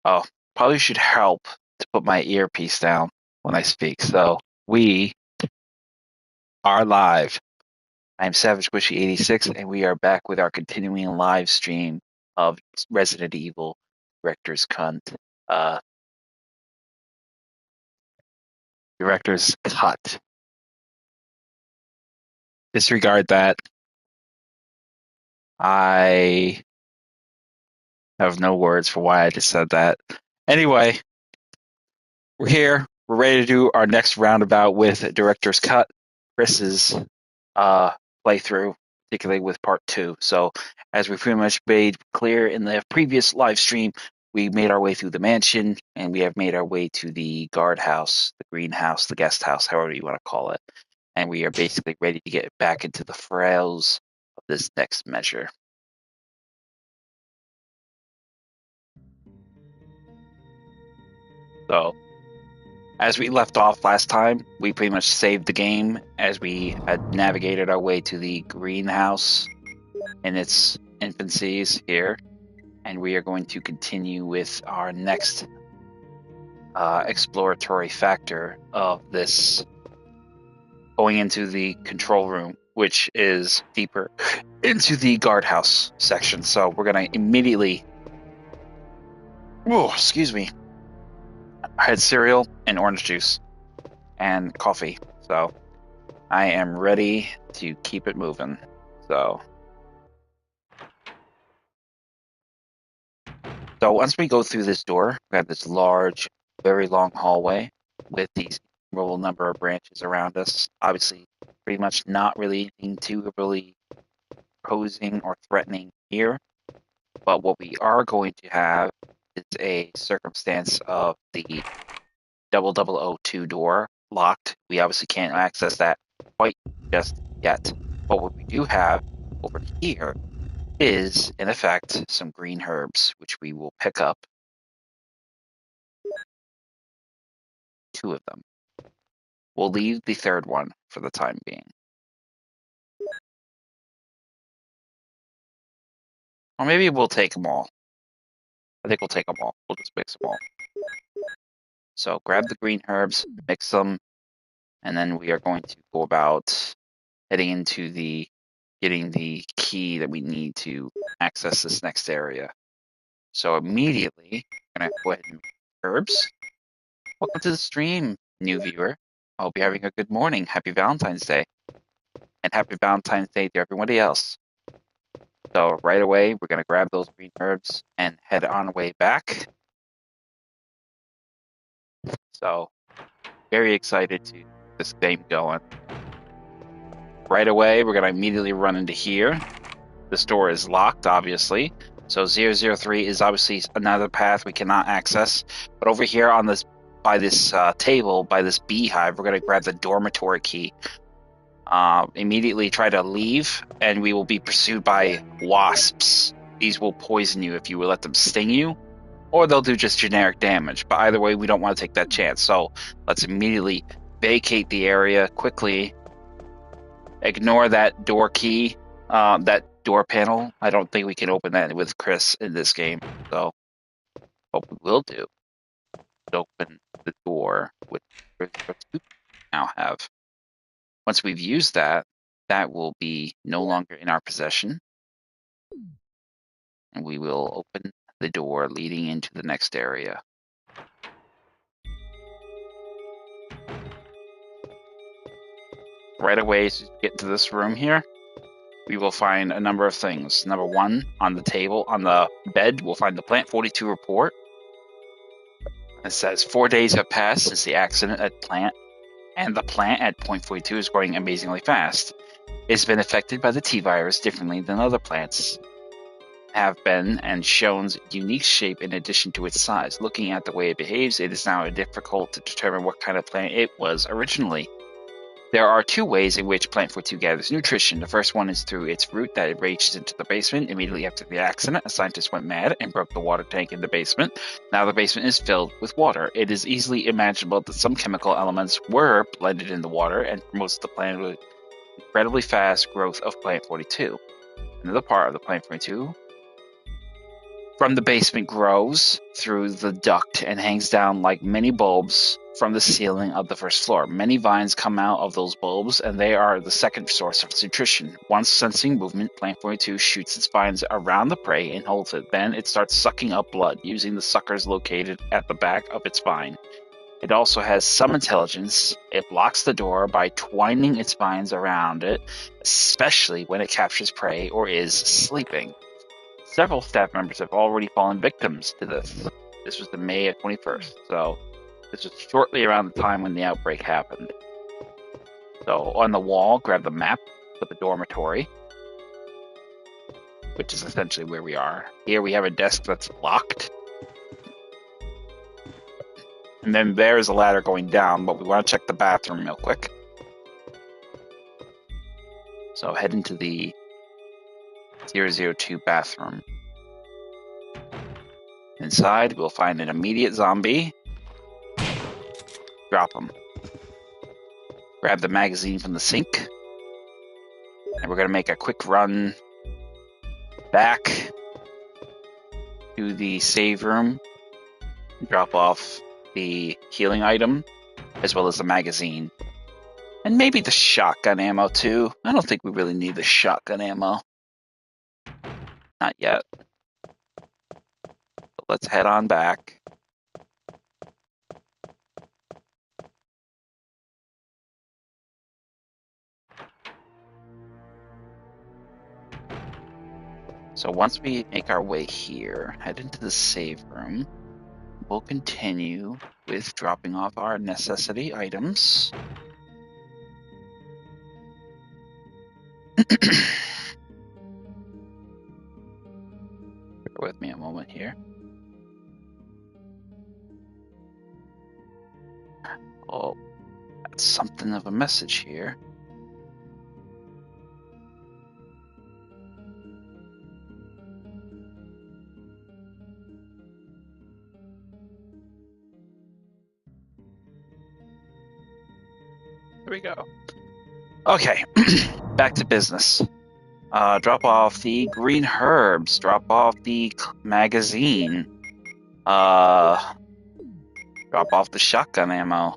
Oh, probably should help to put my earpiece down when I speak. So we are live. I'm Savage Squishy 86, and we are back with our continuing live stream of Resident Evil Director's Cut. Uh, Director's Cut. Disregard that. I have no words for why I just said that. Anyway, we're here. We're ready to do our next roundabout with Director's Cut. Chris's playthrough, particularly with part 2. So, as we pretty much made clear in the previous live stream, we made our way through the mansion and we have made our way to the guardhouse, the greenhouse, the guest house, however you want to call it. And we are basically ready to get back into the frails of this next measure. So, as we left off last time, we pretty much saved the game as we had navigated our way to the greenhouse in its infancies here. And we are going to continue with our next exploratory factor of this, going into the control room, which is deeper into the guardhouse section. So we're going to immediately... Oh, excuse me. I had cereal and orange juice and coffee. So I am ready to keep it moving. So once we go through this door, we have this large, very long hallway with these innumerable number of branches around us. Obviously, pretty much not really anything too really posing or threatening here. But what we are going to have is a circumstance of the 0002 door locked. We obviously can't access that quite just yet. But what we do have over here is, in effect, some green herbs, which we will pick up. 2 of them. We'll leave the 3rd one for the time being. Or maybe we'll take them all. I think we'll take them all. We'll just mix them all. So grab the green herbs, mix them, and then we are going to go about heading into getting the key that we need to access this next area. So immediately, I'm going to go ahead and make herbs. Welcome to the stream, new viewer. I hope you're having a good morning. Happy Valentine's Day. And happy Valentine's Day to everybody else. So right away, we're going to grab those green herbs and head on our way back. So very excited to get this game going. Right away, we're going to immediately run into here. This door is locked, obviously. So 003 is obviously another path we cannot access. But over here on this, by this table, by this beehive, we're going to grab the dormitory key. Immediately try to leave, and we will be pursued by wasps. These will poison you if you let them sting you, or they'll do just generic damage. But either way, we don't want to take that chance. So let's immediately vacate the area quickly. Ignore that door key, that door panel. I don't think we can open that with Chris in this game. So what we will do is open the door with we now have. Once we've used that, that will be no longer in our possession. And we will open the door leading into the next area. Right away, as we get into this room here, we will find a number of things. Number 1, on the table, on the bed, we'll find the Plant 42 report. It says 4 days have passed since the accident at plant, and the plant at point 42 is growing amazingly fast. It's been affected by the T-virus differently than other plants have been, and shown unique shape in addition to its size. Looking at the way it behaves, it is now difficult to determine what kind of plant it was originally. There are 2 ways in which Plant 42 gathers nutrition. The first one is through its root that it reaches into the basement. Immediately after the accident, a scientist went mad and broke the water tank in the basement. Now the basement is filled with water. It is easily imaginable that some chemical elements were blended in the water and promotes the plant with incredibly fast growth of Plant 42. Another part of the Plant 42 from the basement grows through the duct and hangs down like many bulbs from the ceiling of the first floor. Many vines come out of those bulbs, and they are the second source of nutrition. Once sensing movement, Plant 42 shoots its vines around the prey and holds it. Then it starts sucking up blood, using the suckers located at the back of its vine. It also has some intelligence. It blocks the door by twining its vines around it, especially when it captures prey or is sleeping. Several staff members have already fallen victims to this. This was the May of 21st, so this was shortly around the time when the outbreak happened. So on the wall, grab the map for the dormitory, which is essentially where we are. Here we have a desk that's locked. And then there's a ladder going down, but we want to check the bathroom real quick. So head into the 002 bathroom. Inside, we'll find an immediate zombie. Drop him. Grab the magazine from the sink. And we're going to make a quick run back to the save room. Drop off the healing item, as well as the magazine. And maybe the shotgun ammo, too. I don't think we really need the shotgun ammo. Not yet. But let's head on back. So once we make our way here, head into the save room. We'll continue with dropping off our necessity items. Bear with me a moment here. Oh, that's something of a message here. There we go. Okay, back to business. Drop off the green herbs. Drop off the magazine. Drop off the shotgun ammo.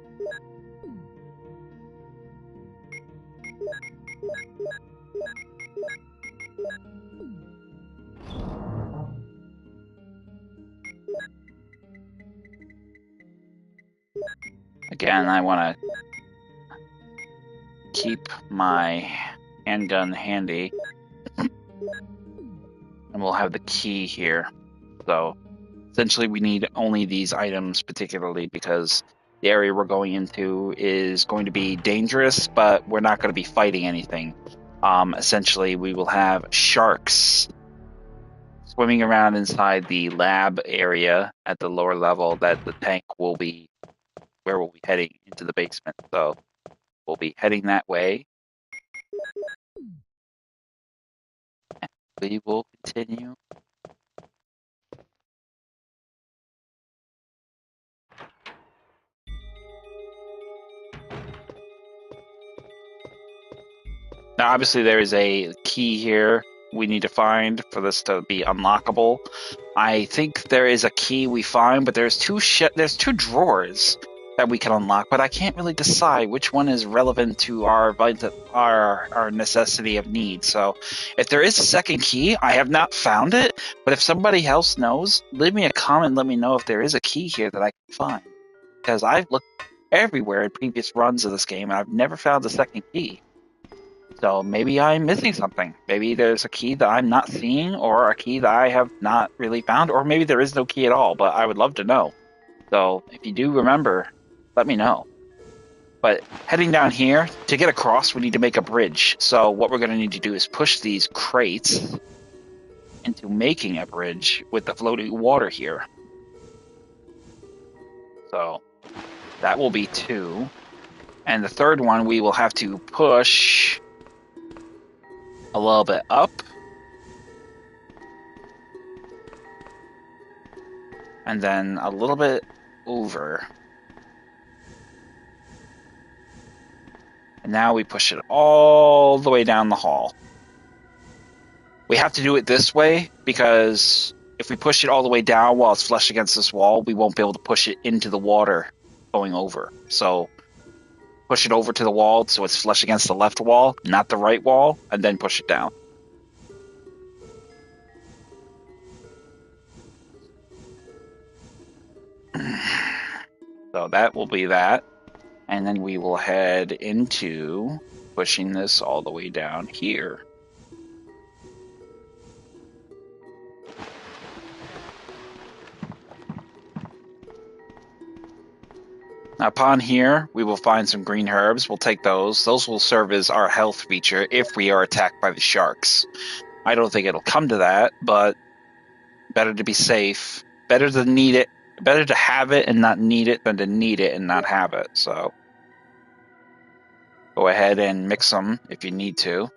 Again, I want to keep my handgun handy. And we'll have the key here. So essentially we need only these items, particularly because the area we're going into is going to be dangerous, but we're not going to be fighting anything. Essentially we will have sharks swimming around inside the lab area at the lower level that the tank will be, where we'll be heading into the basement. So we'll be heading that way. We will continue. Now, obviously, there is a key here we need to find for this to be unlockable. I think there is a key we find, but there's two drawers that we can unlock, but I can't really decide which one is relevant to our necessity of need. So if there is a second key, I have not found it, but if somebody else knows, leave me a comment, let me know if there is a key here that I can find. Because I've looked everywhere in previous runs of this game, and I've never found the second key. So maybe I'm missing something. Maybe there's a key that I'm not seeing, or a key that I have not really found, or maybe there is no key at all, but I would love to know. So if you do remember, let me know. But heading down here, to get across, we need to make a bridge. So what we're going to need to do is push these crates into making a bridge with the floating water here. So that will be 2. And the third one, we will have to push a little bit up. And then a little bit over. And now we push it all the way down the hall. We have to do it this way because if we push it all the way down while it's flush against this wall, we won't be able to push it into the water going over. So push it over to the wall so it's flush against the left wall, not the right wall, and then push it down. So that will be that. And then we will head into pushing this all the way down here. Now, upon here, we will find some green herbs. We'll take those. Those will serve as our health feature if we are attacked by the sharks. I don't think it'll come to that, but better to be safe. Better to need it. Better to have it and not need it than to need it and not have it. So go ahead and mix them if you need to.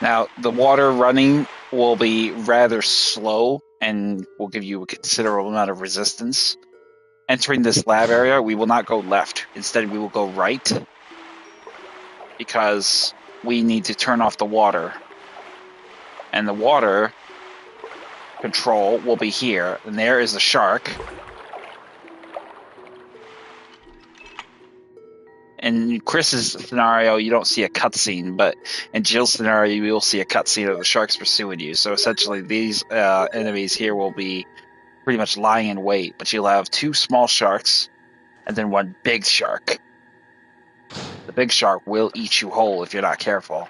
Now, the water running will be rather slow and will give you a considerable amount of resistance. Entering this lab area, we will not go left. Instead, we will go right because we need to turn off the water. And the water control will be here. And there is the shark. In Chris's scenario, you don't see a cutscene, but in Jill's scenario, you will see a cutscene of the sharks pursuing you. So essentially, these enemies here will be pretty much lying in wait, but you'll have 2 small sharks and then 1 big shark. The big shark will eat you whole if you're not careful.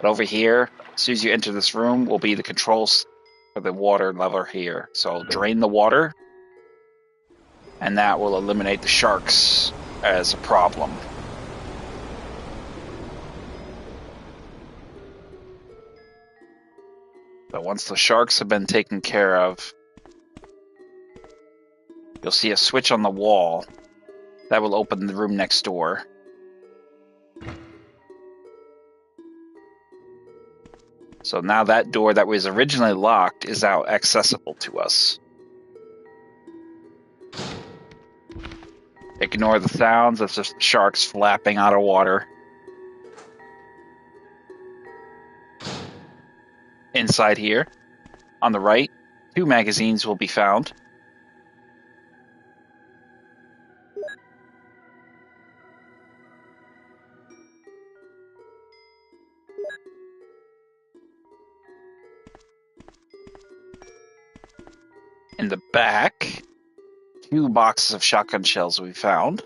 But over here, as soon as you enter this room, will be the controls for the water lever here. So drain the water, and that will eliminate the sharks as a problem. But once the sharks have been taken care of, you'll see a switch on the wall that will open the room next door. So now that door that was originally locked is now accessible to us. Ignore the sounds of just sharks flapping out of water. Inside here, on the right, 2 magazines will be found. In the back, 2 boxes of shotgun shells we found.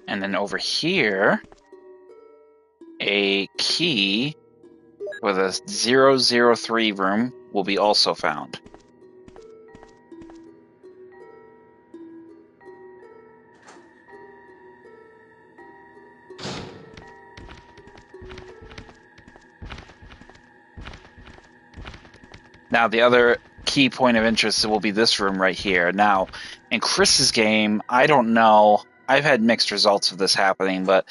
And then over here, a key for the 003 room will be also found. Now, the other key point of interest will be this room right here. Now, in Chris's game, I don't know. I've had mixed results of this happening, but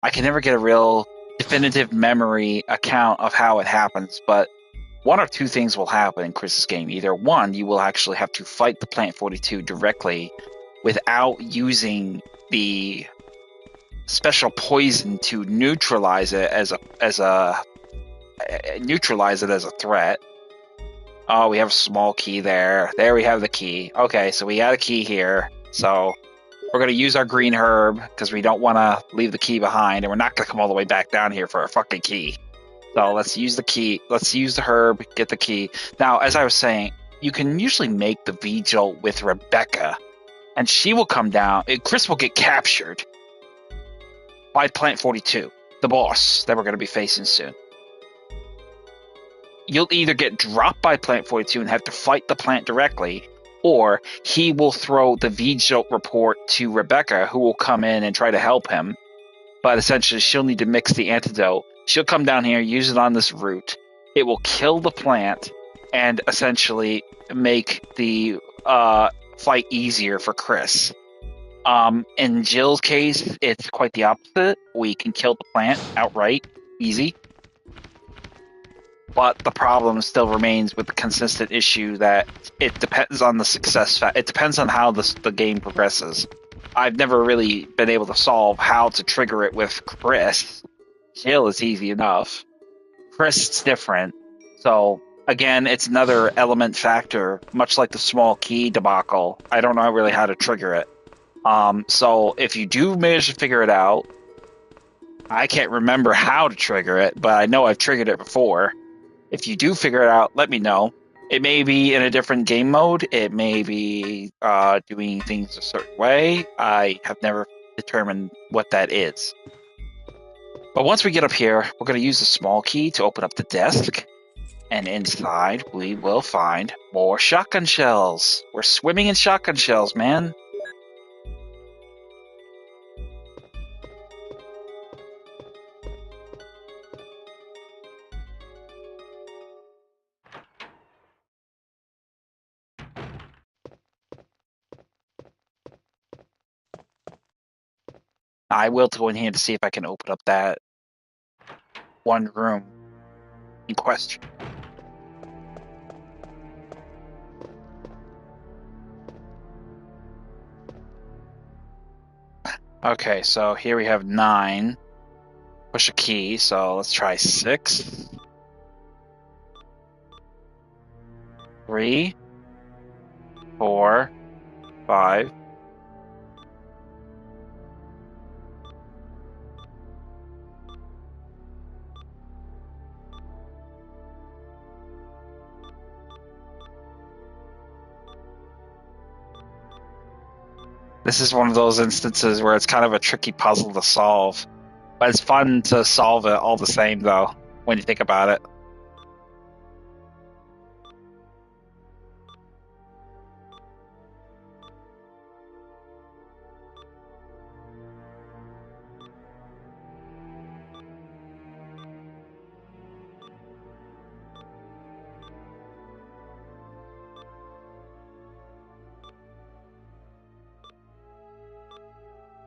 I can never get a real definitive memory account of how it happens. But 1 or 2 things will happen in Chris's game. Either 1, you will actually have to fight the Plant 42 directly without using the special poison to neutralize it as a threat. Oh, we have a small key there. There we have the key. Okay, so we got a key here. So we're going to use our green herb because we don't want to leave the key behind, and we're not going to come all the way back down here for a fucking key. So let's use the key. Let's use the herb, get the key. Now, as I was saying, you can usually make the vigil with Rebecca, and she will come down. Chris will get captured by Plant 42, the boss that we're going to be facing soon. You'll either get dropped by Plant 42 and have to fight the plant directly, or he will throw the vigil report to Rebecca, who will come in and try to help him. But essentially, she'll need to mix the antidote. She'll come down here, use it on this root. It will kill the plant and essentially make the fight easier for Chris. In Jill's case, it's quite the opposite. We can kill the plant outright, easy. But the problem still remains with the consistent issue that it depends on the success. It depends on how the game progresses. I've never really been able to solve how to trigger it with Chris. Jill is easy enough. Chris is different. So again, it's another element factor, much like the small key debacle. I don't know really how to trigger it. So if you do manage to figure it out, I can't remember how to trigger it, but I know I've triggered it before. If you do figure it out, let me know. It may be in a different game mode. It may be doing things a certain way. I have never determined what that is. But once we get up here, we're going to use a small key to open up the desk. And inside, we will find more shotgun shells. We're swimming in shotgun shells, man. I will go in here to see if I can open up that one room in question. Okay, so here we have 9. Push a key, so let's try 6. 3, 4, 5. This is one of those instances where it's kind of a tricky puzzle to solve. But it's fun to solve it all the same, though, when you think about it.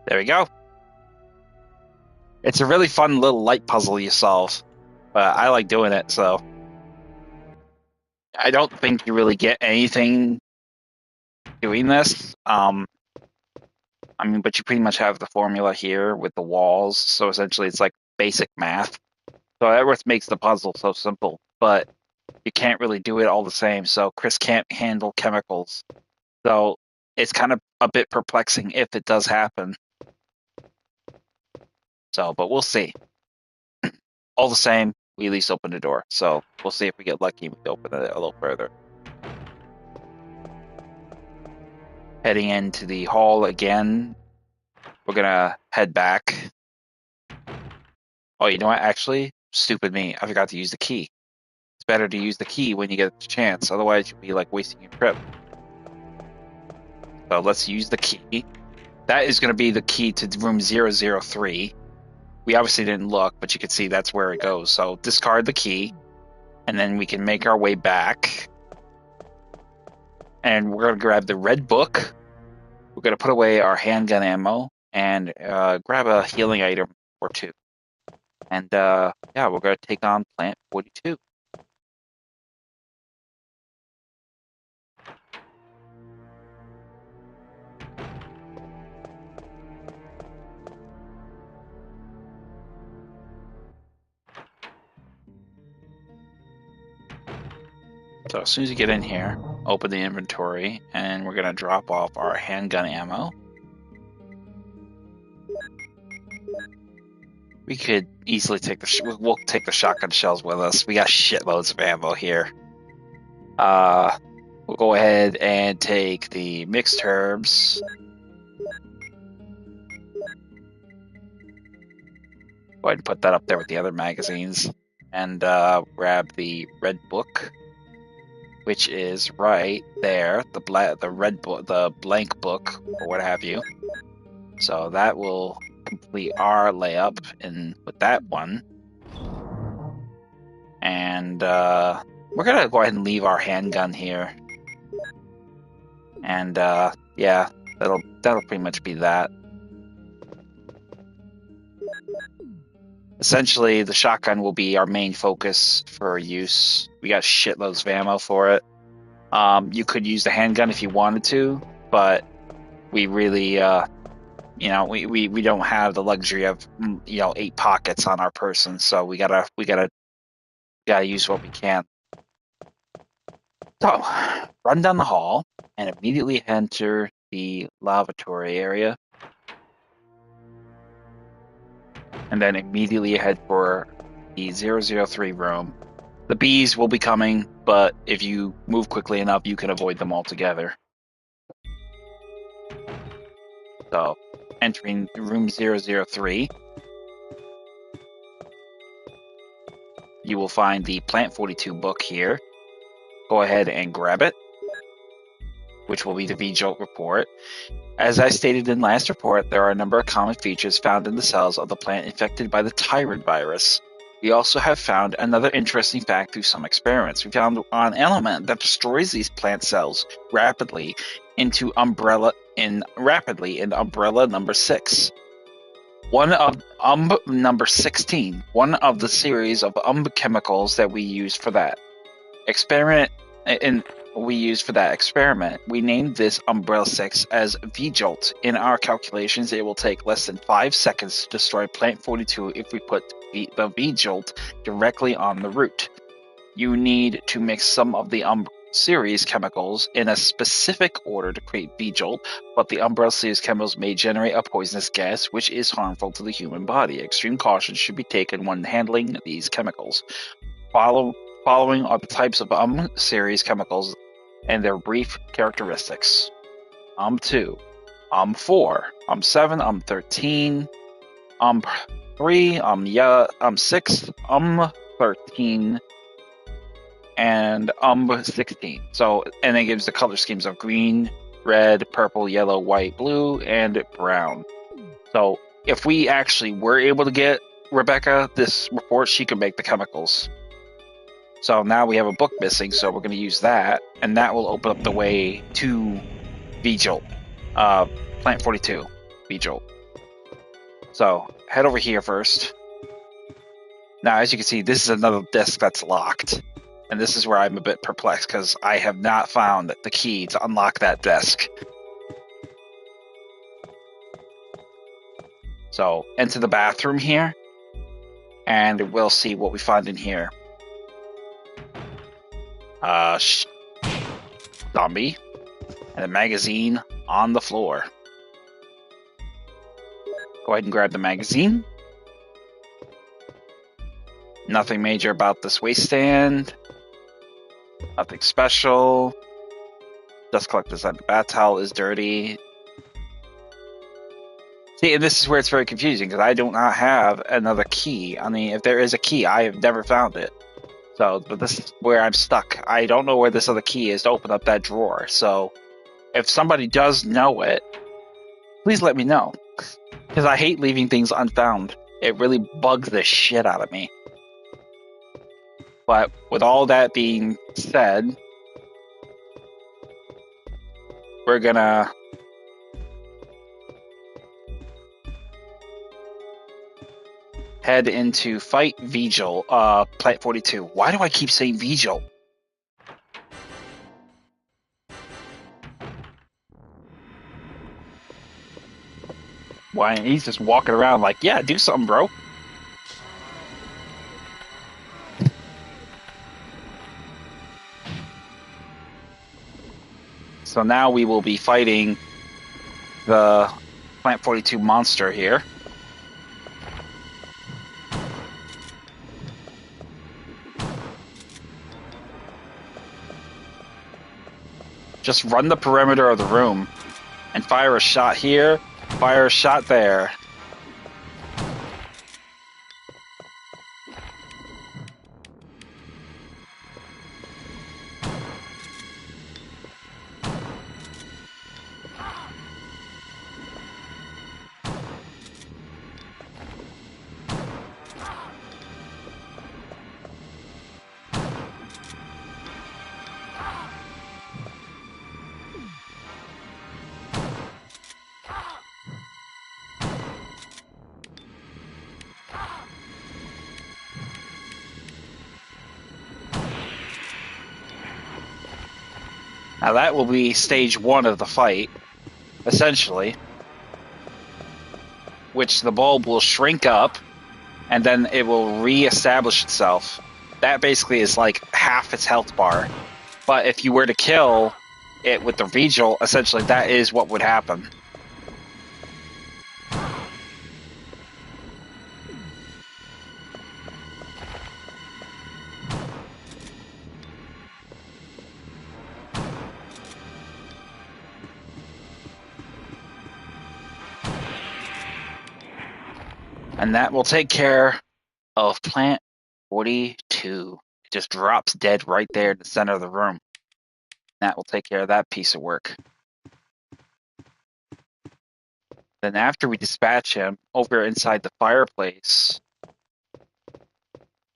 There we go. It's a really fun little light puzzle you solve. But I like doing it, so I don't think you really get anything doing this. I mean, but you pretty much have the formula here with the walls. So essentially, it's like basic math. So that what makes the puzzle so simple. But you can't really do it all the same. So Chris can't handle chemicals. So it's kind of a bit perplexing if it does happen. So, but we'll see. All the same, we at least opened the door. So we'll see if we get lucky and we open it a little further. Heading into the hall again. We're gonna head back. Oh, you know what? Actually, stupid me. I forgot to use the key. It's better to use the key when you get the chance. Otherwise, you'll be like wasting your trip. So let's use the key. That is going to be the key to room 003. We obviously didn't look, but you can see that's where it goes. So discard the key, and then we can make our way back. And we're going to grab the red book. We're going to put away our handgun ammo and grab a healing item or 2. And yeah, we're going to take on Plant 42. So as soon as you get in here, open the inventory, and we're going to drop off our handgun ammo. We could easily take we'll take the shotgun shells with us. We got shitloads of ammo here. We'll go ahead and take the mixed herbs. Go ahead and put that up there with the other magazines, and grab the red book, which is right there. The red book, the blank book, or what have you. So that will complete our layup in with that one. And we're gonna go ahead and leave our handgun here. And yeah, that'll pretty much be that. Essentially, the shotgun will be our main focus for use. We got shitloads of ammo for it. You could use the handgun if you wanted to, but we really, we don't have the luxury of 8 pockets on our person, so we gotta use what we can. So, run down the hall and immediately enter the lavatory area, and then immediately head for the 003 room. The bees will be coming, but if you move quickly enough, you can avoid them altogether. So, entering room 003, you will find the Plant 42 book here. Go ahead and grab it, which will be the V-Jolt report. As I stated in last report, there are a number of common features found in the cells of the plant infected by the tyrant virus. We also have found another interesting fact through some experiments. We found an element that destroys these plant cells rapidly in umbrella number 6. One of number 16, one of the series of chemicals that we use for that experiment. We named this Umbrella 6 as V-Jolt. In our calculations, it will take less than 5 seconds to destroy Plant 42 if we put the V-Jolt directly on the root. You need to mix some of the series chemicals in a specific order to create V-Jolt, but the Umbrella series chemicals may generate a poisonous gas which is harmful to the human body. Extreme caution should be taken when handling these chemicals. Following are the types of series chemicals and their brief characteristics. 2, 4, 7, 13, 3, 6, 13, and 16. So, and it gives the color schemes of green, red, purple, yellow, white, blue, and brown. So, if we actually were able to get Rebecca this report, she could make the chemicals. So now we have a book missing, so we're going to use that, and that will open up the way to V-Jolt, Plant 42, V-Jolt. So head over here first. Now, as you can see, this is another desk that's locked, and this is where I'm a bit perplexed because I have not found the key to unlock that desk. So enter the bathroom here, and we'll see what we find in here. Zombie, and a magazine on the floor. Go ahead and grab the magazine. Nothing major about this waiststand. Nothing special. Dust collector's the bath towel is dirty. See, and this is where it's very confusing because I do not have another key. I mean, if there is a key, I have never found it. So, but this is where I'm stuck. I don't know where this other key is to open up that drawer. So, if somebody does know it, please let me know. Because I hate leaving things unfound. It really bugs the shit out of me. But with all that being said, we're gonna head into fight V-Jolt, Plant 42. Why do I keep saying V-Jolt? Why? He's just walking around like, yeah, do something, bro. So now we will be fighting the Plant 42 monster here. Just run the perimeter of the room and fire a shot here, fire a shot there. Now that will be stage 1 of the fight, essentially, which the bulb will shrink up and then it will re-establish itself. That basically is like half its health bar. But if you were to kill it with the vigil, essentially that is what would happen. And that will take care of plant 42. It just drops dead right there in the center of the room. That will take care of that piece of work. Then after we dispatch him over inside the fireplace,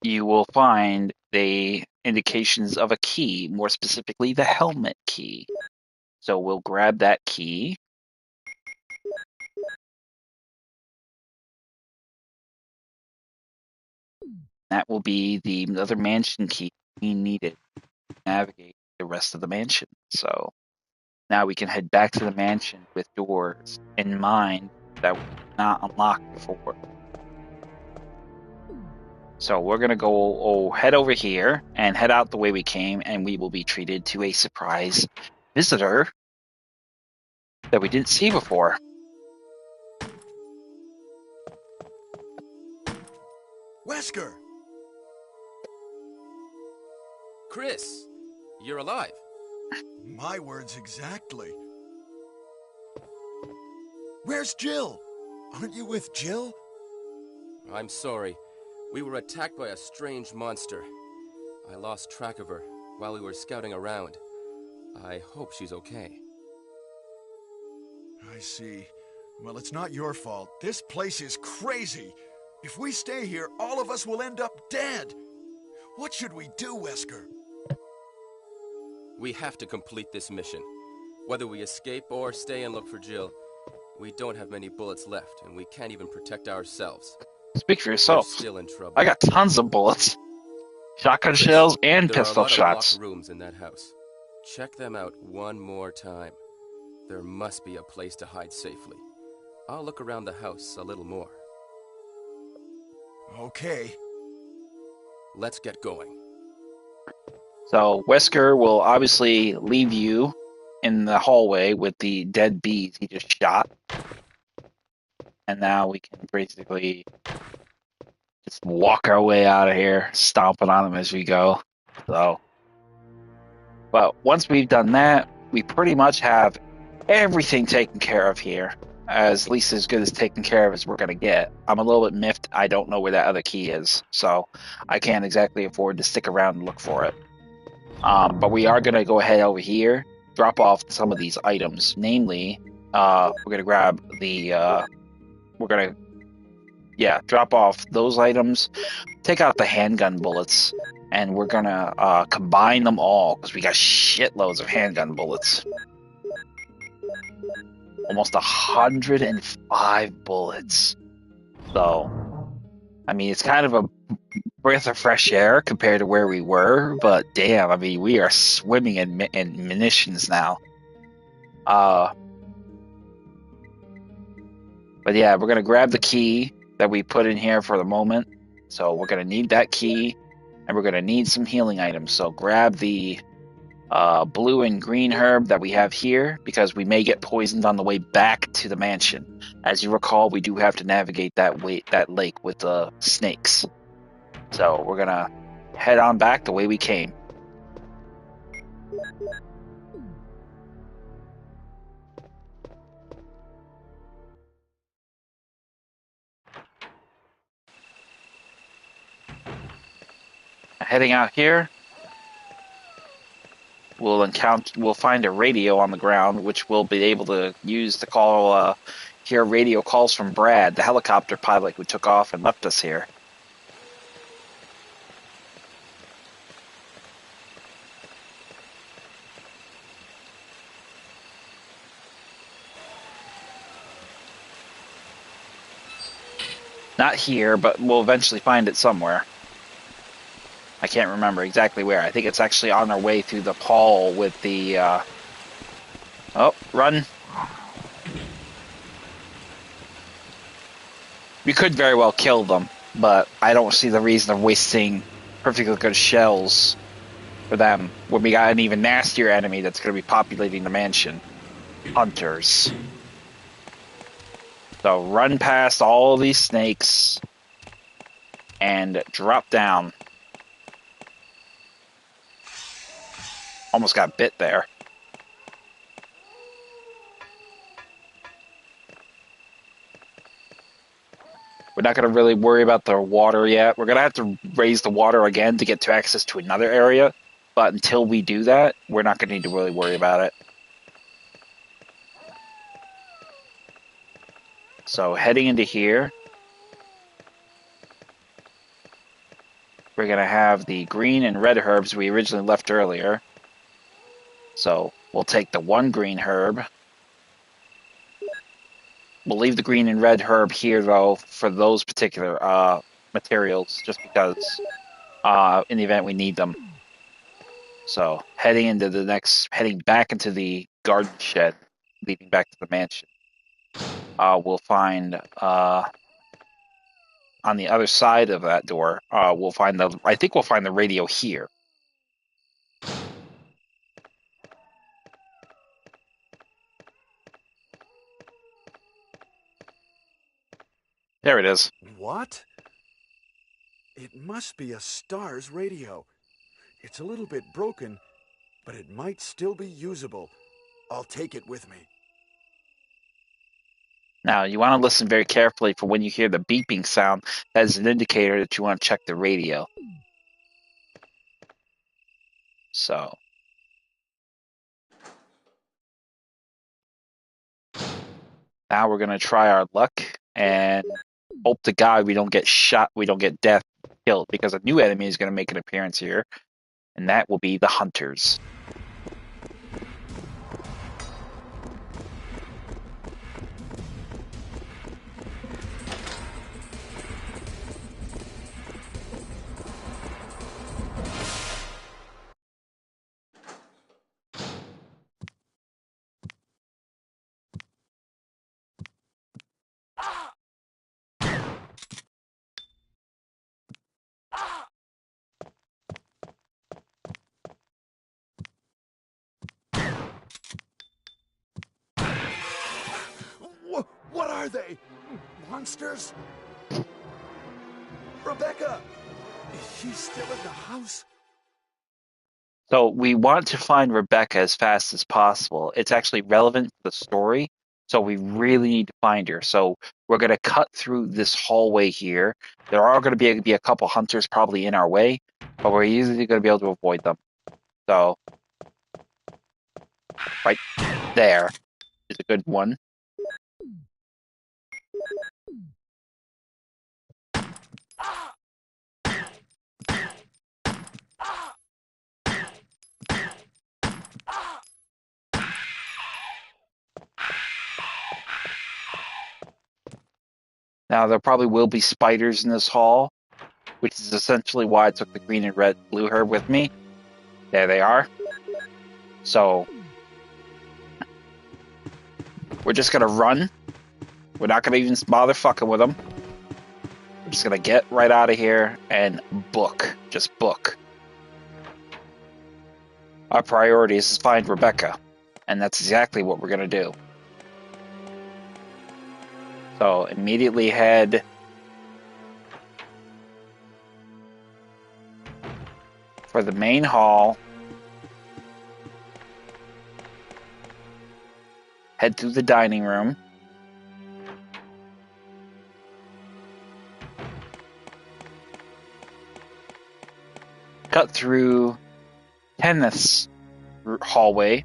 you will find the indications of a key, more specifically the helmet key. So we'll grab that key. That will be the other mansion key we needed to navigate the rest of the mansion. So now we can head back to the mansion with doors in mind that were not unlocked before. So we're going to go head over here and head out the way we came, and we will be treated to a surprise visitor that we didn't see before. Wesker! Chris, you're alive. My words exactly. Where's Jill? Aren't you with Jill? I'm sorry. We were attacked by a strange monster. I lost track of her while we were scouting around. I hope she's okay. I see. Well, it's not your fault. This place is crazy. If we stay here, all of us will end up dead. What should we do, Wesker? We have to complete this mission. Whether we escape or stay and look for Jill, we don't have many bullets left, and we can't even protect ourselves. Speak for yourself. We're still in trouble. I got tons of bullets. Shotgun shells and pistol shots. There are a lot of locked rooms in that house. Check them out one more time. There must be a place to hide safely. I'll look around the house a little more. Okay. Let's get going. So Wesker will obviously leave you in the hallway with the dead bees he just shot. And now we can basically just walk our way out of here, stomping on them as we go. So, but once we've done that, we pretty much have everything taken care of here. At least as good as taken care of as we're going to get. I'm a little bit miffed. I don't know where that other key is. So I can't exactly afford to stick around and look for it. But we are going to go ahead over here, drop off some of these items. Namely, we're going to grab the, drop off those items, take out the handgun bullets, and we're going to combine them all because we got shitloads of handgun bullets. Almost 105 bullets. So, I mean, it's kind of a breath of fresh air compared to where we were, but damn, I mean, we are swimming in munitions now. But yeah, we're gonna grab the key that we put in here for the moment. So we're gonna need that key, and we're gonna need some healing items. So grab the blue and green herb that we have here, because we may get poisoned on the way back to the mansion. As you recall, we do have to navigate that lake with the snakes. So we're gonna head on back the way we came. Heading out here, we'll find a radio on the ground, which we'll be able to use to call, hear radio calls from Brad, the helicopter pilot who took off and left us here. Not here, but we'll eventually find it somewhere. I can't remember exactly where. I think it's actually on our way through the hall with the Oh, run. We could very well kill them, but I don't see the reason of wasting perfectly good shells for them when we got an even nastier enemy that's going to be populating the mansion. Hunters. So run past all these snakes and drop down. Almost got bit there. We're not going to really worry about the water yet. We're going to have to raise the water again to get to access to another area. But until we do that, we're not going to need to really worry about it. So heading into here, we're going to have the green and red herbs we originally left earlier. So we'll take the one green herb. We'll leave the green and red herb here, though, for those particular materials, just because in the event we need them. So heading back into the garden shed, leading back to the mansion. We'll find on the other side of that door. I think we'll find the radio here. There it is. What? It must be a STARS radio. It's a little bit broken, but it might still be usable. I'll take it with me. Now, you want to listen very carefully for when you hear the beeping sound. That is an indicator that you want to check the radio. So, now we're going to try our luck and hope to God we don't get shot, we don't get death, killed, because a new enemy is going to make an appearance here, and that will be the hunters. What are they? Monsters? Rebecca! Is she still in the house? So we want to find Rebecca as fast as possible. It's actually relevant to the story, so we really need to find her. So we're going to cut through this hallway here. There are going to be a couple hunters probably in our way, but we're usually going to be able to avoid them. So right there is a good one. Now, there probably will be spiders in this hall, which is essentially why I took the green and red blue herb with me. There they are. So we're just going to run. We're not going to even bother fucking with them. We're just going to get right out of here and book. Just book. Our priority is to find Rebecca, and that's exactly what we're going to do. So immediately head for the main hall. Head through the dining room. Cut through Kenneth's hallway.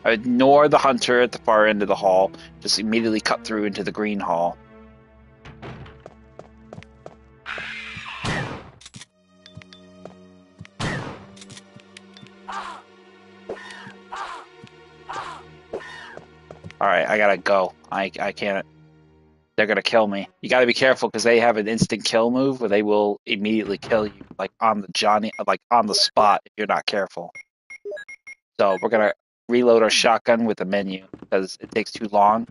Ignore the hunter at the far end of the hall. Just immediately cut through into the green hall. Alright, I gotta go. I can't. they're gonna kill me. You gotta be careful because they have an instant kill move where they will immediately kill you, like on the spot if you're not careful. So we're gonna reload our shotgun with the menu because it takes too long.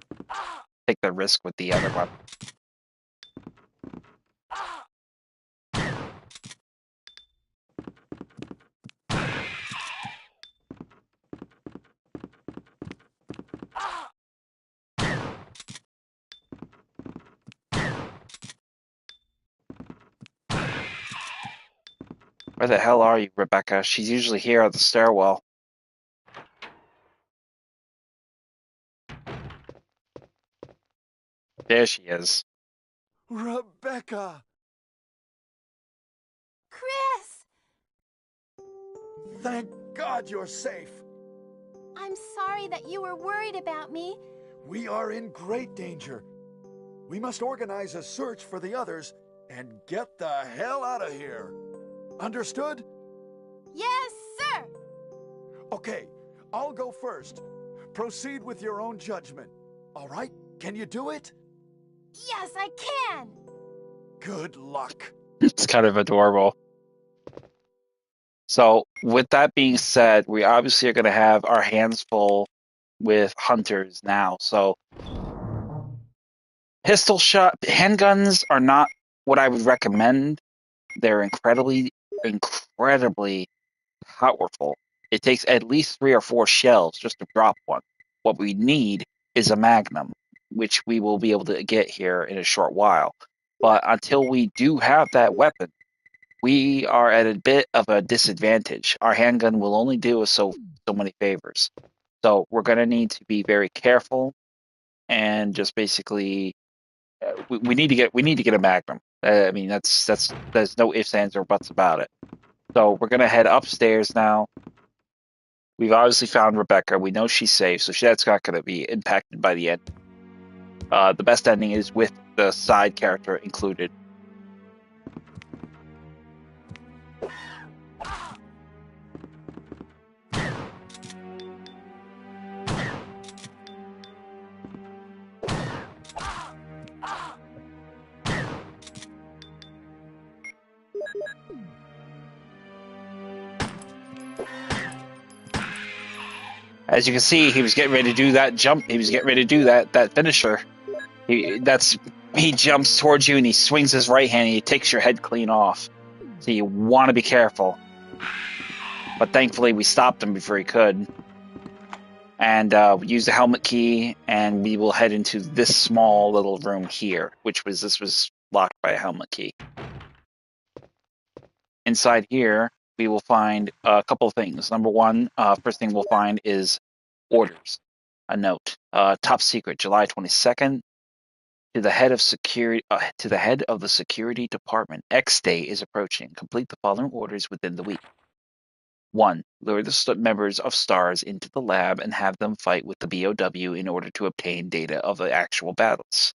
Take the risk with the other one. Where the hell are you, Rebecca? She's usually here at the stairwell. There she is. Rebecca! Chris! Thank God you're safe. I'm sorry that you were worried about me. We are in great danger. We must organize a search for the others and get the hell out of here. Understood? Yes, sir! Okay, I'll go first. Proceed with your own judgment. All right? Can you do it? Yes, I can! Good luck. It's kind of adorable. So, with that being said, we obviously are going to have our hands full with hunters now. So, handguns are not what I would recommend. They're incredibly powerful. It takes at least 3 or 4 shells just to drop one. What we need is a magnum, which we will be able to get here in a short while. But until we do have that weapon, we are at a bit of a disadvantage. Our handgun will only do us so many favors. So we're going to need to be very careful and just basically we need to get a magnum. I mean that's there's no ifs, ands, or buts about it. So we're gonna head upstairs now. We've obviously found Rebecca. We know she's safe, so that's not going to be impacted by the end. The best ending is with the side character included. As you can see, he was getting ready to do that jump. He was getting ready to do that finisher. He jumps towards you and he swings his right hand and he takes your head clean off. So you want to be careful. But thankfully, we stopped him before he could. And we use the helmet key, and we will head into this small little room here, this was locked by a helmet key. Inside here, we will find a couple of things. Number one, first thing we'll find is orders. A note. Top secret, July 22nd. To the head of the security department. X day is approaching. Complete the following orders within the week. 1. Lure the members of STARS into the lab and have them fight with the BOW in order to obtain data of the actual battles.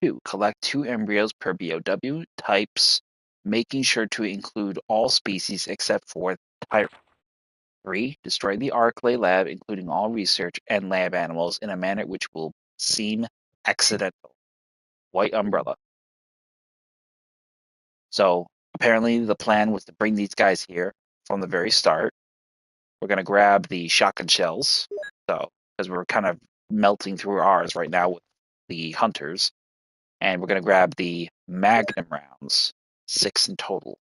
2. Collect 2 embryos per BOW types, making sure to include all species except for Tyrant. 3. Destroy the Arclay lab, including all research and lab animals, in a manner which will seem accidental. White Umbrella. So, apparently the plan was to bring these guys here from the very start. We're going to grab the shotgun shells, because we're kind of melting through ours right now with the hunters. And we're going to grab the magnum rounds, 6 in total.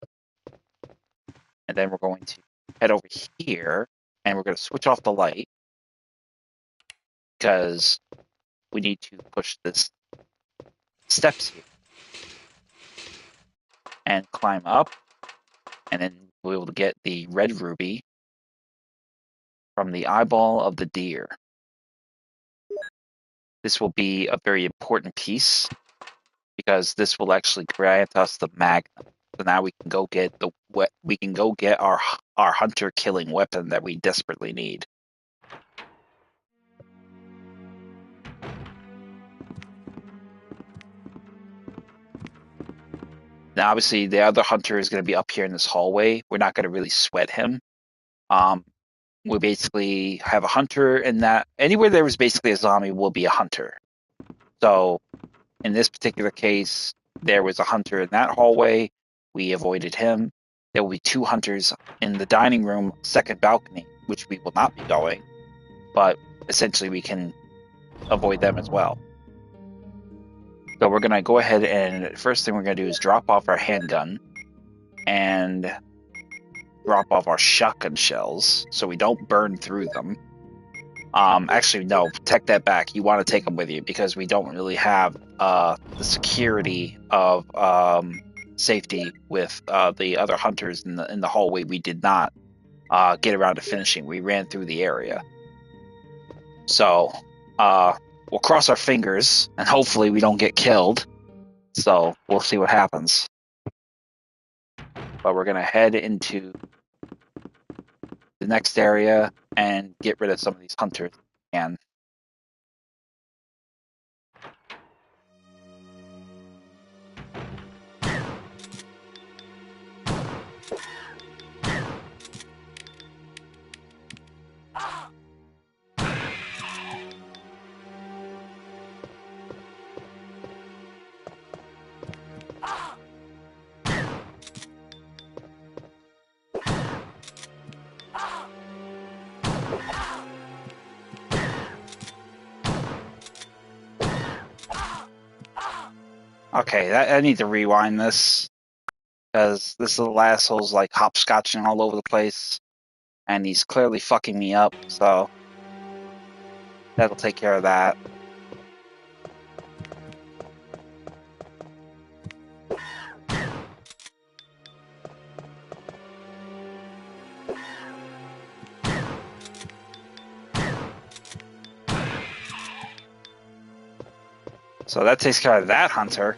And then we're going to head over here, and we're going to switch off the light, because we need to push this steps here. And climb up, and then we'll be able to get the red ruby from the eyeball of the deer. This will be a very important piece because this will actually grant us the magnum. So now we can go get our hunter killing weapon that we desperately need. Now, obviously, the other hunter is going to be up here in this hallway. We're not going to really sweat him. We basically have a hunter in that anywhere there is basically a zombie will be a hunter. So In this particular case, there was a hunter in that hallway. We avoided him. There will be 2 hunters in the dining room second balcony, which we will not be going, but essentially we can avoid them as well. So we're going to go ahead and first thing we're going to do is drop off our handgun and drop off our shotgun shells so we don't burn through them. Actually, no, take that back. You want to take them with you because we don't really have the security of safety with the other hunters in the hallway. We did not get around to finishing. We ran through the area. So we'll cross our fingers and hopefully we don't get killed. So we'll see what happens. But we're going to head into the next area and get rid of some of these hunters. And okay, I need to rewind this because this little asshole's like hopscotching all over the place, and he's clearly fucking me up. So that'll take care of that. So that takes care of that hunter.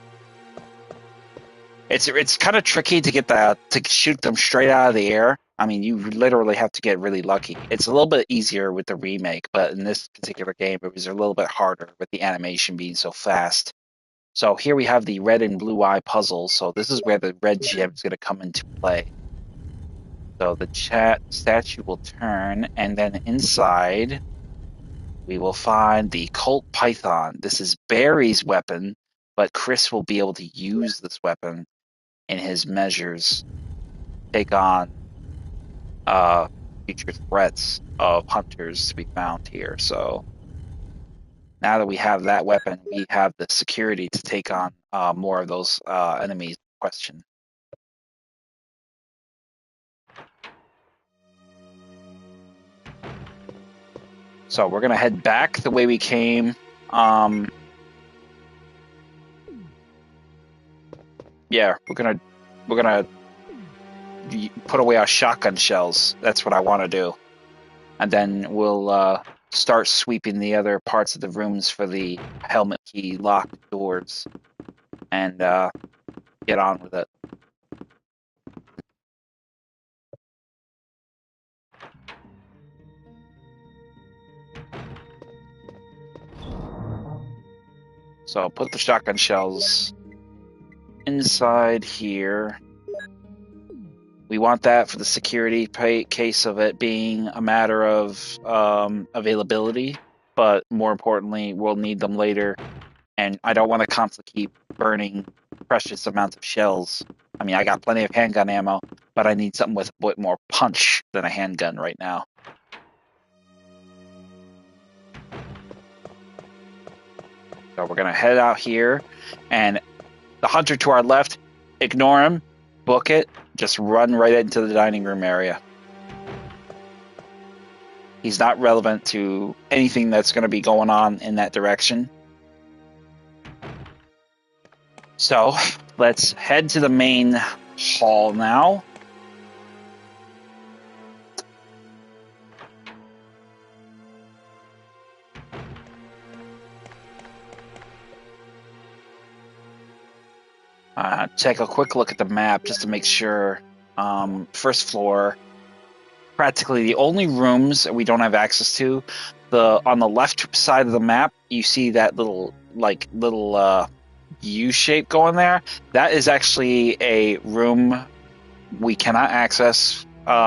It's kind of tricky to get to shoot them straight out of the air. I mean, you literally have to get really lucky. It's a little bit easier with the remake, but in this particular game, it was a little bit harder with the animation being so fast. So here we have the red and blue eye puzzle. So this is where the red gem is going to come into play. So the statue will turn, and then inside we will find the Colt Python. This is Barry's weapon, but Chris will be able to use this weapon in his measures, take on future threats of hunters to be found here. So now that we have that weapon, we have the security to take on more of those enemies in question. So we're gonna head back the way we came. Yeah, we're gonna put away our shotgun shells. That's what I want to do, and then we'll start sweeping the other parts of the rooms for the helmet key locked doors, and get on with it. So I'll put the shotgun shells inside here. We want that for the security case of it being a matter of availability, but more importantly, we'll need them later. And I don't want to constantly keep burning precious amounts of shells. I mean, I got plenty of handgun ammo, but I need something with a bit more punch than a handgun right now. So we're going to head out here, and the hunter to our left, ignore him, book it, just run right into the dining room area. He's not relevant to anything that's going to be going on in that direction. So let's head to the main hall now. Take a quick look at the map just to make sure. First floor, practically the only rooms that we don't have access to. On the left side of the map, you see that little U shape going there. That is actually a room we cannot access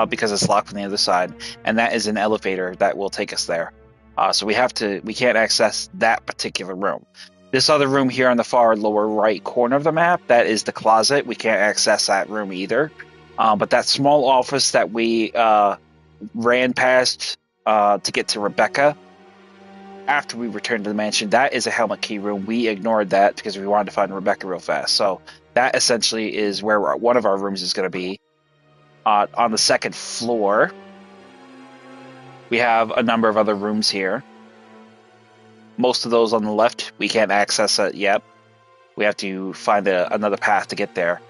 because it's locked from the other side, and that is an elevator that will take us there. So we can't access that particular room. This other room here on the far lower right corner of the map, that is the closet. We can't access that room either. But that small office that we ran past to get to Rebecca after we returned to the mansion, that is a helmet key room. We ignored that because we wanted to find Rebecca real fast. So that essentially is where one of our rooms is going to be. On the second floor, we have a number of other rooms here. Most of those on the left, we can't access it yet. We have to find another path to get there.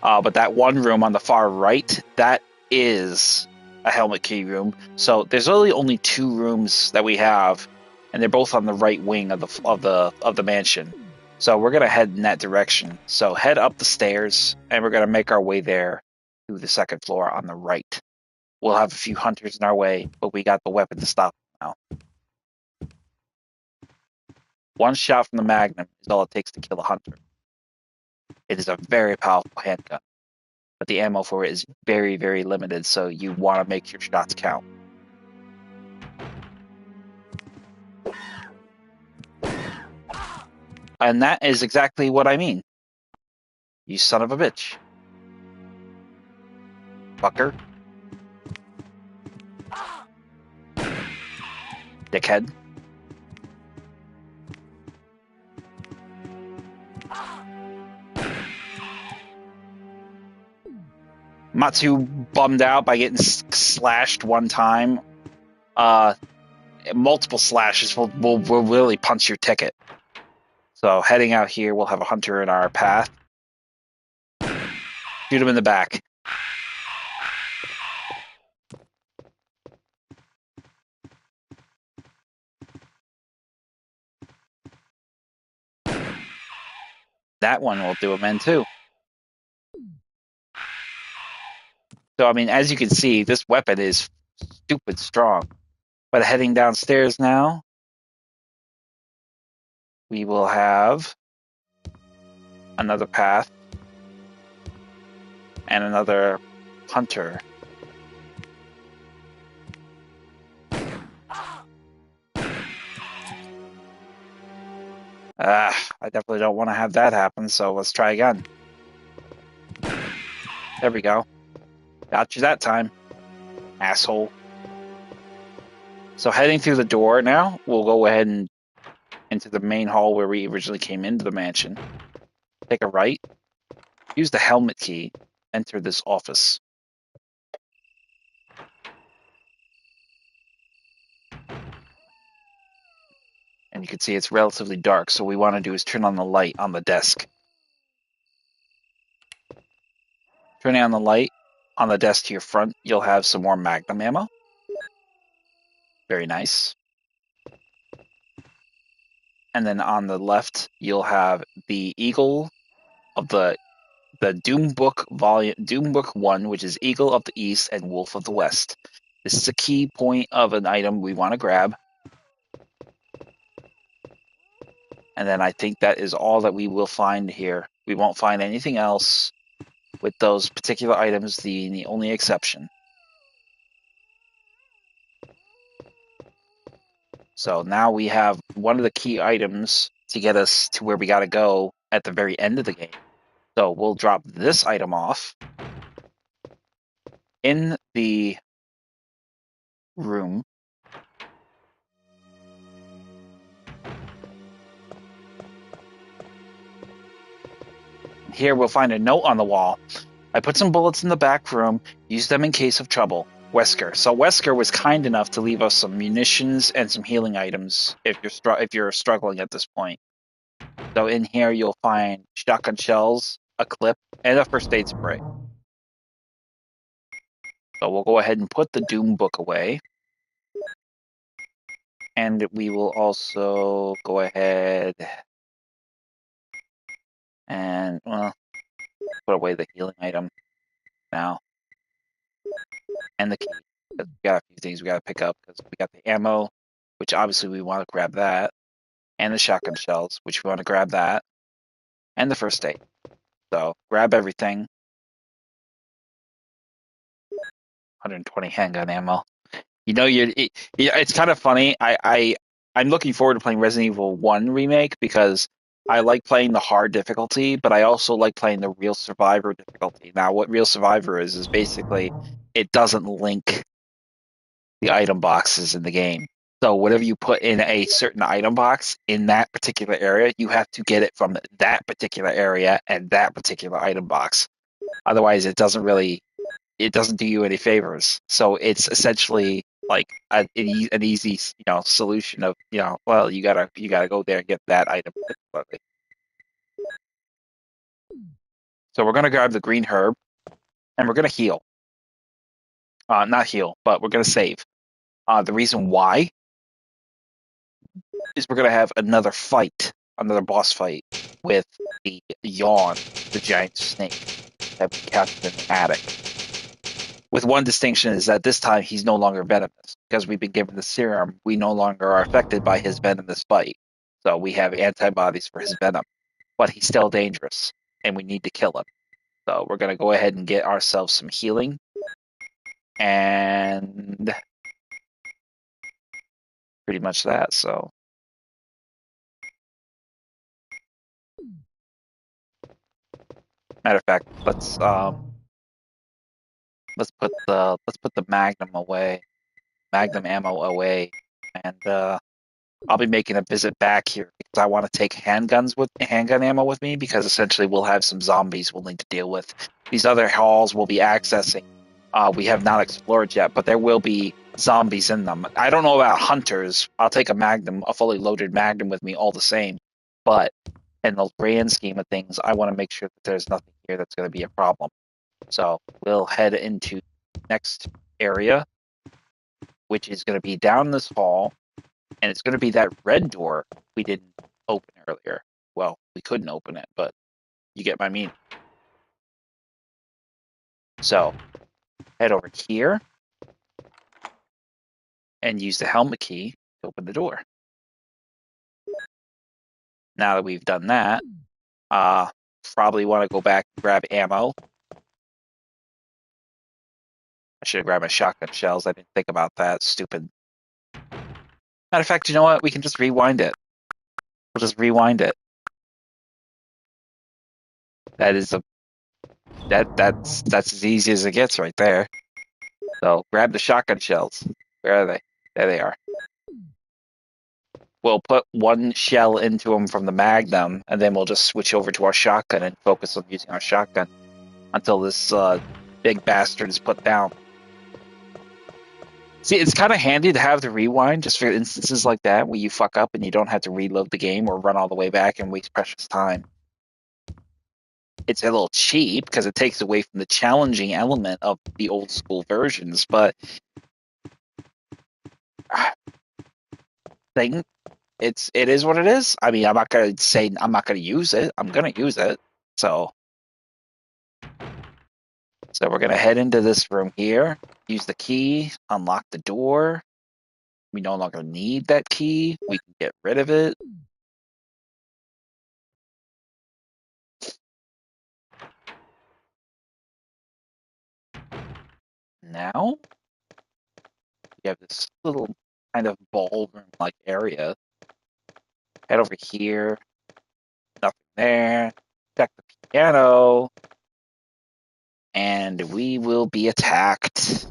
But that one room on the far right, that is a helmet key room. So there's really only 2 rooms that we have, and they're both on the right wing of the mansion. So we're gonna head in that direction. So head up the stairs, and we're gonna make our way there to the second floor on the right. We'll have a few hunters in our way, but we got the weapon to stop them now. One shot from the Magnum is all it takes to kill a hunter. It is a very powerful handgun, but the ammo for it is very, very limited, so you want to make your shots count. And that is exactly what I mean. You son of a bitch. Fucker. Dickhead. I'm not too bummed out by getting slashed one time. Multiple slashes will really punch your ticket. So heading out here, we'll have a hunter in our path. Shoot him in the back. That one will do him in too. So, I mean, as you can see, this weapon is stupid strong. But heading downstairs now, we will have another path and another hunter. I definitely don't want to have that happen, so let's try again. There we go. Got you that time, asshole. So heading through the door now, we'll go ahead and into the main hall where we originally came into the mansion. Take a right, use the helmet key, enter this office. And you can see it's relatively dark, so what we want to do is turn on the light on the desk. Turning on the light on the desk to your front, you'll have some more Magnum ammo. Very nice. And then on the left, you'll have the Eagle of the Doom Book 1, which is Eagle of the East and Wolf of the West. This is a key point of an item we want to grab. And then I think that is all that we will find here. We won't find anything else with those particular items, the only exception. So now we have one of the key items to get us to where we got to go at the very end of the game. So we'll drop this item off in the room. Here we'll find a note on the wall. I put some bullets in the back room. Use them in case of trouble. Wesker. So Wesker was kind enough to leave us some munitions and some healing items if you're struggling at this point. So in here you'll find shotgun shells, a clip, and a first aid spray. So we'll go ahead and put the Doom book away. And we will also go ahead and, well, put away the healing item now. And the key. We got a few things we got to pick up because we got the ammo, which obviously we want to grab that, and the shotgun shells, which we want to grab that, and the first aid. So grab everything. 120 handgun ammo. You know, it's kind of funny. I'm looking forward to playing Resident Evil 1 remake because I like playing the hard difficulty, but I also like playing the Real Survivor difficulty. Now, what Real Survivor is basically it doesn't link the item boxes in the game. So whatever you put in a certain item box in that particular area, you have to get it from that particular area and that particular item box. Otherwise, it doesn't do you any favors. So it's essentially like an easy, solution of, well, you gotta go there and get that item. So we're gonna grab the green herb and we're gonna heal. Not heal, but we're gonna save. The reason why is we're gonna have another boss fight with the Yawn, the giant snake that we captured in the attic. With one distinction is that this time he's no longer venomous. Because we've been given the serum, we no longer are affected by his venomous bite. So we have antibodies for his venom. But he's still dangerous, and we need to kill him. So we're going to go ahead and get ourselves some healing. And pretty much that, so. Matter of fact, let's put the Magnum away. Magnum ammo away. And I'll be making a visit back here because I want to take handgun ammo with me because essentially we'll have some zombies we'll need to deal with. These other halls we'll be accessing. We have not explored yet, but there will be zombies in them. I don't know about hunters. I'll take a fully loaded Magnum with me all the same. But in the grand scheme of things, I want to make sure that there's nothing here that's going to be a problem. So we'll head into the next area, which is going to be down this hall. And it's going to be that red door we didn't open earlier. Well, we couldn't open it, but you get my meaning. So, head over here and use the helmet key to open the door. Now that we've done that, probably want to go back and grab ammo. I should have grabbed my shotgun shells. I didn't think about that. Stupid. Matter of fact, you know what? We can just rewind it. We'll just rewind it. That's as easy as it gets right there. So grab the shotgun shells. Where are they? There they are. We'll put one shell into them from the Magnum, and then we'll just switch over to our shotgun and focus on using our shotgun until this big bastard is put down. See, it's kind of handy to have the rewind just for instances like that where you fuck up and you don't have to reload the game or run all the way back and waste precious time. It's a little cheap because it takes away from the challenging element of the old school versions, but it is what it is. I mean, I'm not gonna say I'm not gonna use it. I'm gonna use it. So we're gonna head into this room here. Use the key. Unlock the door. We no longer need that key. We can get rid of it. Now we have this little kind of ballroom-like area. Head over here. Nothing there. Check the piano. And we will be attacked.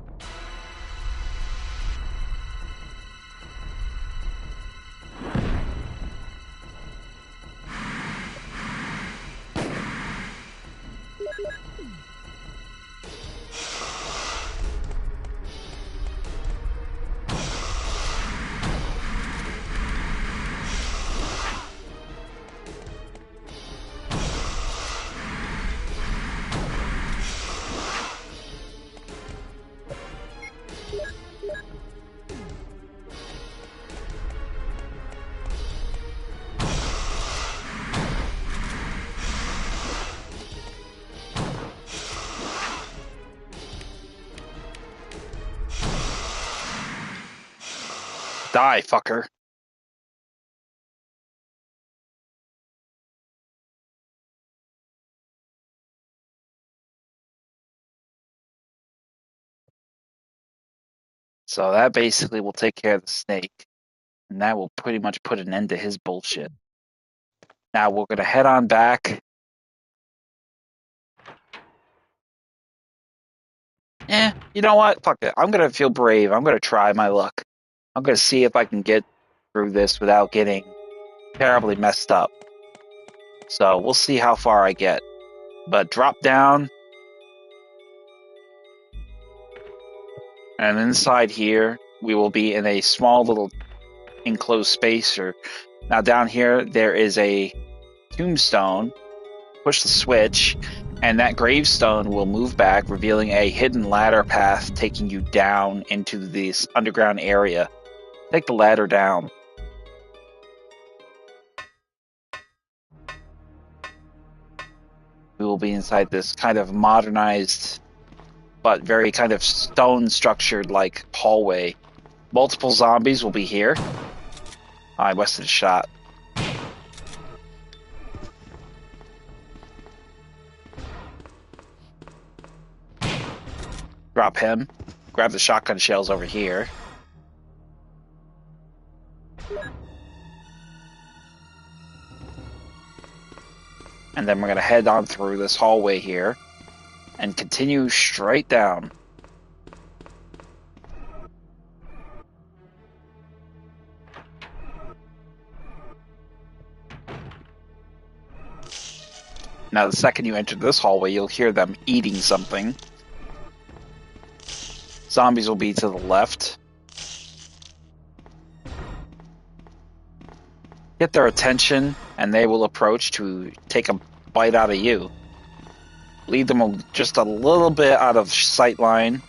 Die, fucker. So that basically will take care of the snake. And that will pretty much put an end to his bullshit. Now we're going to head on back. You know what? Fuck it. I'm going to feel brave. I'm going to try my luck. I'm going to see if I can get through this without getting terribly messed up. So we'll see how far I get. But drop down. And inside here, we will be in a small little enclosed space. Now down here, there is a tombstone. Push the switch, and that gravestone will move back, revealing a hidden ladder path taking you down into this underground area. Take the ladder down. We will be inside this kind of modernized, but very kind of stone structured like hallway. Multiple zombies will be here. I wasted a shot. Drop him. Grab the shotgun shells over here. And then we're going to head on through this hallway here and continue straight down. Now, the second you enter this hallway, you'll hear them eating something. Zombies will be to the left. Get their attention, and they will approach to take a bite out of you. Lead them just a little bit out of sight line.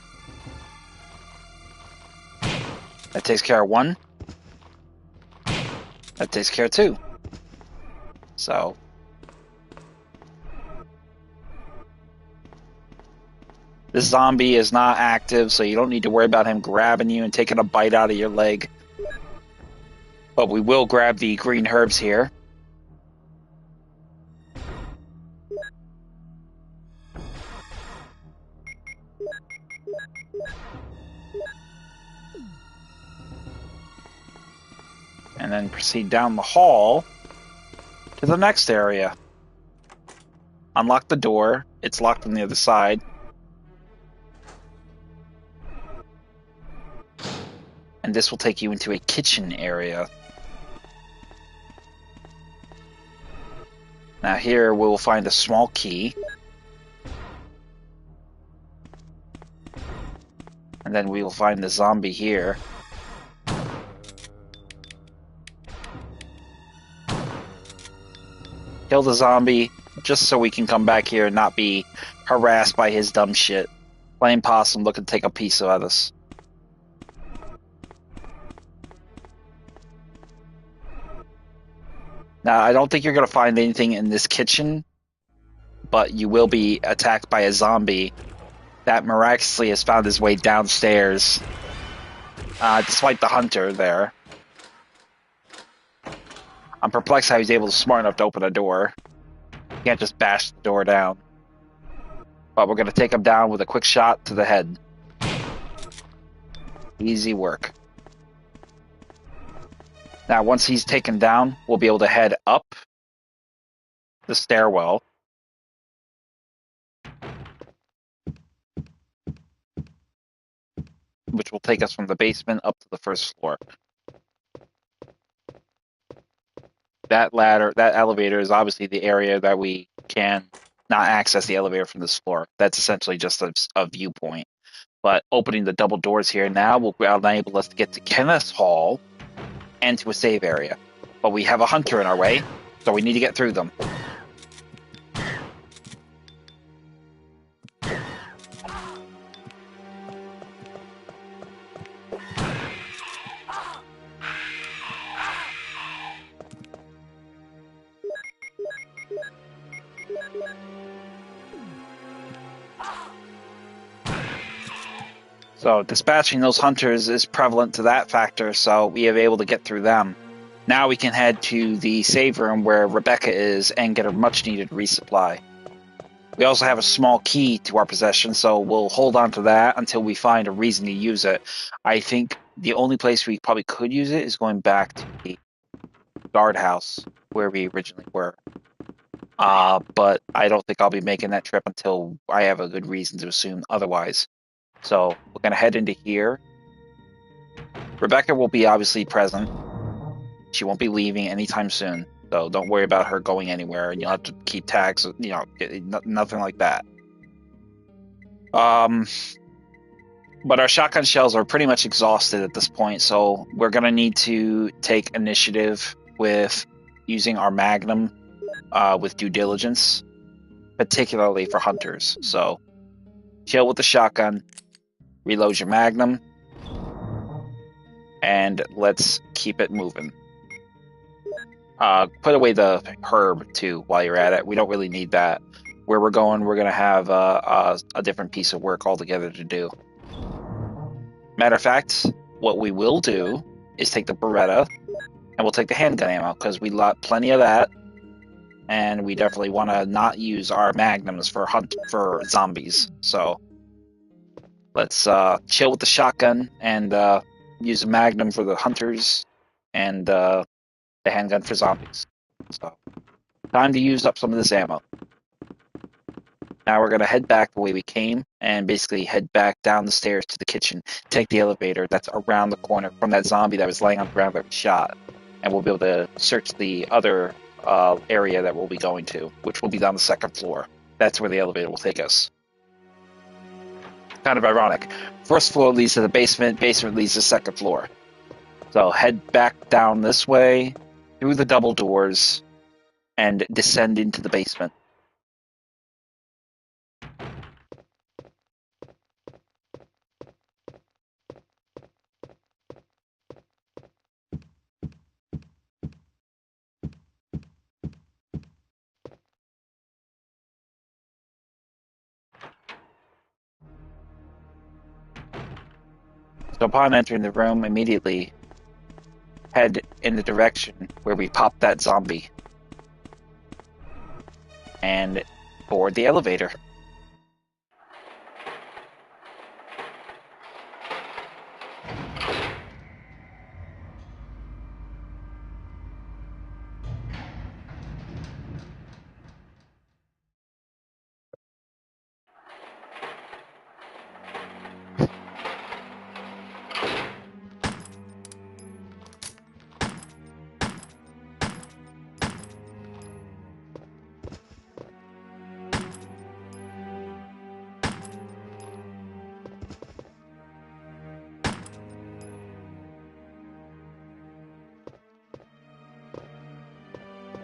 That takes care of one. That takes care of two. So this zombie is not active, so you don't need to worry about him grabbing you and taking a bite out of your leg. But we will grab the green herbs here. And then proceed down the hall to the next area. Unlock the door. It's locked on the other side. And this will take you into a kitchen area. Now here we will find a small key. And then we will find the zombie here. Kill the zombie, just so we can come back here and not be harassed by his dumb shit. Plain possum looking to take a piece of us. Now, I don't think you're going to find anything in this kitchen, but you will be attacked by a zombie that miraculously has found his way downstairs, despite the hunter there. I'm perplexed how he's able to smart enough to open a door. You can't just bash the door down. But we're going to take him down with a quick shot to the head. Easy work. Now, once he's taken down, we'll be able to head up the stairwell. Which will take us from the basement up to the first floor. That elevator is obviously the area that we can not access the elevator from this floor. That's essentially just a viewpoint. But opening the double doors here now will enable us to get to Kenneth's Hall and to a save area. But we have a hunter in our way, so we need to get through them. So dispatching those hunters is prevalent to that factor, so we are able to get through them. Now we can head to the save room where Rebecca is and get a much-needed resupply. We also have a small key to our possession, so we'll hold on to that until we find a reason to use it. I think the only place we probably could use it is going back to the guardhouse where we originally were. But I don't think I'll be making that trip until I have a good reason to assume otherwise. So we're gonna head into here. Rebecca will be obviously present. She won't be leaving anytime soon, so don't worry about her going anywhere, and you'll have to keep tags, nothing like that. But our shotgun shells are pretty much exhausted at this point, so we're gonna need to take initiative with using our Magnum with due diligence, particularly for hunters. So chill with the shotgun, reload your Magnum, and let's keep it moving. Put away the herb too while you're at it. We don't really need that. Where we're going, we're gonna have a different piece of work altogether to do. Matter of fact, what we will do is take the Beretta and we'll take the handgun ammo because we got plenty of that, and we definitely want to not use our magnums for zombies. So let's chill with the shotgun and use a magnum for the hunters and the handgun for zombies. So time to use up some of this ammo. Now we're going to head back the way we came and basically head back down the stairs to the kitchen, take the elevator that's around the corner from that zombie that was laying on the ground that we shot, and we'll be able to search the other area that we'll be going to, which will be down the second floor. That's where the elevator will take us. Kind of ironic. First floor leads to the basement, basement leads to the second floor. So head back down this way, through the double doors, and descend into the basement. So upon entering the room, immediately head in the direction where we popped that zombie and board the elevator.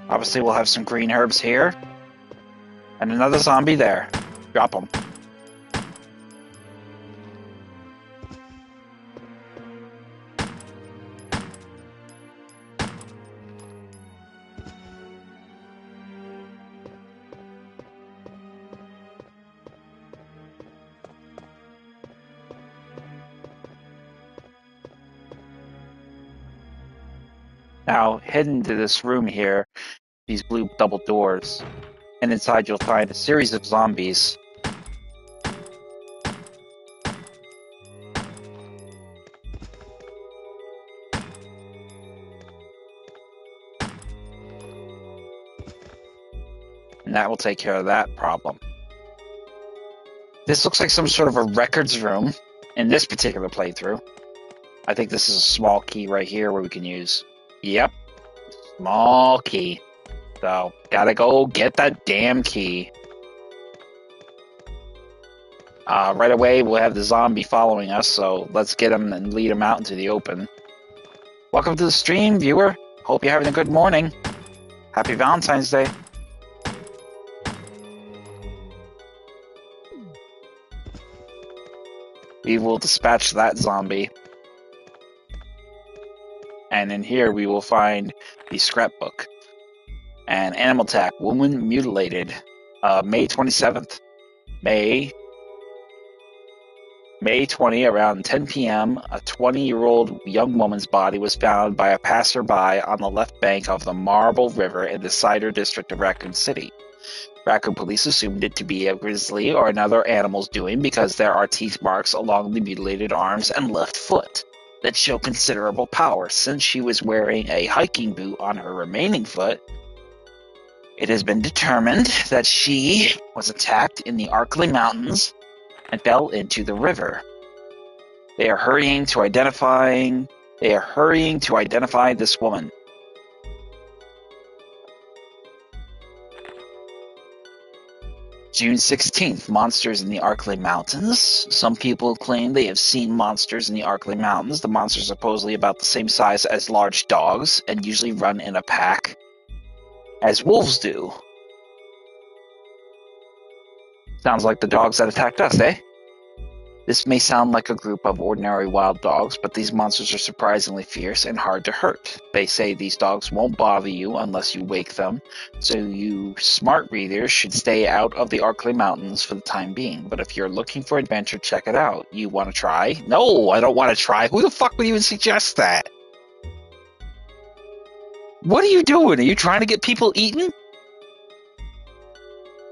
Obviously, we'll have some green herbs here. And another zombie there. Drop them. Now, hidden to this room here, these blue double doors, and inside you'll find a series of zombies. And that will take care of that problem. This looks like some sort of a records room in this particular playthrough. I think this is a small key right here where we can use. Yep, small key. So, gotta go get that damn key. Right away, we'll have the zombie following us, so let's get him and lead him out into the open. Welcome to the stream, viewer. Hope you're having a good morning. Happy Valentine's Day. We will dispatch that zombie. And in here, we will find the scrapbook. And Animal Attack, woman mutilated. May 27th. May 20, around 10 p.m., a 20-year-old young woman's body was found by a passerby on the left bank of the Marble River in the Cider district of Raccoon City. Raccoon police assumed it to be a grizzly or another animal's doing because there are teeth marks along the mutilated arms and left foot. that show considerable power. Since she was wearing a hiking boot on her remaining foot, it has been determined that she was attacked in the Arklay Mountains and fell into the river. They are hurrying to identify this woman. June 16th, monsters in the Arklay Mountains. Some people claim they have seen monsters in the Arklay Mountains. The monsters are supposedly about the same size as large dogs and usually run in a pack, as wolves do. Sounds like the dogs that attacked us, eh? This may sound like a group of ordinary wild dogs, but these monsters are surprisingly fierce and hard to hurt. They say these dogs won't bother you unless you wake them, so you smart readers should stay out of the Arklay Mountains for the time being. But if you're looking for adventure, check it out. You want to try? No, I don't want to try. Who the fuck would even suggest that? What are you doing? Are you trying to get people eaten?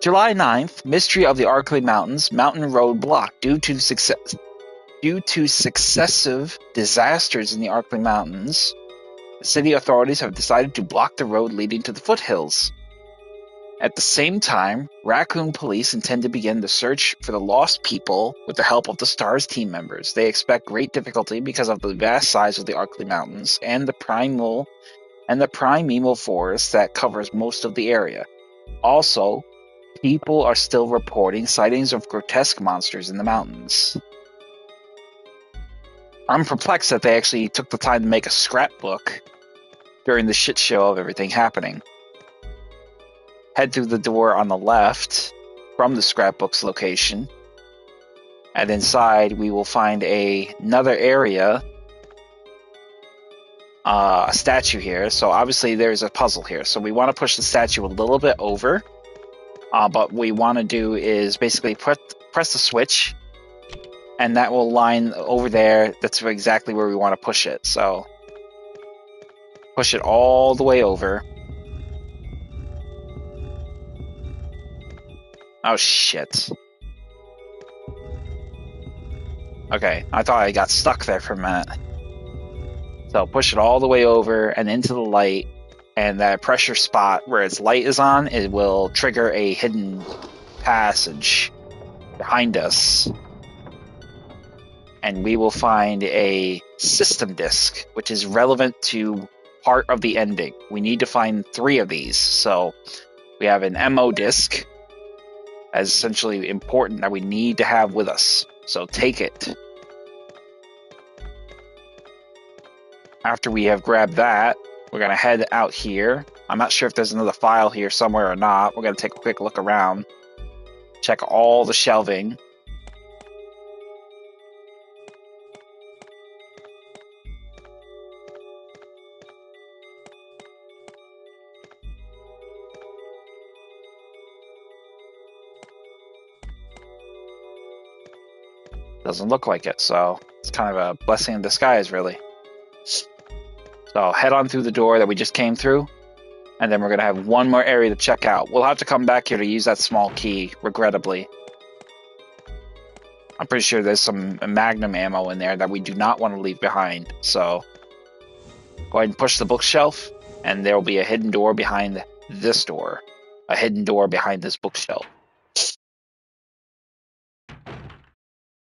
July 9th, Mystery of the Arklay Mountains, mountain road blocked due to successive disasters in the Arklay Mountains. The city authorities have decided to block the road leading to the foothills. At the same time, Raccoon Police intend to begin the search for the lost people with the help of the STARS team members. They expect great difficulty because of the vast size of the Arklay Mountains and the primeval forest that covers most of the area. Also, people are still reporting sightings of grotesque monsters in the mountains. I'm perplexed that they actually took the time to make a scrapbook during the shit show of everything happening. Head through the door on the left from the scrapbook's location, and inside we will find another area, a statue here. So obviously there's a puzzle here. So we want to push the statue a little bit over. But what we want to do is basically press the switch, and that will line over there. That's exactly where we want to push it. So push it all the way over. Oh shit. Okay, I thought I got stuck there for a minute. So push it all the way over and into the light, and that pressure spot where its light is on, it will trigger a hidden passage behind us. And we will find a system disc, which is relevant to part of the ending. We need to find 3 of these. So we have an MO disc as essentially important that we need to have with us. So take it. After we have grabbed that, we're going to head out here. I'm not sure if there's another file here somewhere or not. We're going to take a quick look around. Check all the shelving. Doesn't look like it, so it's kind of a blessing in disguise, really. So head on through the door that we just came through, and then we're going to have one more area to check out. We'll have to come back here to use that small key, regrettably. I'm pretty sure there's some magnum ammo in there that we do not want to leave behind. So go ahead and push the bookshelf, and there will be a hidden door behind this door. A hidden door behind this bookshelf.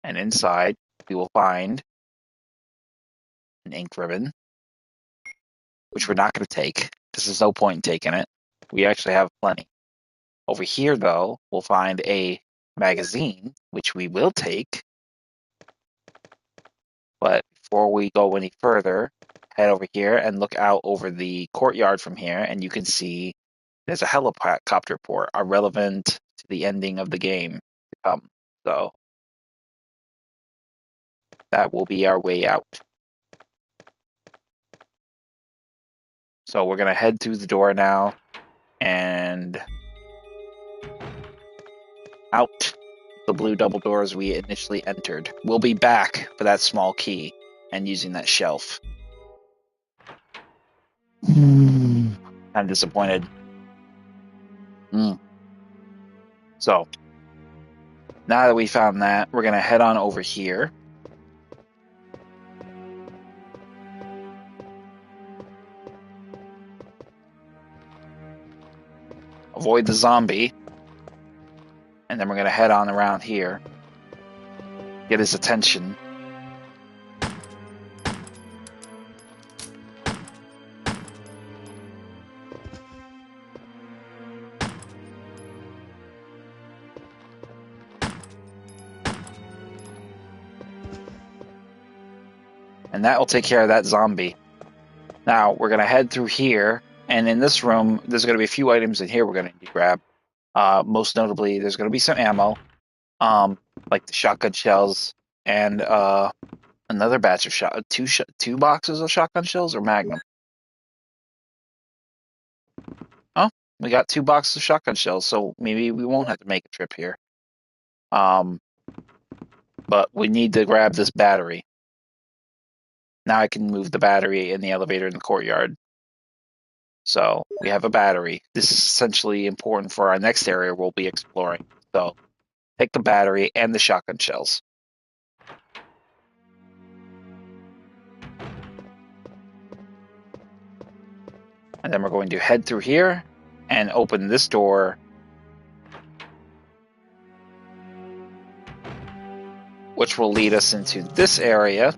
And inside, we will find an ink ribbon, which we're not going to take, because there's no point in taking it. We actually have plenty. Over here, though, we'll find a magazine, which we will take. But before we go any further, head over here and look out over the courtyard from here, and you can see there's a helicopter port, relevant to the ending of the game to come. So that will be our way out. So we're going to head through the door now and out the blue double doors we initially entered. We'll be back for that small key and using that shelf. I'm disappointed. So now that we found that, we're going to head on over here. avoid the zombie. And then we're going to head on around here. Get his attention. And that will take care of that zombie. Now, we're going to head through here. And in this room, there's going to be a few items in here we're going to need to grab. Most notably, there's going to be some ammo. Like the shotgun shells. And another batch of two boxes of shotgun shells or Magnum. Oh, we got 2 boxes of shotgun shells, so maybe we won't have to make a trip here. But we need to grab this battery. Now I can move the battery in the elevator in the courtyard. So we have a battery. This is essentially important for our next area we'll be exploring. So take the battery and the shotgun shells. And then we're going to head through here and open this door. Which will lead us into this area.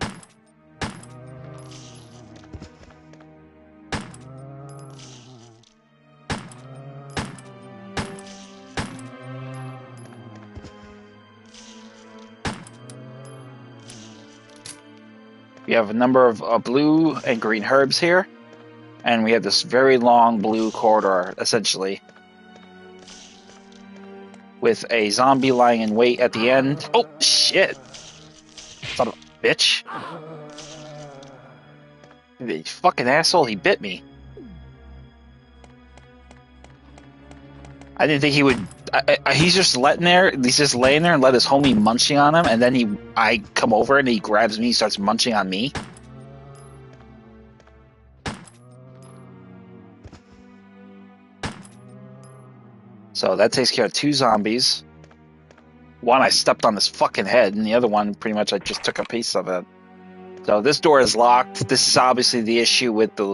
We have a number of blue and green herbs here. And we have this very long blue corridor, essentially. With a zombie lying in wait at the end. Oh, shit! Son of a bitch. You fucking asshole, he bit me. I didn't think he would... he's just laying there and let his homie munching on him, and then I come over and he grabs me, starts munching on me. So that takes care of 2 zombies. One I stepped on his fucking head, and the other one pretty much I just took a piece of it. So this door is locked. This is obviously the issue with the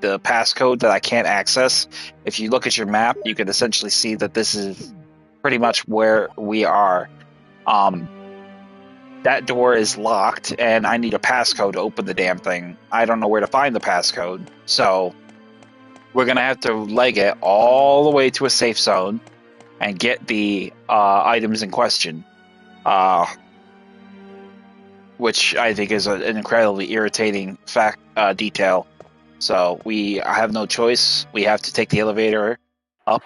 passcode that I can't access. If you look at your map, you can essentially see that this is pretty much where we are. That door is locked, and I need a passcode to open the damn thing. I don't know where to find the passcode. So we're going to have to leg it all the way to a safe zone and get the items in question. Which I think is an incredibly irritating detail. So I have no choice. We have to take the elevator up,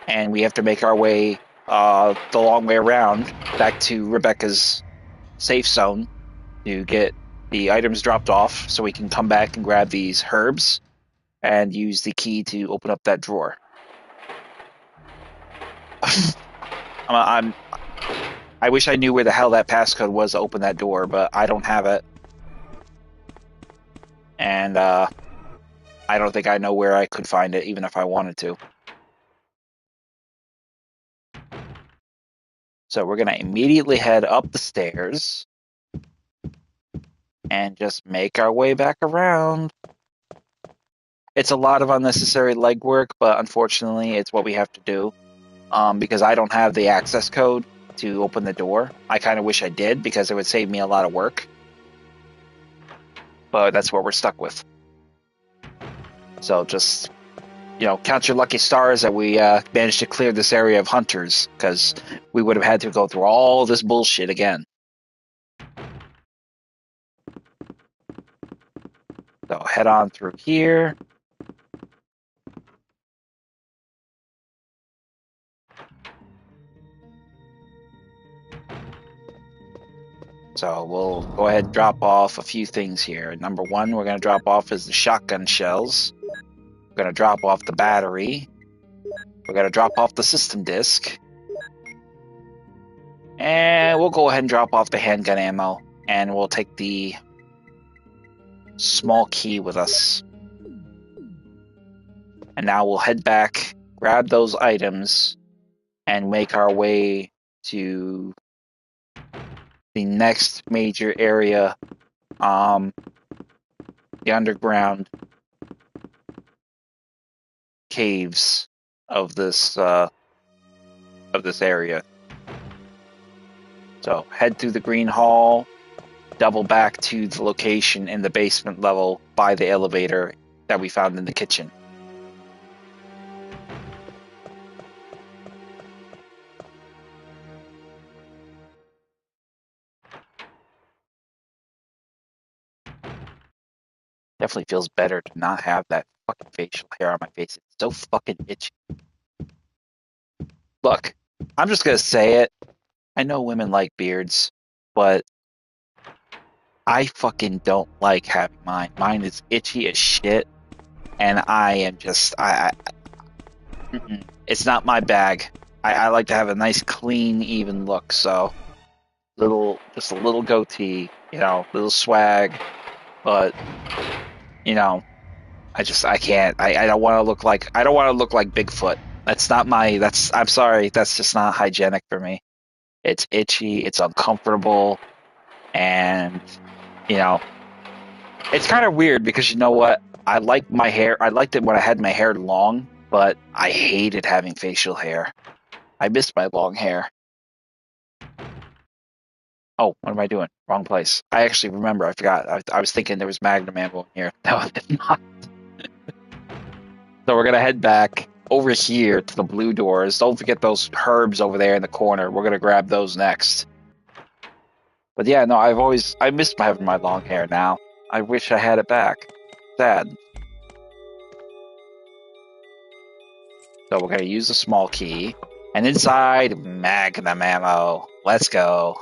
and we have to make our way the long way around back to Rebecca's safe zone to get the items dropped off so we can come back and grab these herbs and use the key to open up that drawer. I wish I knew where the hell that passcode was to open that door, but I don't have it. And I don't think I know where I could find it, even if I wanted to. So we're going to immediately head up the stairs and just make our way back around. It's a lot of unnecessary legwork, but unfortunately it's what we have to do. Because I don't have the access code to open the door. I kind of wish I did, because it would save me a lot of work. But that's what we're stuck with. So just, count your lucky stars that we managed to clear this area of hunters, because we would have had to go through all this bullshit again. So head on through here. So we'll go ahead and drop off a few things here. Number 1 we're going to drop off is the shotgun shells. We're going to drop off the battery. We're going to drop off the system disk. And we'll go ahead and drop off the handgun ammo. And we'll take the small key with us. And now we'll head back, grab those items, and make our way to the next major area, the underground caves of this area. So head through the green hall, double back to the location in the basement level by the elevator that we found in the kitchen. Definitely feels better to not have that fucking facial hair on my face. It's so fucking itchy. Look, I'm just gonna say it. I know women like beards, but I fucking don't like having mine. Mine is itchy as shit, and I am just it's not my bag. I like to have a nice, clean, even look. So just a little goatee, little swag, but I can't. I don't want to look like Bigfoot. I'm sorry. That's just not hygienic for me. It's itchy. It's uncomfortable. And, it's kind of weird because you know what? I like my hair. I liked it when I had my hair long, but I hated having facial hair. I missed my long hair. Oh, what am I doing? Wrong place. I actually remember. I forgot. I was thinking there was Magnum ammo in here. No, it's not. So we're going to head back over here to the blue doors. Don't forget those herbs over there in the corner. We're going to grab those next. But yeah, no, I miss having my long hair now. I wish I had it back. Sad. So we're going to use the small key. And inside, Magnum ammo. Let's go.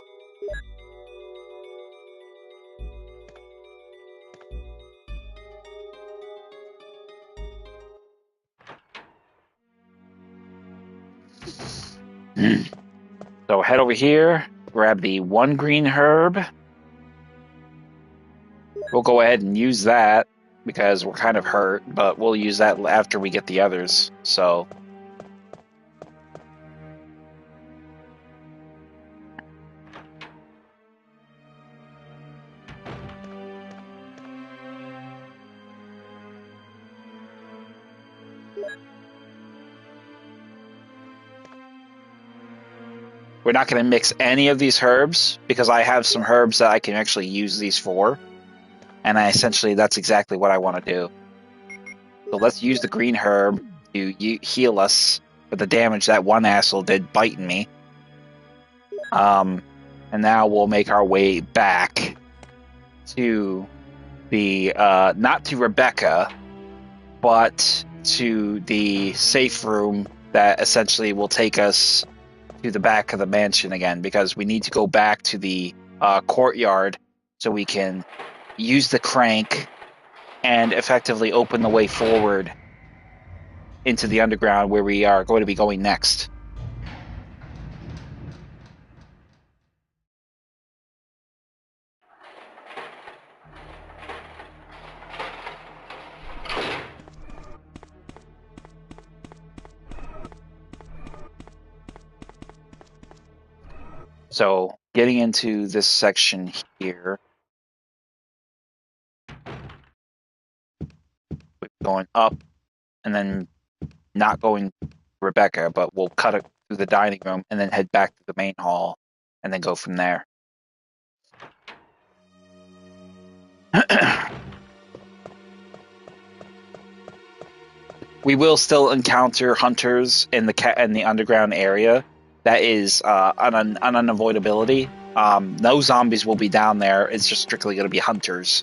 So head over here, grab the one green herb. We'll go ahead and use that because we're kind of hurt, but we'll use that after we get the others. So we're not going to mix any of these herbs because I have some herbs that I can actually use these for. And that's exactly what I want to do. So let's use the green herb to heal us for the damage that one asshole did biting me. And now we'll make our way back to the, not to Rebecca, but to the safe room that essentially will take us to the back of the mansion again, because we need to go back to the courtyard so we can use the crank and effectively open the way forward into the underground where we are going to be going next. So getting into this section here, we're going up and then not going Rebecca, but we'll cut it through the dining room and then head back to the main hall and then go from there. We will still encounter hunters in the underground area. That is an unavoidability. No zombies will be down there. It's just strictly going to be hunters.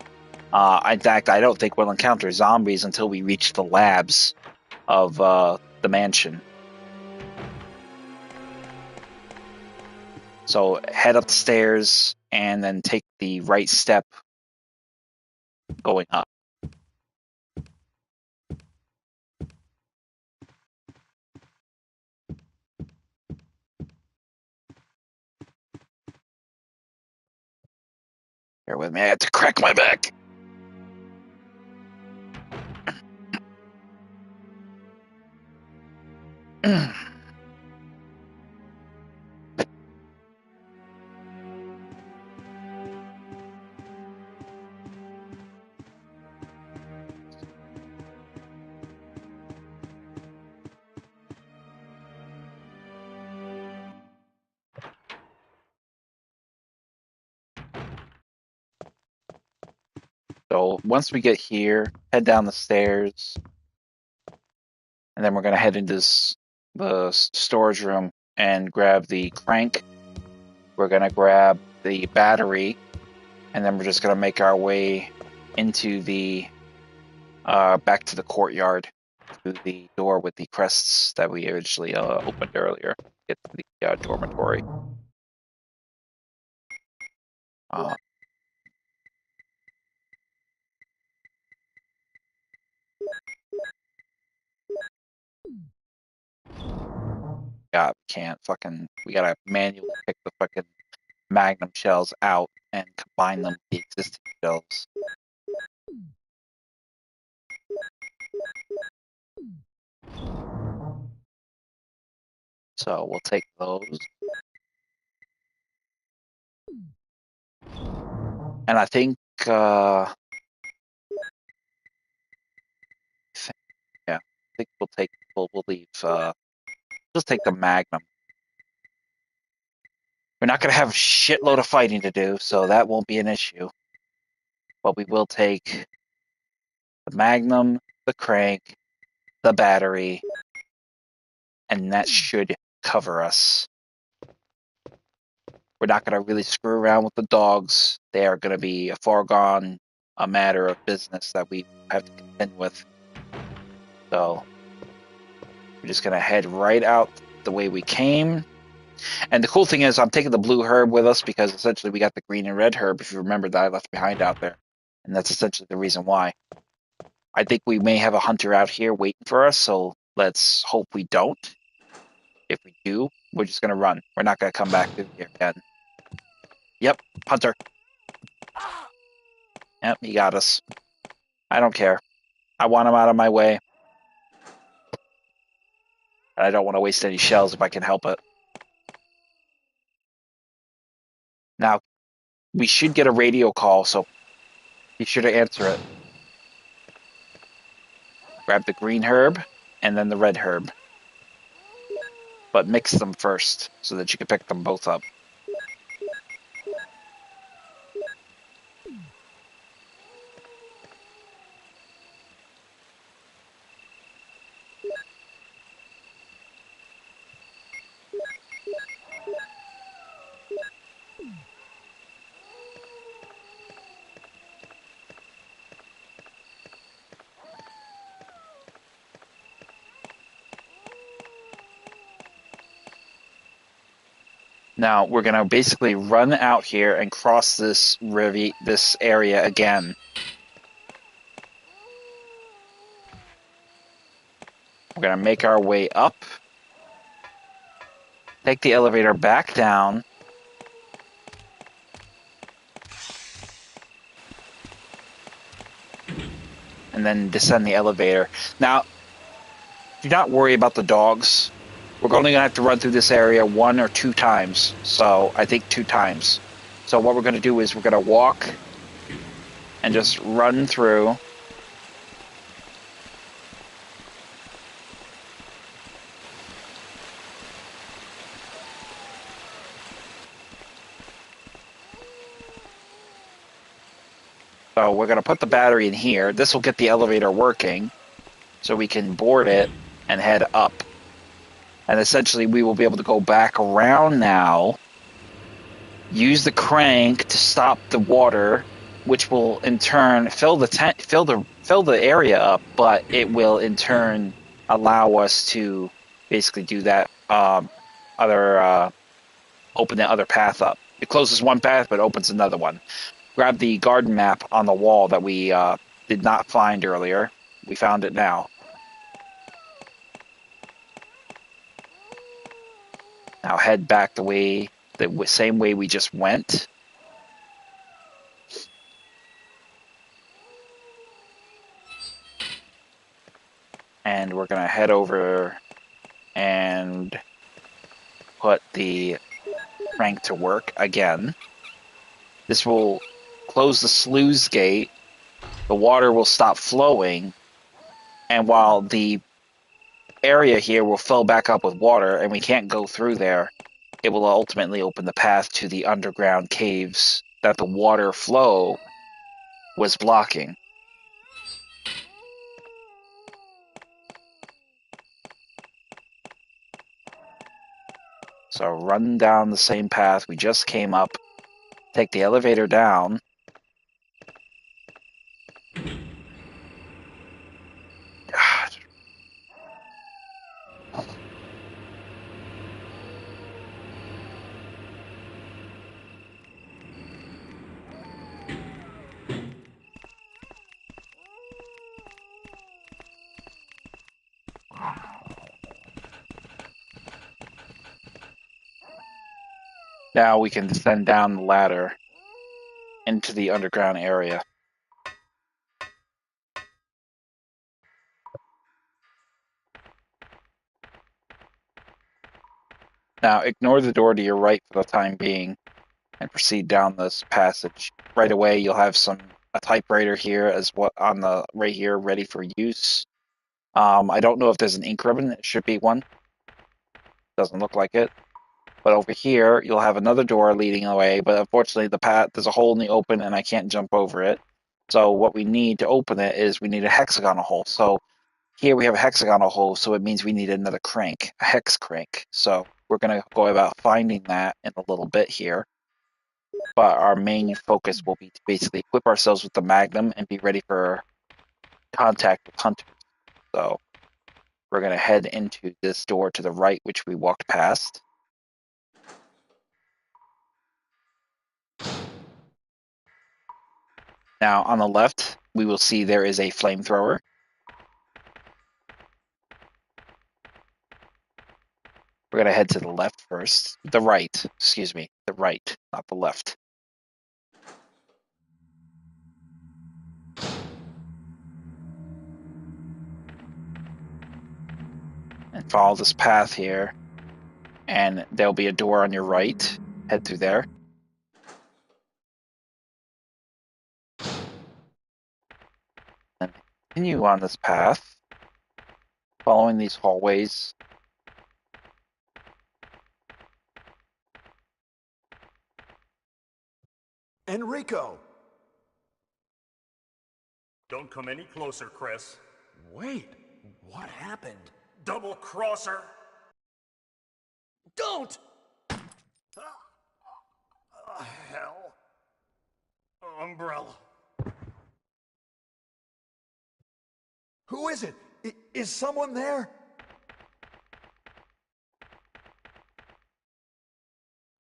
In fact, I don't think we'll encounter zombies until we reach the labs of the mansion. So head up the stairs and then take the right step going up. Bear with me, I had to crack my back. So once we get here, head down the stairs, and then we're going to head into the storage room and grab the crank. We're going to grab the battery, and then we're just going to make our way into the back to the courtyard through the door with the crests that we originally opened earlier. Get to the dormitory. God, we can't fucking. We gotta manually pick the fucking Magnum shells out and combine them with the existing shells. So we'll take those. And I think, yeah, I think we'll leave, just take the Magnum. We're not gonna have a shitload of fighting to do, so that won't be an issue. But we will take the Magnum, the crank, the battery, and that should cover us. We're not going to really screw around with the dogs. They are going to be a foregone a matter of business that we have to contend with. So we're just going to head right out the way we came. And the cool thing is I'm taking the blue herb with us because essentially we got the green and red herb, if you remember, that I left behind out there. And that's essentially the reason why. I think we may have a hunter out here waiting for us, so let's hope we don't. If we do, we're just going to run. We're not going to come back through here again. Yep, hunter. Yep, he got us. I don't care. I want him out of my way. And I don't want to waste any shells if I can help it. Now, we should get a radio call, so be sure to answer it. Grab the green herb and then the red herb. But mix them first so that you can pick them both up. Now, we're going to basically run out here and cross this area again. We're going to make our way up. Take the elevator back down. And then descend the elevator. Now, do not worry about the dogs. We're only going to have to run through this area 1 or 2 times. So, I think 2 times. So what we're going to do is we're going to walk and just run through. So we're going to put the battery in here. This will get the elevator working so we can board it and head up. And essentially we will be able to go back around now, use the crank to stop the water, which will in turn fill the area up, but it will in turn allow us to basically do that open the other path up. It closes one path but opens another one. Grab the garden map on the wall that we did not find earlier. We found it now. Now head back the same way we just went. And we're going to head over and put the crank to work again. This will close the sluice gate. The water will stop flowing. And while the area here will fill back up with water and we can't go through there, it will ultimately open the path to the underground caves that the water flow was blocking. So run down the same path we just came up, take the elevator down. God. Now we can descend down the ladder into the underground area. Now ignore the door to your right for the time being and proceed down this passage. Right away you'll have a typewriter here as what on the right here ready for use. I don't know if there's an ink ribbon. It should be one. Doesn't look like it. But over here, you'll have another door leading away, but unfortunately there's a hole in the open and I can't jump over it. So what we need to open it is we need a hexagonal hole. So here we have a hexagonal hole, so it means we need another crank, a hex crank. So we're going to go about finding that in a little bit here. But our main focus will be to basically equip ourselves with the Magnum and be ready for contact with hunters. So we're going to head into this door to the right, which we walked past. Now, on the left, we will see there is a flamethrower. We're going to head to the left first. The right, excuse me. The right, not the left. And follow this path here. And there'll be a door on your right. Head through there. And continue on this path, following these hallways. Enrico! Don't come any closer, Chris. Wait, what happened? Double crosser! Don't! Hell. Umbrella. Who is it? Is someone there?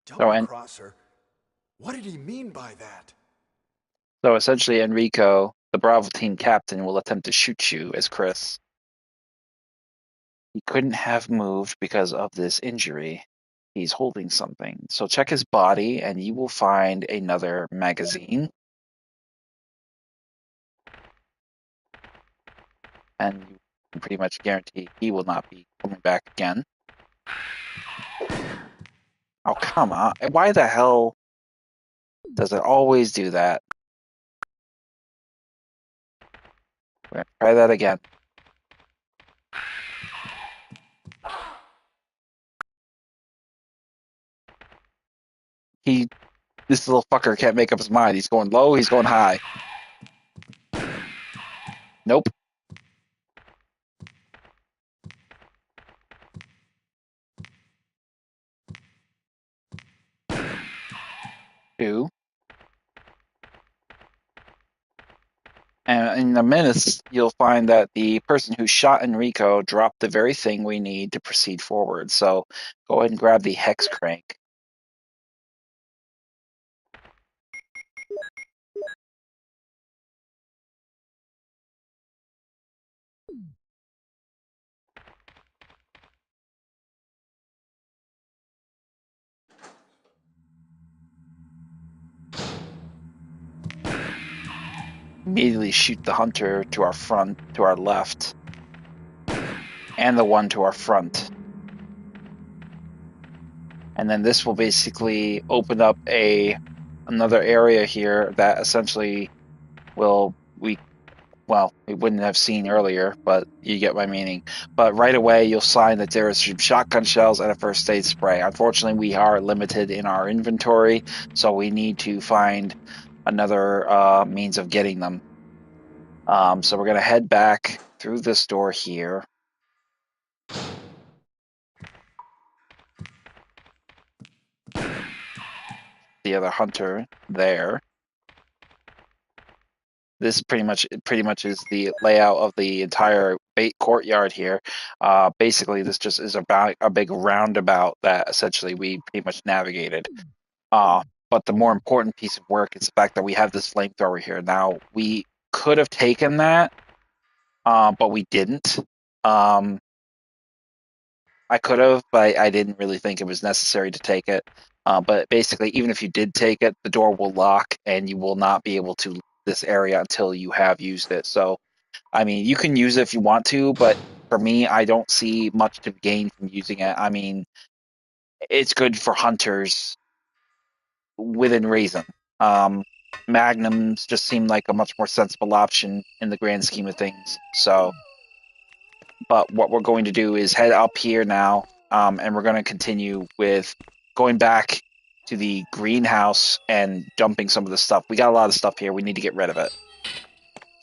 Double crosser? What did he mean by that? So essentially, Enrico, the Bravo team captain, will attempt to shoot you as Chris. He couldn't have moved because of this injury. He's holding something. So check his body and you will find another magazine. And you can pretty much guarantee he will not be coming back again. Oh, come on. Why the hell does it always do that? We're going to try that again. This little fucker can't make up his mind. He's going low, he's going high. Nope. Two. And in a minute, you'll find that the person who shot Enrico dropped the very thing we need to proceed forward. So go ahead and grab the hex crank. Immediately shoot the hunter to our left, and the one to our front. And then this will basically open up another area here that essentially we wouldn't have seen earlier, but you get my meaning. But right away, you'll find that there is some shotgun shells and a first aid spray. Unfortunately, we are limited in our inventory, so we need to find another means of getting them. So we're gonna head back through this door here. The other hunter there. This pretty much is the layout of the entire courtyard here. Basically, this just is about a big roundabout that essentially we pretty much navigated. But the more important piece of work is the fact that we have this flamethrower here. Now, we could have taken that, but we didn't. I could have, but I didn't really think it was necessary to take it. But basically, even if you did take it, the door will lock and you will not be able to leave this area until you have used it. So, I mean, you can use it if you want to, but for me, I don't see much to gain from using it. I mean, it's good for hunters within reason. Magnums just seem like a much more sensible option in the grand scheme of things. So, but what we're going to do is head up here now, and we're going to continue with going back to the greenhouse and dumping some of the stuff. We got a lot of stuff here. We need to get rid of it.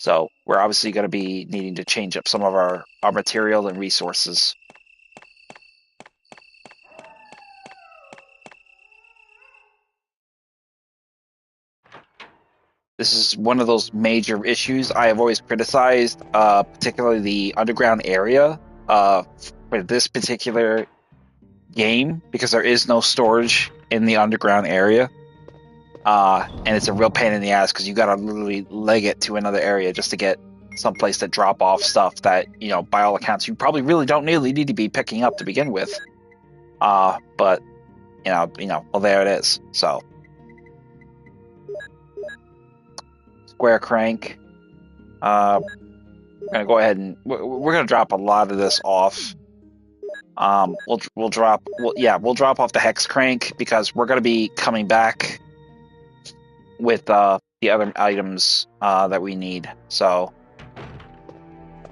So we're obviously going to be needing to change up some of our material and resources. This is one of those major issues I have always criticized, particularly the underground area for this particular game, because there is no storage in the underground area. And it's a real pain in the ass because you gotta literally leg it to another area just to get someplace to drop off stuff that, you know, by all accounts, you probably really don't really need to be picking up to begin with. But well, there it is. So, square crank. We're gonna go ahead and we're gonna drop a lot of this off. We'll drop off the hex crank because we're gonna be coming back with the other items that we need. So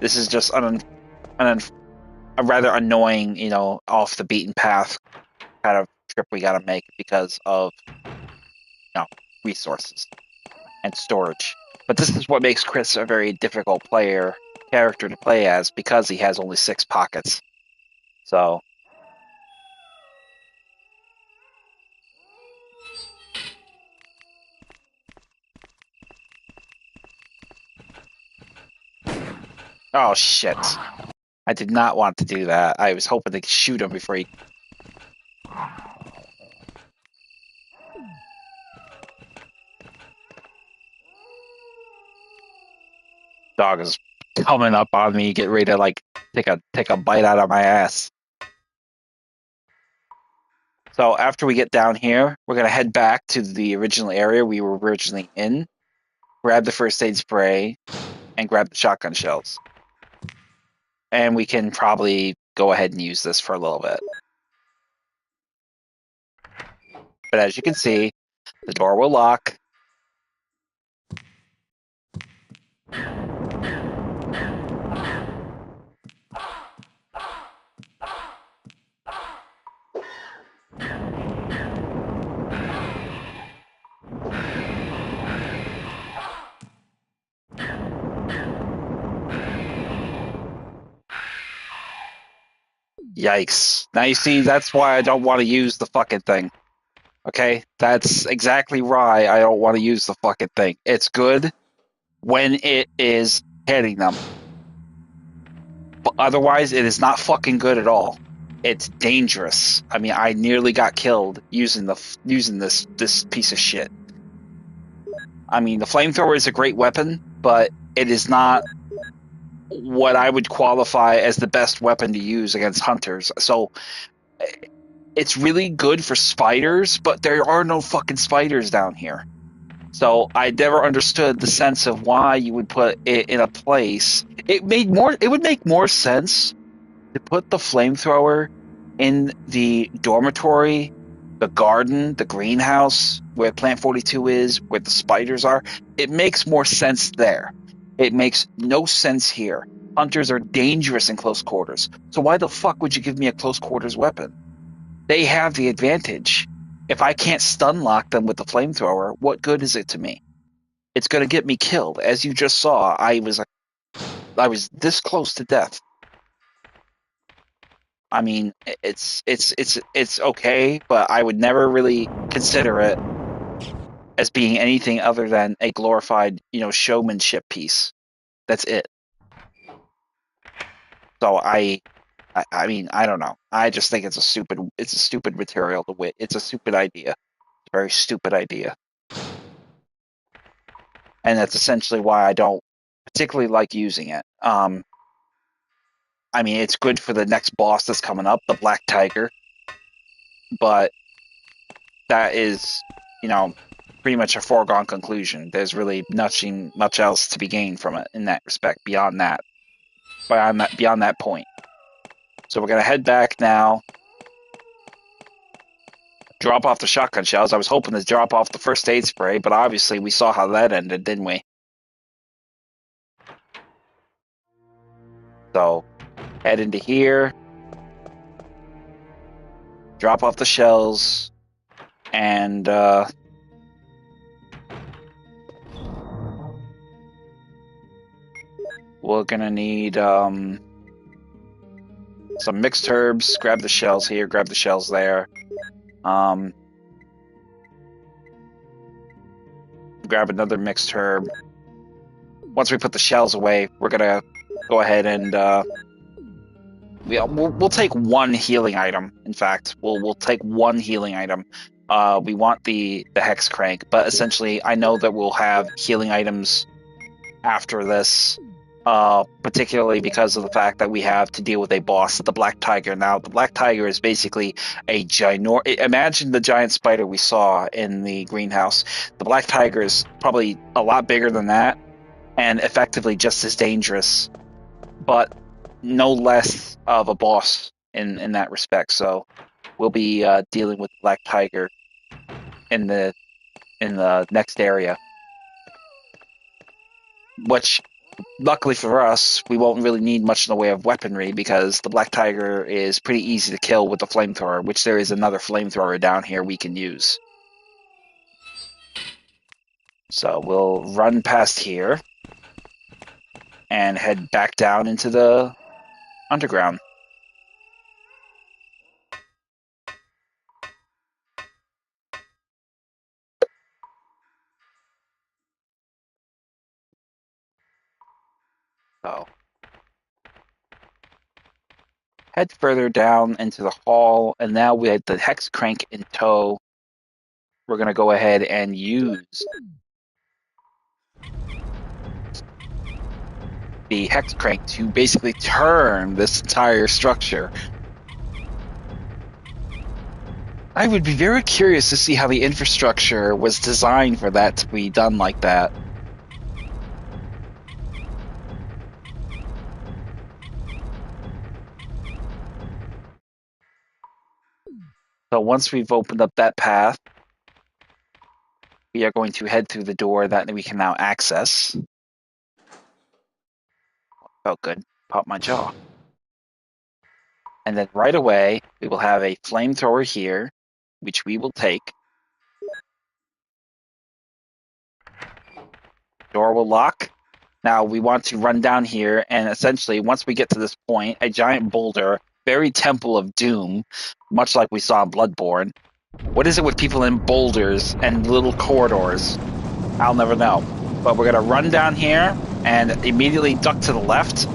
this is just a rather annoying, off the beaten path kind of trip we got to make because of resources and storage. But this is what makes Chris a very difficult character to play as, because he has only 6 pockets. So oh shit. I did not want to do that. I was hoping to shoot him before he... Dog is coming up on me, get ready to take a bite out of my ass. So after we get down here, we're gonna head back to the original area we were originally in, grab the first aid spray, and grab the shotgun shells. And we can probably go ahead and use this for a little bit. But as you can see, the door will lock. Yikes. Now you see, that's why I don't want to use the fucking thing. Okay? That's exactly why I don't want to use the fucking thing. It's good when it is hitting them. But otherwise, it is not fucking good at all. It's dangerous. I mean, I nearly got killed using this piece of shit. I mean, the flamethrower is a great weapon, but it is not what I would qualify as the best weapon to use against hunters. So it's really good for spiders, but there are no fucking spiders down here. So I never understood the sense of why you would put it in a place. It would make more sense to put the flamethrower in the dormitory, the garden, the greenhouse, where Plant 42 is, where the spiders are. It makes more sense there. It makes no sense here. Hunters are dangerous in close quarters. So why the fuck would you give me a close quarters weapon? They have the advantage. If I can't stun lock them with the flamethrower, what good is it to me? it's going to get me killed. As you just saw, I was this close to death. I mean, it's okay, but I would never really consider it as being anything other than a glorified, showmanship piece. That's it. So I mean, I don't know. I just think it's a stupid material to wit. It's a stupid idea. It's a very stupid idea. And that's essentially why I don't particularly like using it. I mean, it's good for the next boss that's coming up, the Black Tiger, but that is, pretty much a foregone conclusion. There's really nothing much else to be gained from it in that respect beyond that point. So we're gonna head back now. Drop off the shotgun shells. I was hoping to drop off the first aid spray, but obviously we saw how that ended, didn't we? So head into here, drop off the shells, and we're gonna need some mixed herbs. Grab the shells here, grab the shells there. Grab another mixed herb. Once we put the shells away, we're gonna go ahead and we'll take one healing item. In fact, we'll take one healing item. We want the hex crank, but essentially, I know that we'll have healing items after this, particularly because of the fact that we have to deal with a boss, the Black Tiger. Now, the Black Tiger is basically a imagine the giant spider we saw in the greenhouse. The Black Tiger is probably a lot bigger than that, and effectively just as dangerous, but no less of a boss in that respect. So we'll be dealing with Black Tiger in the next area, which luckily for us, we won't really need much in the way of weaponry because the Black Tiger is pretty easy to kill with the flamethrower, which there is another flamethrower down here we can use. So we'll run past here and head back down into the underground. So head further down into the hall, and now we have the hex crank in tow. We're going to go ahead and use the hex crank to basically turn this entire structure. I would be very curious to see how the infrastructure was designed for that to be done like that. So once we've opened up that path, we are going to head through the door that we can now access. Felt good. Pop my jaw. And then right away, we will have a flamethrower here, which we will take. Door will lock. Now we want to run down here, and essentially, once we get to this point, a giant boulder, very Temple of Doom, much like we saw in Bloodborne. What is it with people in boulders and little corridors? I'll never know. But we're going to run down here and immediately duck to the left,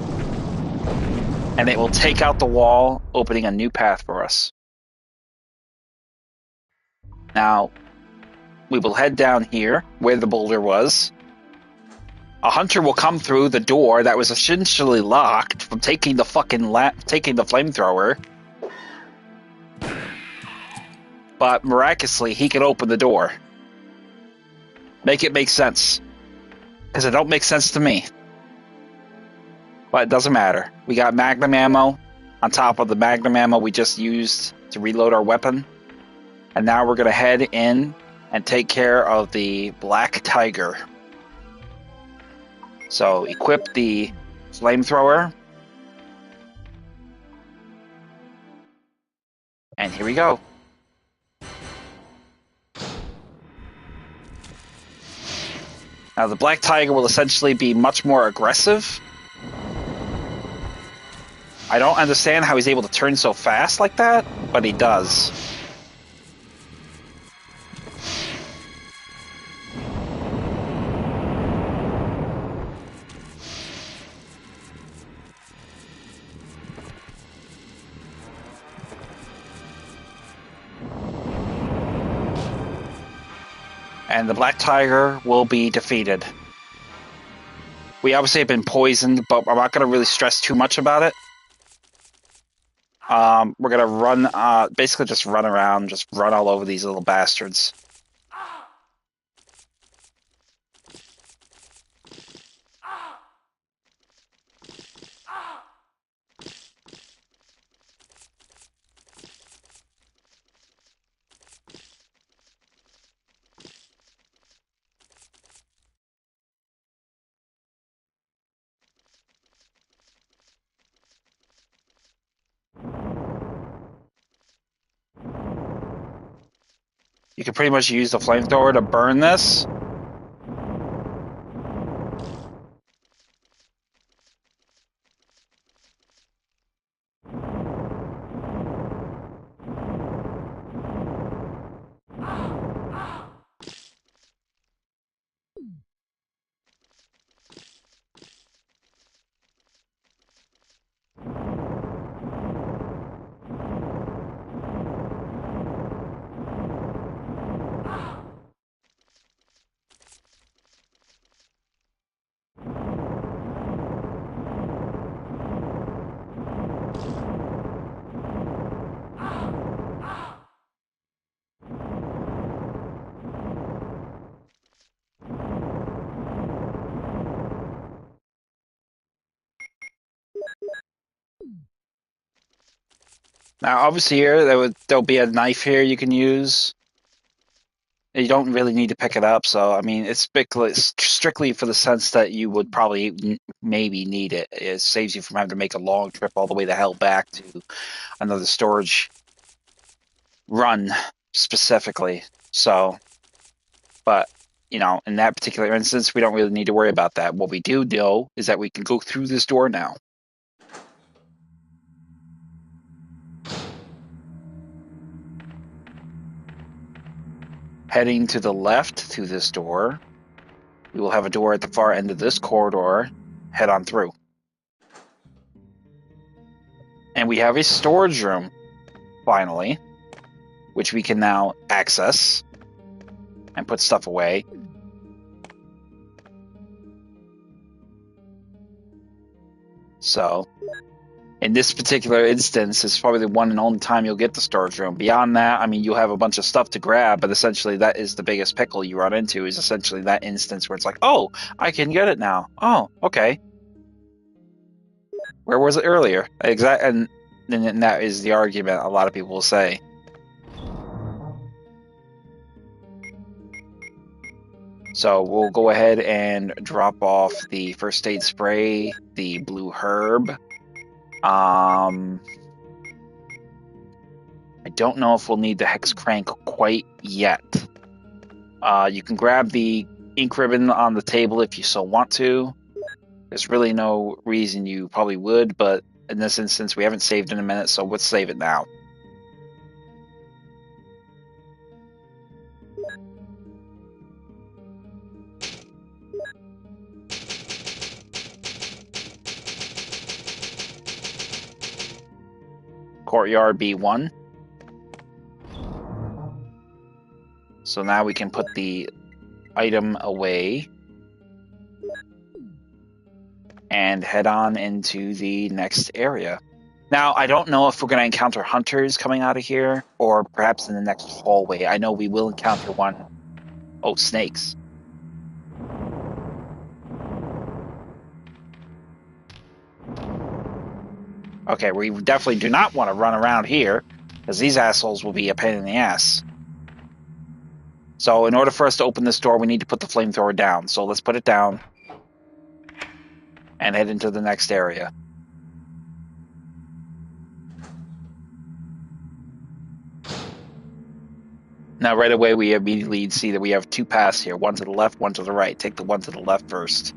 and it will take out the wall, opening a new path for us. Now, we will head down here, where the boulder was. A hunter will come through the door that was essentially locked from taking the flamethrower. But miraculously, he can open the door. Make it make sense. Because it don't make sense to me. But it doesn't matter. We got magnum ammo on top of the magnum ammo we just used to reload our weapon. And now we're going to head in and take care of the Black Tiger. So equip the flamethrower. And here we go. Now, the Black Tiger will essentially be much more aggressive. I don't understand how he's able to turn so fast like that, but he does. And the Black Tiger will be defeated. We obviously have been poisoned, but I'm not going to really stress too much about it. We're going to run, basically just run around, just run all over these little bastards. You can pretty much use the flamethrower to burn this. Now, obviously here, there'll be a knife here you can use. You don't really need to pick it up, so, I mean, it's strictly for the sense that you would probably maybe need it. It saves you from having to make a long trip all the way the hell back to another storage run, specifically. So, but, you know, in that particular instance, we don't really need to worry about that. What we do know is that we can go through this door now. Heading to the left through this door, we will have a door at the far end of this corridor. Head on through. And we have a storage room, finally, which we can now access and put stuff away. So, in this particular instance, it's probably the one and only time you'll get the storage room. Beyond that, I mean, you'll have a bunch of stuff to grab, but essentially that is the biggest pickle you run into, is essentially that instance where it's like, oh, I can get it now. Oh, okay. Where was it earlier? And that is the argument a lot of people will say. So we'll go ahead and drop off the first aid spray, the blue herb. I don't know if we'll need the hex crank quite yet. You can grab the ink ribbon on the table if you so want to. There's really no reason you probably would, but in this instance, we haven't saved in a minute, so let's save it now. Courtyard B1. So now we can put the item away and head on into the next area. Now, I don't know if we're going to encounter hunters coming out of here, or perhaps in the next hallway. I know we will encounter one. Oh, snakes. Okay, we definitely do not want to run around here, because these assholes will be a pain in the ass. So in order for us to open this door, we need to put the flamethrower down. So let's put it down and head into the next area. Now, right away, we immediately see that we have two paths here, one to the left, one to the right. Take the one to the left first.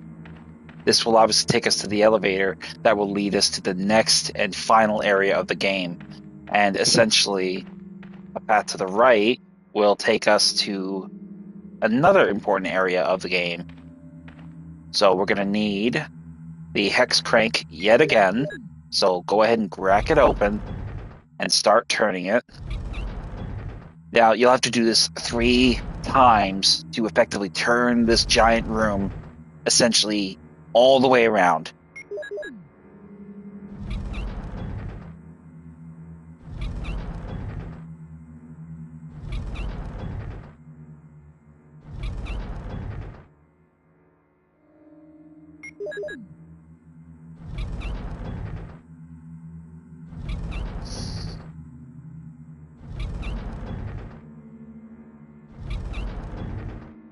This will obviously take us to the elevator that will lead us to the next and final area of the game. And essentially, a path to the right will take us to another important area of the game. So we're going to need the hex crank yet again. So go ahead and crack it open and start turning it. Now, you'll have to do this 3 times to effectively turn this giant room essentially all the way around.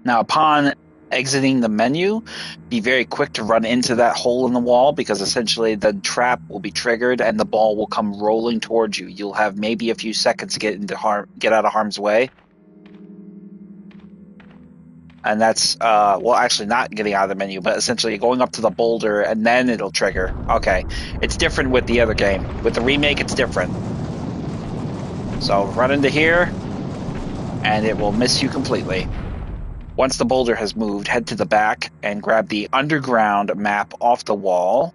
Now, upon exiting the menu, be very quick to run into that hole in the wall because essentially the trap will be triggered and the ball will come rolling towards you. You'll have maybe a few seconds to get out of harm's way. And that's, well, actually not getting out of the menu, but essentially going up to the boulder and then it'll trigger. Okay. It's different with the other game. With the remake, it's different. So run into here and it will miss you completely. Once the boulder has moved, head to the back and grab the underground map off the wall.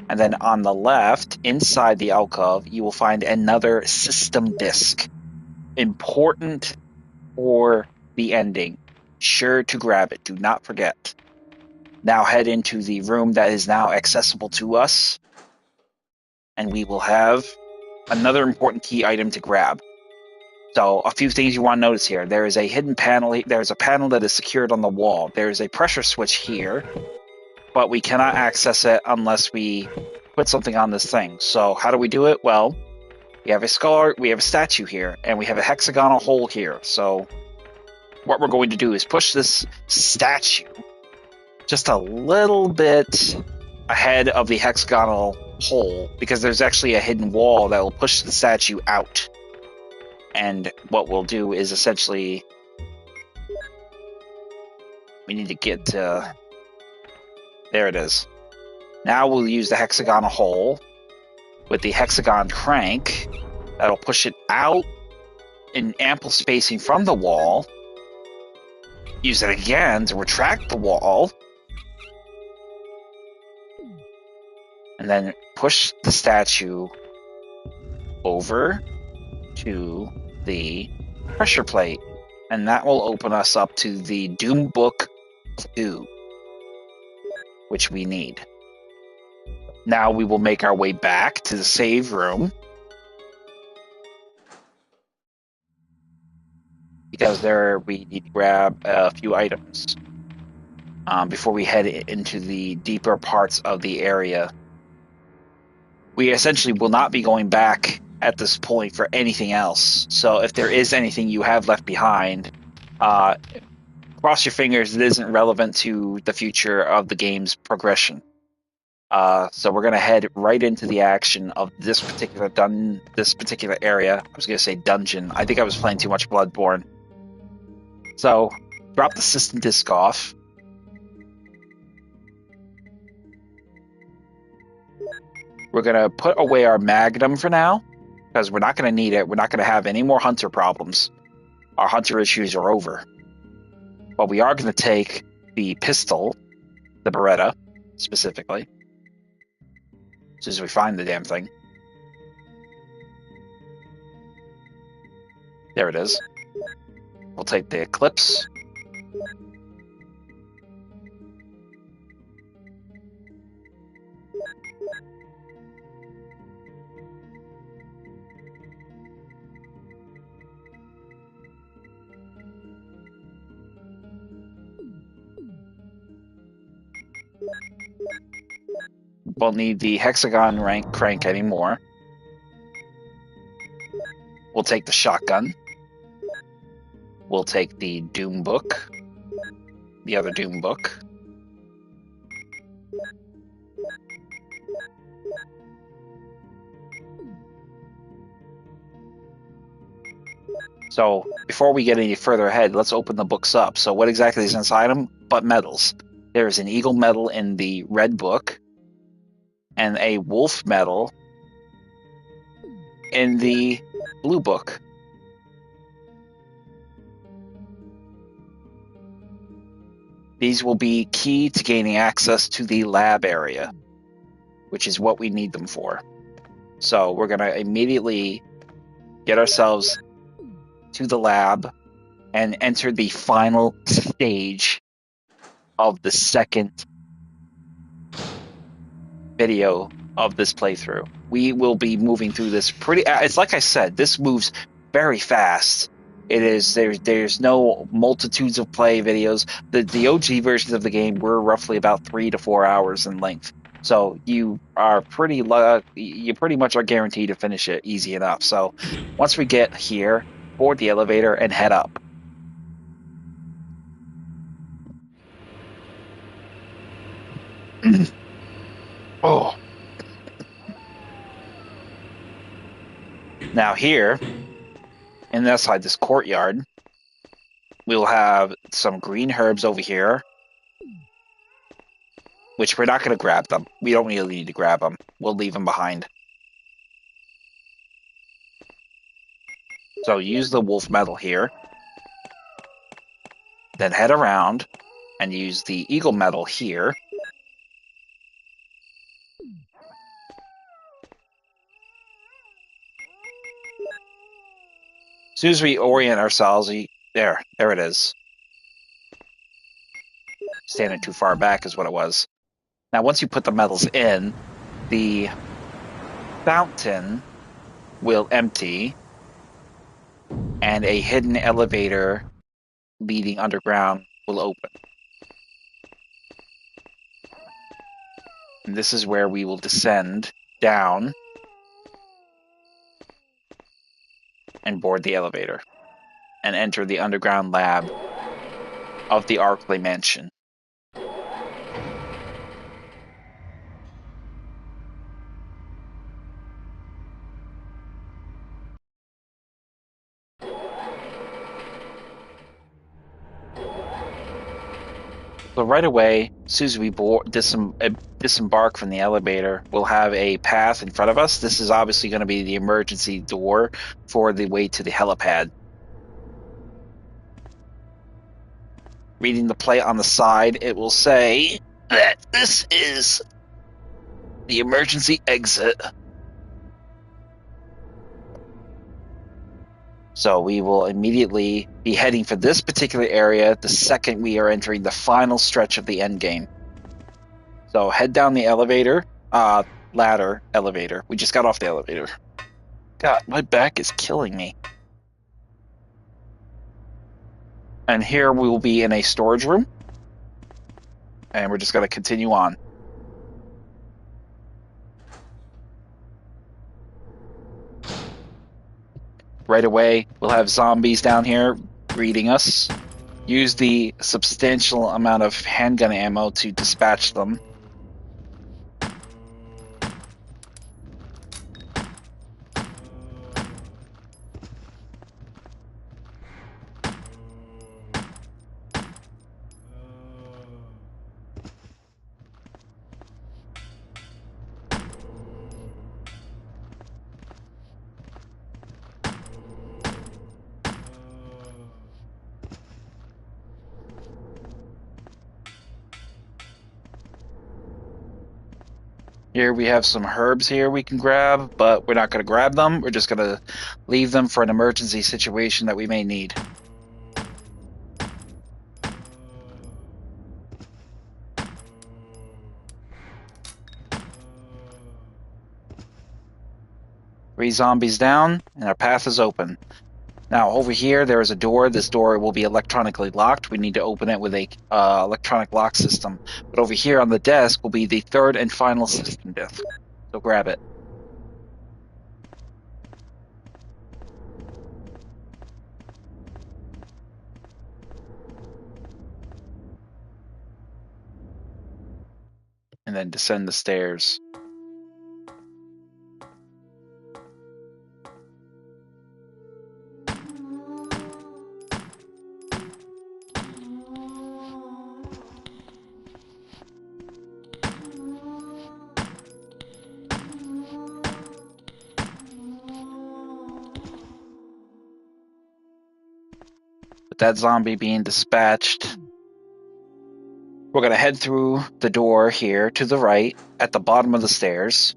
And then on the left, inside the alcove, you will find another system disk. Important for the ending. Sure to grab it. Do not forget. Now head into the room that is now accessible to us. And we will have another important key item to grab. So a few things you want to notice here. There is a hidden panel. There's a panel that is secured on the wall. There is a pressure switch here, but we cannot access it unless we put something on this thing. So how do we do it? Well, we have a skull, we have a statue here, and we have a hexagonal hole here. So what we're going to do is push this statue just a little bit ahead of the hexagonal hole, because there's actually a hidden wall that will push the statue out. And what we'll do is essentially, we need to get to, there it is. Now we'll use the hexagonal hole with the hexagon crank. That'll push it out in ample spacing from the wall. Use it again to retract the wall. And then push the statue over to the pressure plate. And that will open us up to the Doom Book 2, which we need. Now we will make our way back to the save room, because there we need to grab a few items before we head into the deeper parts of the area. We essentially will not be going back at this point for anything else. So if there is anything you have left behind, cross your fingers it isn't relevant to the future of the game's progression. So we're going to head right into the action of this particular area. I was going to say dungeon. I think I was playing too much Bloodborne. So drop the system disk off. We're going to put away our Magnum for now, because we're not going to need it. We're not going to have any more hunter problems. Our hunter issues are over. But we are going to take the pistol, the Beretta, specifically, as soon as we find the damn thing. There it is. We'll take the Eclipse. Won't need the hexagon rank crank anymore. We'll take the shotgun. We'll take the Doom Book. The other Doom Book. So before we get any further ahead, let's open the books up. So what exactly is inside them? But medals. There is an eagle medal in the red book and a wolf medal in the blue book. These will be key to gaining access to the lab area, which is what we need them for. So we're going to immediately get ourselves to the lab and enter the final stage of the second video of this playthrough. We will be moving through this it's like I said, this moves very fast. There's no multitudes of play videos. The OG versions of the game were roughly about 3 to 4 hours in length. So you pretty much are guaranteed to finish it easy enough. So once we get here, board the elevator and head up. Oh. Now here, inside this courtyard, we'll have some green herbs over here, which we're not going to grab them. We don't really need to grab them. We'll leave them behind. So use the wolf medal here. Then head around and use the eagle medal here. As soon as we orient ourselves, there it is. Standing too far back is what it was. Now, once you put the medals in, the fountain will empty and a hidden elevator leading underground will open. And this is where we will descend down and board the elevator and enter the underground lab of the Arkley Mansion. So right away, as soon as we disembark from the elevator, we'll have a path in front of us. This is obviously going to be the emergency door for the way to the helipad. Reading the plate on the side, it will say that this is the emergency exit. So we will immediately be heading for this particular area the second we are entering the final stretch of the end game. So head down the elevator, ladder, elevator. We just got off the elevator. God, my back is killing me. And here we will be in a storage room. And we're just going to continue on. Right away, we'll have zombies down here greeting us. Use the substantial amount of handgun ammo to dispatch them. Here we have some herbs here we can grab, but we're not going to grab them. We're just going to leave them for an emergency situation that we may need. Three zombies down, and our path is open. Now, over here, there is a door. This door will be electronically locked. We need to open it with a electronic lock system. But over here on the desk will be the third and final system disk. So grab it. And then descend the stairs. With that zombie being dispatched, we're going to head through the door here to the right at the bottom of the stairs.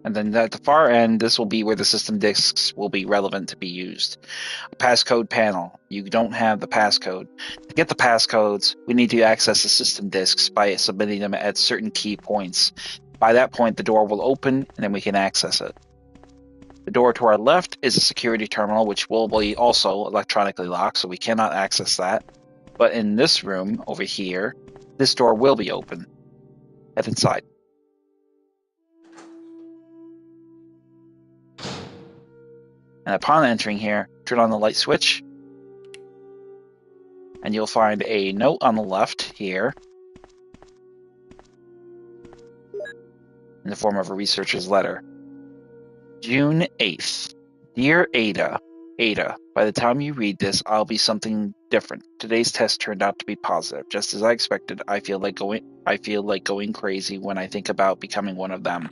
And then at the far end, this will be where the system disks will be relevant to be used. A passcode panel. You don't have the passcode. To get the passcodes, we need to access the system disks by submitting them at certain key points. By that point, the door will open, and then we can access it. The door to our left is a security terminal, which will be also electronically locked, so we cannot access that. But in this room over here, this door will be open. Head inside. And upon entering here, turn on the light switch, and you'll find a note on the left here in the form of a researcher's letter. June 8th. Dear Ada, by the time you read this, I'll be something different. Today's test turned out to be positive. Just as I expected, I feel like going crazy when I think about becoming one of them.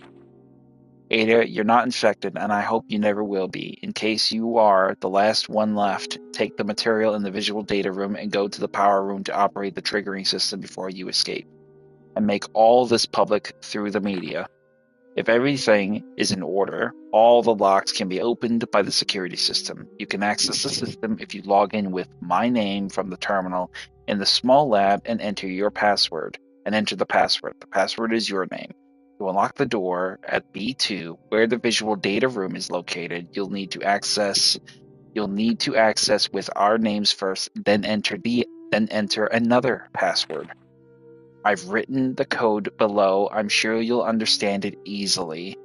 Ada, you're not infected, and I hope you never will be. In case you are the last one left, take the material in the visual data room and go to the power room to operate the triggering system before you escape. And make all this public through the media. If everything is in order, all the locks can be opened by the security system. You can access the system if you log in with my name from the terminal in the small lab and enter your password. The password is your name. To unlock the door at B2, where the visual data room is located, you'll need to access with our names first, then enter another password. I've written the code below. I'm sure you'll understand it easily.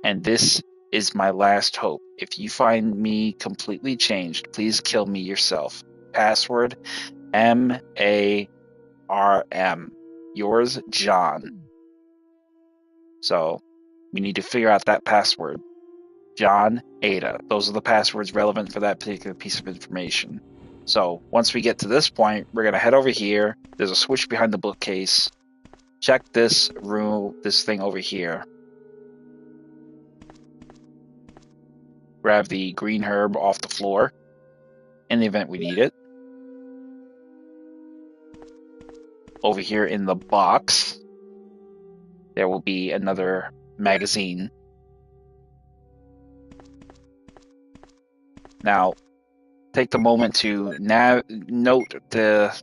And this is my last hope. If you find me completely changed, please kill me yourself. Password MARM. Yours, John. So we need to figure out that password. John, Ada. Those are the passwords relevant for that particular piece of information. So once we get to this point, we're going to head over here. There's a switch behind the bookcase. Check this thing over here. Grab the green herb off the floor in the event we need it. Over here in the box, there will be another magazine. Now, take the moment to note the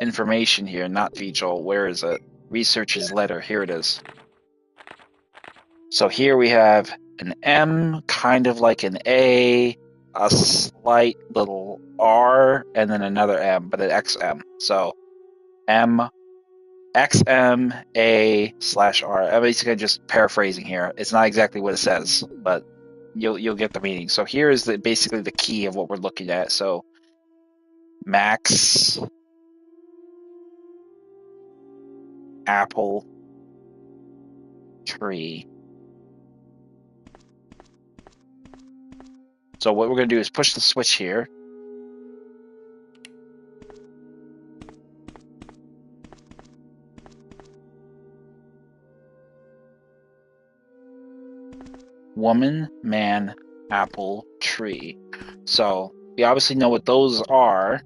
information here, not Vigil. Where is it? Researcher's letter. Here it is. So here we have an M, kind of like an A, a slight little R, and then another M, but an XM. So M, XM, A/R. I'm basically just paraphrasing here. It's not exactly what it says, but you'll get the meaning. So here is basically the key of what we're looking at. So Max, apple, tree. So what we're going to do is push the switch here. Woman, man, apple, tree. So we obviously know what those are.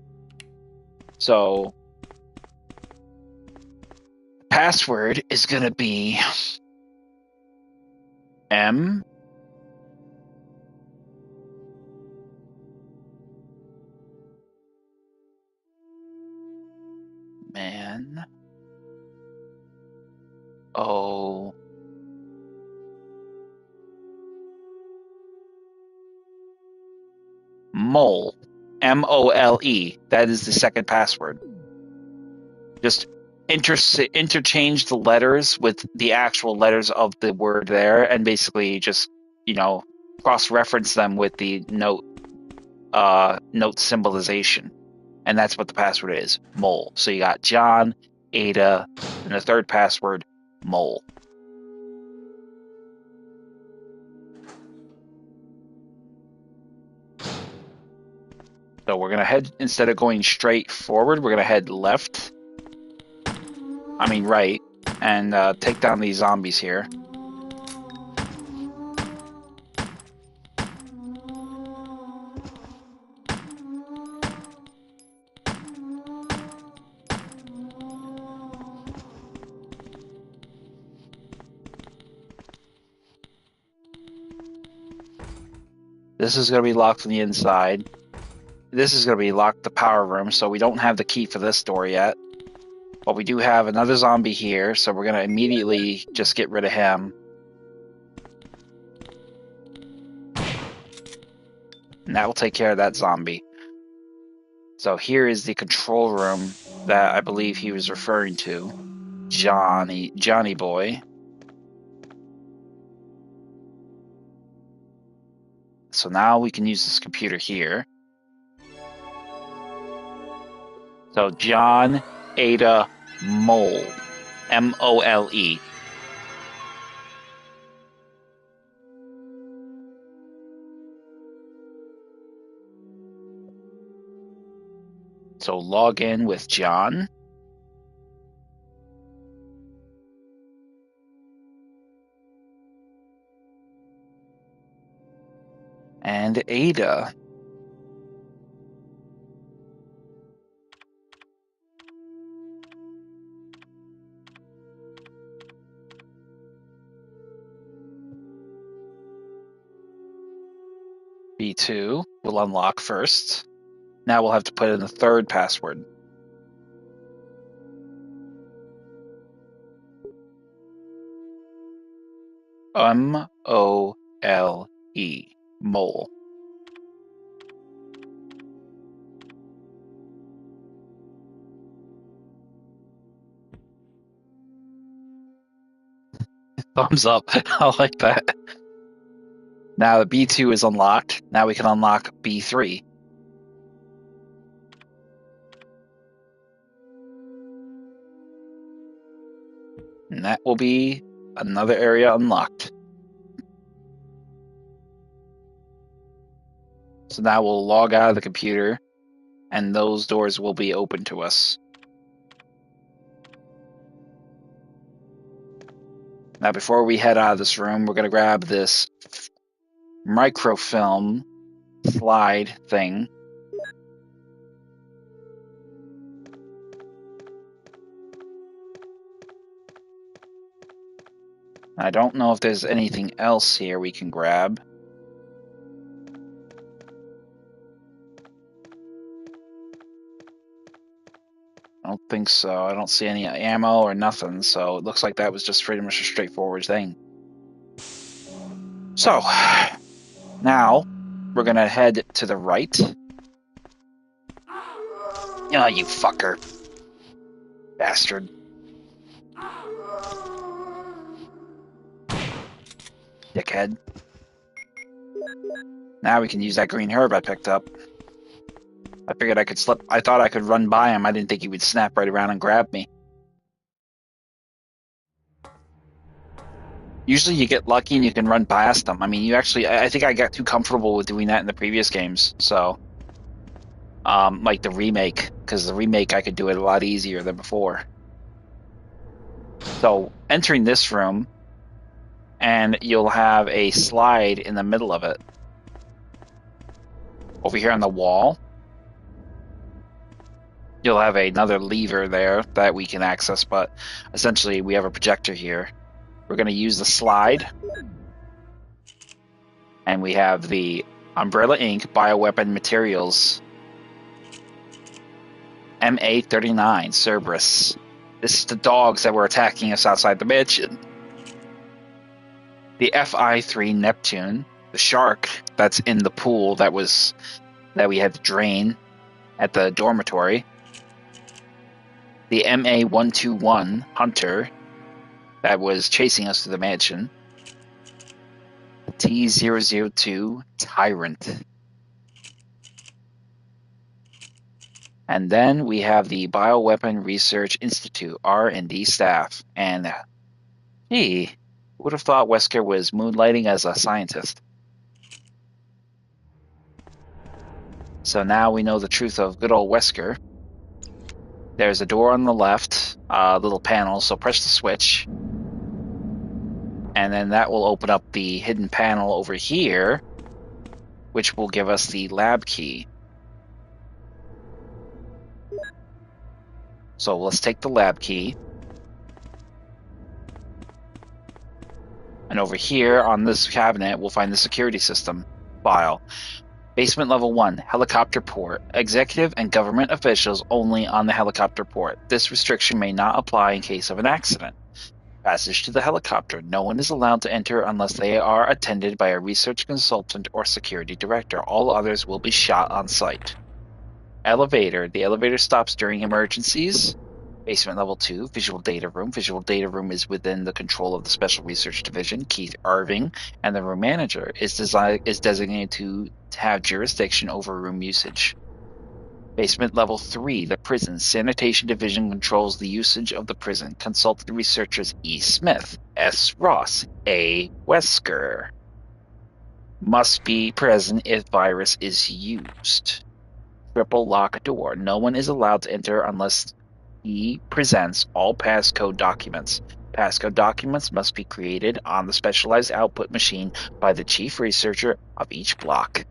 So the password is going to be M man O mole MOLE. That is the second password. Just interchange the letters with the actual letters of the word there, and basically just cross-reference them with the note symbolization, and that's what the password is, mole. So you got John, Ada, and the third password, mole. So we're gonna head, instead of going straight forward, we're gonna head right. and take down these zombies here. This is going to be locked from the inside. This is going to be locked the power room, so we don't have the key for this door yet. But we do have another zombie here, so we're going to immediately just get rid of him. And that will take care of that zombie. So here is the control room that I believe he was referring to. Johnny boy. So now we can use this computer here. So John Ada Mole. M-O-L-E. So log in with John. And Ada. B2 will unlock first. Now we'll have to put in the third password. M-O-L-E. Mole. Thumbs up. I like that. Now the B2 is unlocked. Now we can unlock B3. And that will be another area unlocked. So now we'll log out of the computer, and those doors will be open to us. Now before we head out of this room, we're going to grab this microfilm slide thing. I don't know if there's anything else here we can grab. I don't think so. I don't see any ammo or nothing, so it looks like that was just pretty much a straightforward thing. So, now we're gonna head to the right. Ah, you fucker. Bastard. Dickhead. Now we can use that green herb I picked up. I figured I could slip. I thought I could run by him. I didn't think he would snap right around and grab me. Usually you get lucky and you can run past them. I mean, you actually... I think I got too comfortable with doing that in the previous games, so... like the remake, because the remake I could do it a lot easier than before. So, entering this room, and you'll have a slide in the middle of it. Over here on the wall, you'll have another lever there that we can access, but essentially we have a projector here. We're going to use the slide, and we have the Umbrella Inc. Bioweapon Materials MA-39 Cerberus. This is the dogs that were attacking us outside the mansion. The FI-3 Neptune, the shark that's in the pool that we had to drain at the dormitory. The MA-121 Hunter that was chasing us to the mansion. The T-002 Tyrant. And then we have the Bioweapon Research Institute R&D staff. And, gee, who would have thought Wesker was moonlighting as a scientist? So now we know the truth of good old Wesker. There's a door on the left, little panel, so press the switch. And then that will open up the hidden panel over here, which will give us the lab key. So let's take the lab key. And over here on this cabinet, we'll find the security system file. Basement level 1, helicopter port. Executive and government officials only on the helicopter port. This restriction may not apply in case of an accident. Passage to the helicopter. No one is allowed to enter unless they are attended by a research consultant or security director. All others will be shot on sight. Elevator. The elevator stops during emergencies. Basement level 2, visual data room. Visual data room is within the control of the Special Research Division. Keith Irving and the room manager is designated to have jurisdiction over room usage. Basement level 3, the prison. Sanitation Division controls the usage of the prison. Consult the researchers E. Smith, S. Ross, A. Wesker. Must be present if virus is used. Triple lock door. No one is allowed to enter unless he presents all passcode documents. Passcode documents must be created on the specialized output machine by the chief researcher of each block.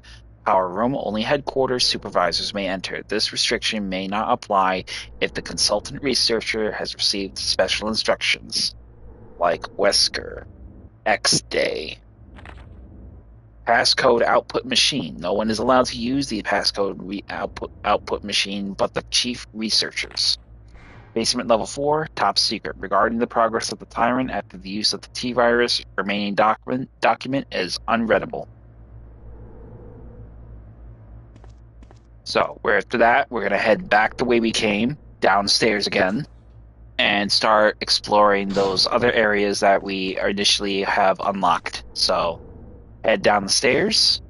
Power room, only headquarters supervisors may enter. This restriction may not apply if the consultant researcher has received special instructions, like Wesker. X-Day. Passcode output machine. No one is allowed to use the passcode output machine but the chief researchers. Basement level 4, top secret. Regarding the progress of the Tyrant after the use of the T-Virus, remaining document is unreadable. So, after that, we're going to head back the way we came, downstairs again, and start exploring those other areas that we initially have unlocked. So, head down the stairs,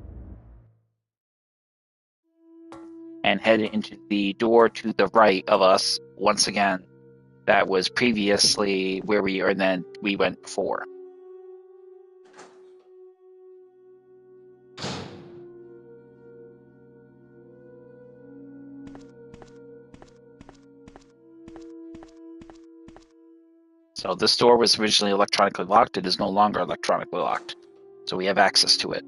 and head into the door to the right of us once again. That was previously where we went before. So this door was originally electronically locked. It is no longer electronically locked. So we have access to it.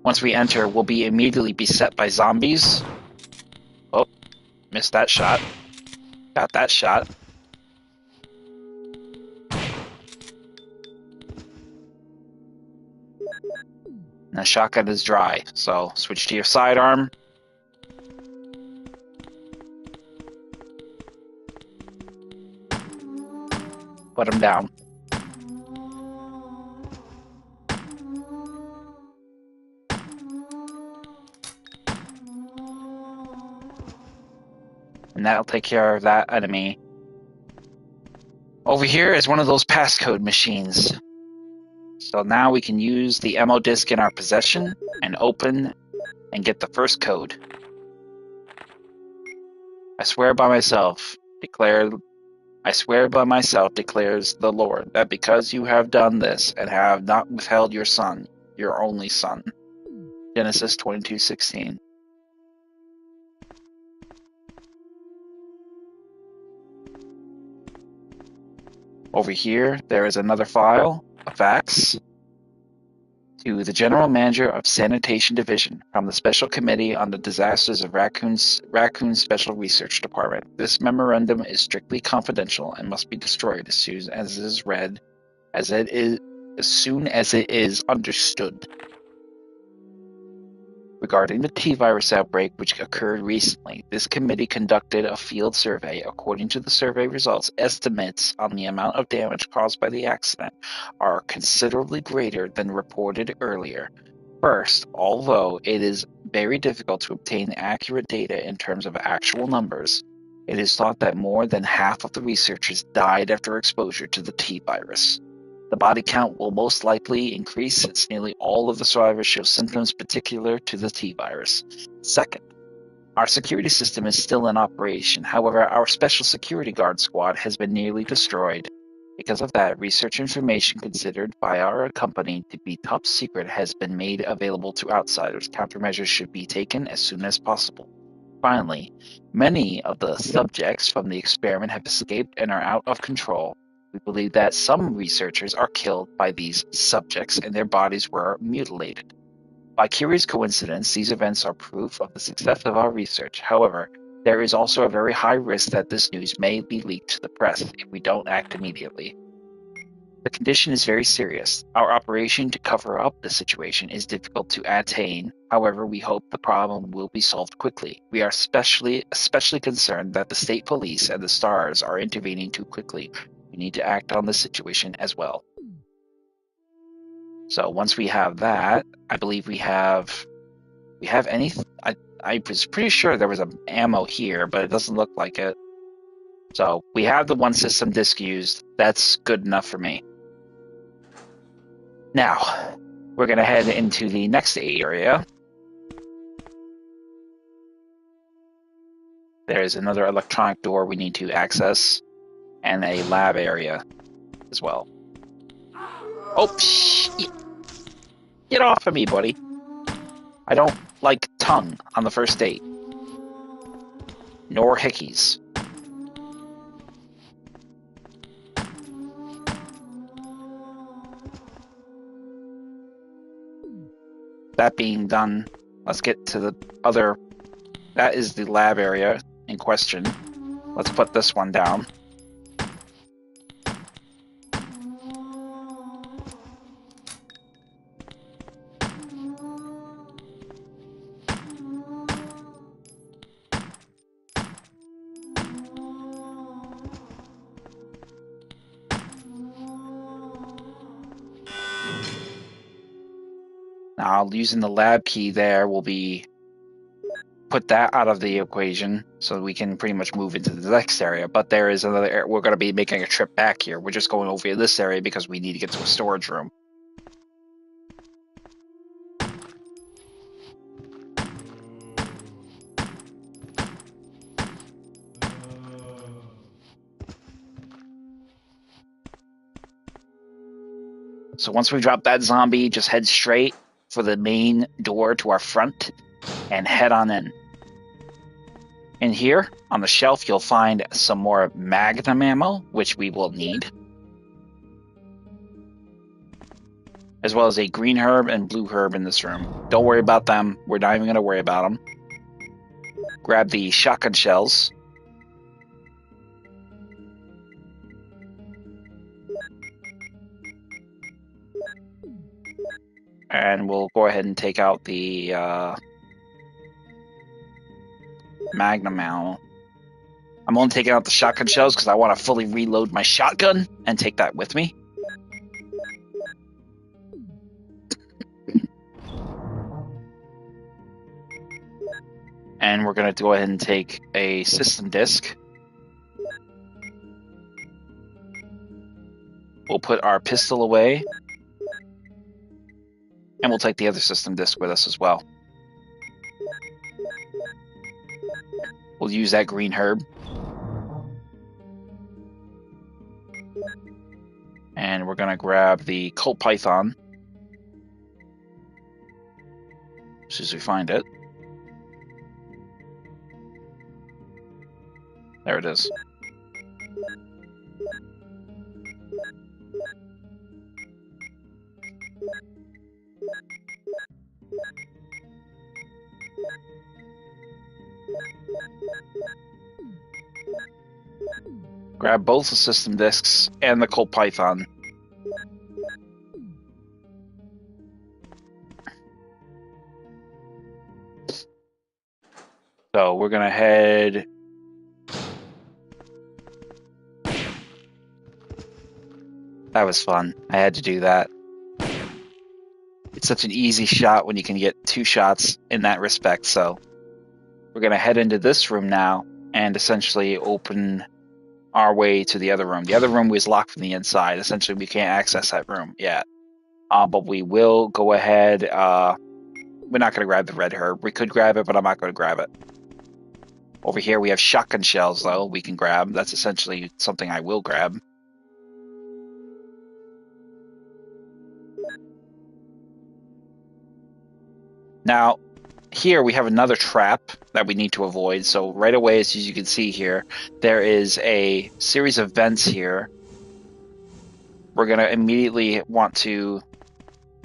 Once we enter, we'll be immediately beset by zombies. Oh, missed that shot. Got that shot. And the shotgun is dry, so switch to your sidearm. Put him down. And that'll take care of that enemy. Over here is one of those passcode machines. So now we can use the ammo disc in our possession and open and get the first code. I swear by myself, declares the Lord, that because you have done this and have not withheld your son, your only son. Genesis 22:16. Over here, there is another file, a fax, to the General Manager of Sanitation Division from the Special Committee on the Disasters of Raccoon Special Research Department. This memorandum is strictly confidential and must be destroyed as soon as it is understood. Regarding the T-Virus outbreak which occurred recently, this committee conducted a field survey. According to the survey results, estimates on the amount of damage caused by the accident are considerably greater than reported earlier. First, although it is very difficult to obtain accurate data in terms of actual numbers, it is thought that more than half of the researchers died after exposure to the T-Virus. The body count will most likely increase since nearly all of the survivors show symptoms particular to the T-Virus. Second, our security system is still in operation. However, our special security guard squad has been nearly destroyed. Because of that, research information considered by our company to be top secret has been made available to outsiders. Countermeasures should be taken as soon as possible. Finally, many of the subjects from the experiment have escaped and are out of control. We believe that some researchers are killed by these subjects and their bodies were mutilated. By curious coincidence, these events are proof of the success of our research. However, there is also a very high risk that this news may be leaked to the press if we don't act immediately. The condition is very serious. Our operation to cover up the situation is difficult to attain. However, we hope the problem will be solved quickly. We are especially concerned that the state police and the stars are intervening too quickly. We need to act on this situation as well. So once we have that, I believe we have anything. I was pretty sure there was an ammo here, but it doesn't look like it. So we have the one system disk used. That's good enough for me. Now, we're going to head into the next area. There's another electronic door we need to access, and a lab area as well. Oh, shit. Get off of me, buddy. I don't like tongue on the first date. Nor hickeys. That being done, let's get to the other. That is the lab area in question. Let's put this one down. Now, using the lab key there will be put that out of the equation so we can pretty much move into the next area. But there is another area. We're going to be making a trip back here. We're just going over this area because we need to get to a storage room. So once we drop that zombie, just head straight for the main door to our front and head on in. In here, on the shelf, you'll find some more magnum ammo, which we will need, as well as a green herb and blue herb in this room. Don't worry about them. We're not even going to worry about them. Grab the shotgun shells. And we'll go ahead and take out the magnum ammo. I'm only taking out the shotgun shells because I want to fully reload my shotgun and take that with me. And we're going to go ahead and take a system disk. We'll put our pistol away. And we'll take the other system disk with us as well. We'll use that green herb. And we're going to grab the Colt Python as soon as we find it. There it is. Grab both the system disks and the Colt Python. So we're going to head... That was fun. I had to do that. It's such an easy shot when you can get 2 shots in that respect. So we're going to head into this room now and essentially open our way to the other room. The other room was locked from the inside. Essentially, we can't access that room yet. But we will go ahead. We're not going to grab the red herb. We could grab it, but I'm not going to grab it. Over here, we have shotgun shells, though, we can grab. That's essentially something I will grab. Now, here we have another trap that we need to avoid. So right away, as you can see here, there is a series of vents here. We're going to immediately want to...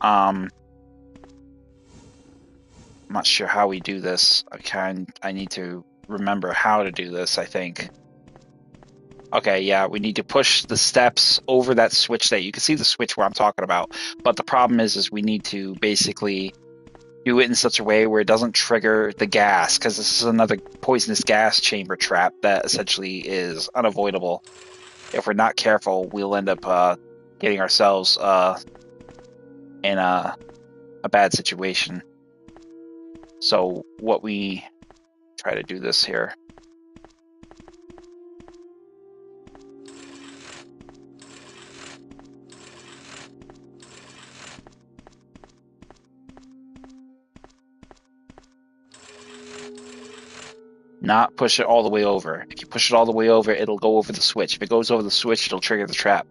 I'm not sure how we do this. I need to remember how to do this, I think. Okay, yeah, we need to push the steps over that switch that you can see the switch where I'm talking about. But the problem is we need to basically do it in such a way where it doesn't trigger the gas, because this is another poisonous gas chamber trap that essentially is unavoidable. If we're not careful, we'll end up getting ourselves in a bad situation. So what we try to do this here. Not push it all the way over. If you push it all the way over, it'll go over the switch. If it goes over the switch, it'll trigger the trap.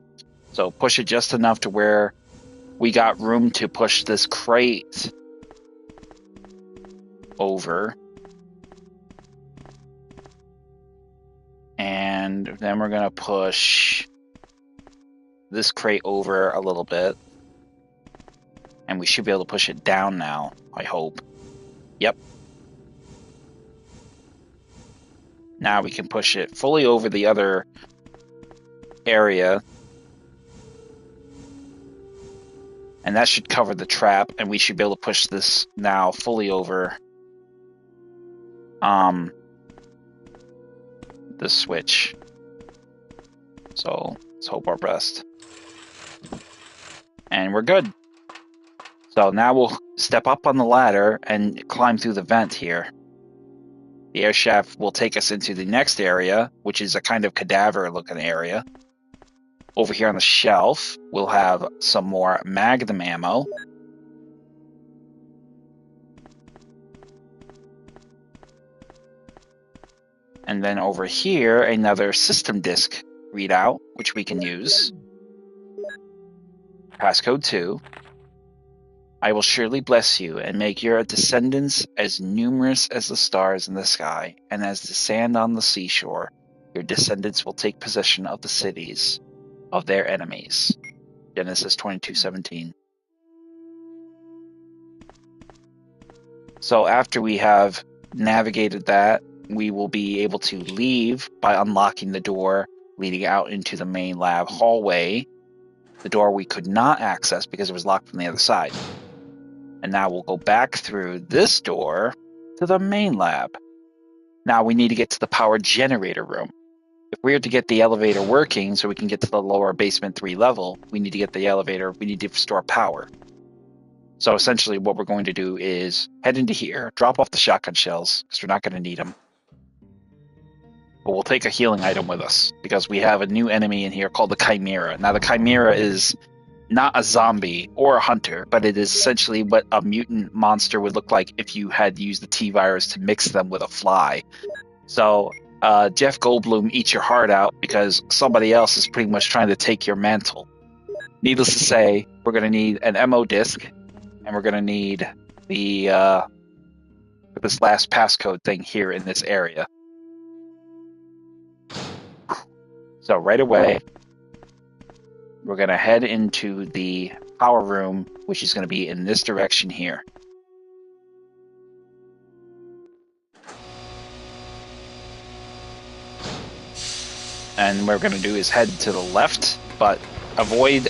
So push it just enough to where we got room to push this crate over. And then we're going to push this crate over a little bit. And we should be able to push it down now, I hope. Yep. Now we can push it fully over the other area. And that should cover the trap, and we should be able to push this now fully over the switch. So let's hope our best. And we're good. So now we'll step up on the ladder and climb through the vent here. The air shaft will take us into the next area, which is a kind of cadaver-looking area. Over here on the shelf, we'll have some more Magnum ammo. And then over here, another system disk readout, which we can use. Passcode 2. I will surely bless you and make your descendants as numerous as the stars in the sky and as the sand on the seashore. Your descendants will take possession of the cities of their enemies. Genesis 22:17. So after we have navigated that, we will be able to leave by unlocking the door leading out into the main lab hallway. The door we could not access because it was locked from the other side. And now we'll go back through this door to the main lab. Now we need to get to the power generator room. If we are to get the elevator working so we can get to the lower basement 3 level, we need to get the elevator, we need to restore power. So essentially what we're going to do is head into here, drop off the shotgun shells, because we're not going to need them. But we'll take a healing item with us, because we have a new enemy in here called the Chimera. Now the Chimera is not a zombie or a hunter, but it is essentially what a mutant monster would look like if you had used the T-virus to mix them with a fly. So Jeff Goldblum, eat your heart out, because somebody else is pretty much trying to take your mantle. Needless to say, we're going to need an ammo disc, and we're going to need the this last passcode thing here in this area. So right away, we're going to head into the power room, which is going to be in this direction here. And what we're going to do is head to the left, but avoid...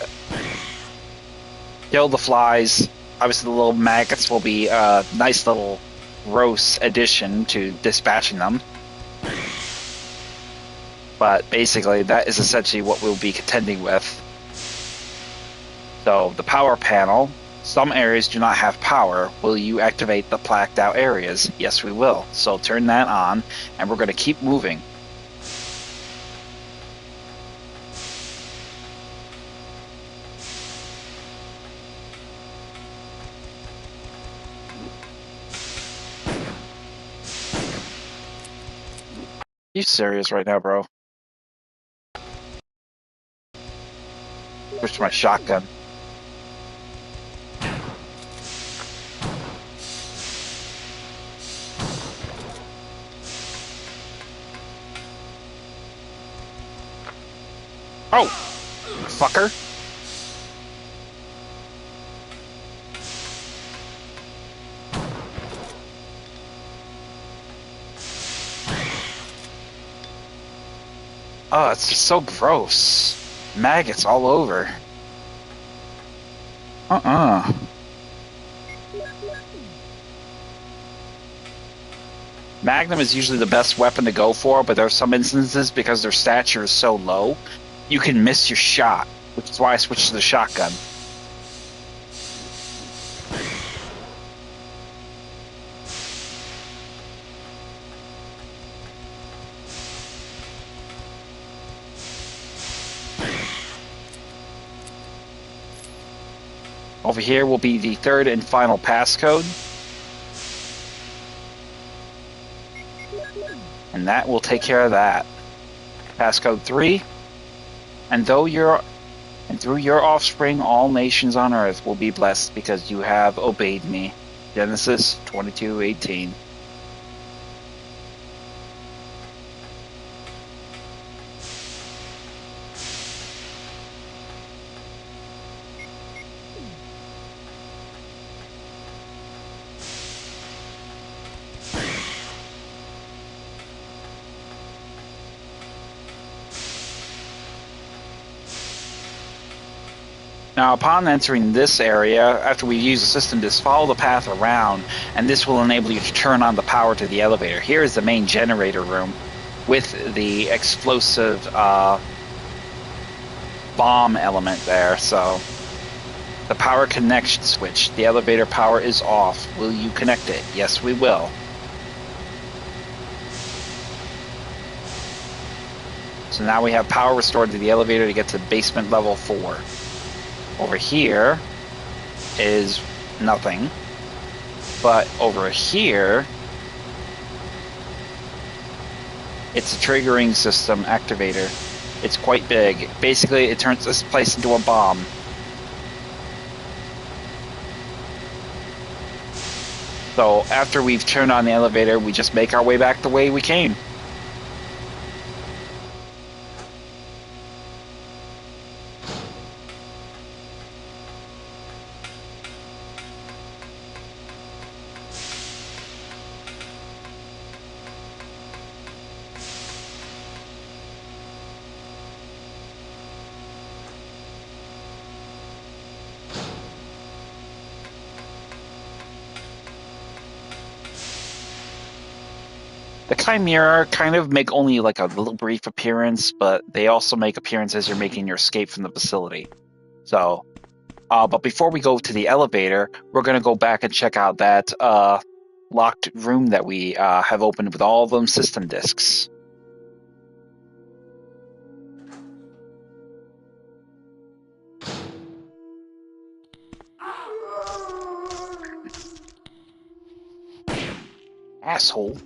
kill the flies. Obviously the little maggots will be a nice little gross addition to dispatching them. But basically that is essentially what we'll be contending with. So the power panel, some areas do not have power. Will you activate the blacked out areas? Yes, we will. So turn that on, and we're going to keep moving. You serious right now, bro? Where's my shotgun? Oh, fucker. Oh, it's just so gross. Maggots all over. Magnum is usually the best weapon to go for, but there are some instances, because their stature is so low, you can miss your shot, which is why I switched to the shotgun. Over here will be the third and final passcode. And that will take care of that. Passcode 3. And through your offspring, all nations on earth will be blessed because you have obeyed me. Genesis 22:18. Now, upon entering this area, after we use the system disk, follow the path around, and this will enable you to turn on the power to the elevator. Here is the main generator room with the explosive bomb element there. So, the power connection switch. The elevator power is off. Will you connect it? Yes, we will. So now we have power restored to the elevator to get to basement level 4. Over here is nothing, but over here, it's a triggering system activator. It's quite big. Basically, it turns this place into a bomb. So after we've turned on the elevator, we just make our way back the way we came. The Chimera kind of make only like a little brief appearance, but they also make appearances as you're making your escape from the facility. So, but before we go to the elevator, we're going to go back and check out that locked room that we have opened with all of them system disks. Asshole.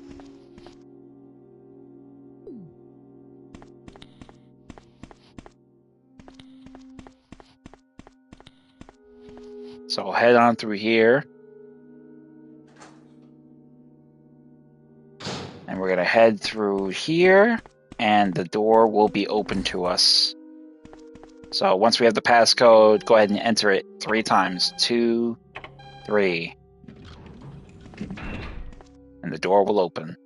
So head on through here. And we're going to head through here, and the door will be open to us. So once we have the passcode, go ahead and enter it 3 times. 2, 3. And the door will open.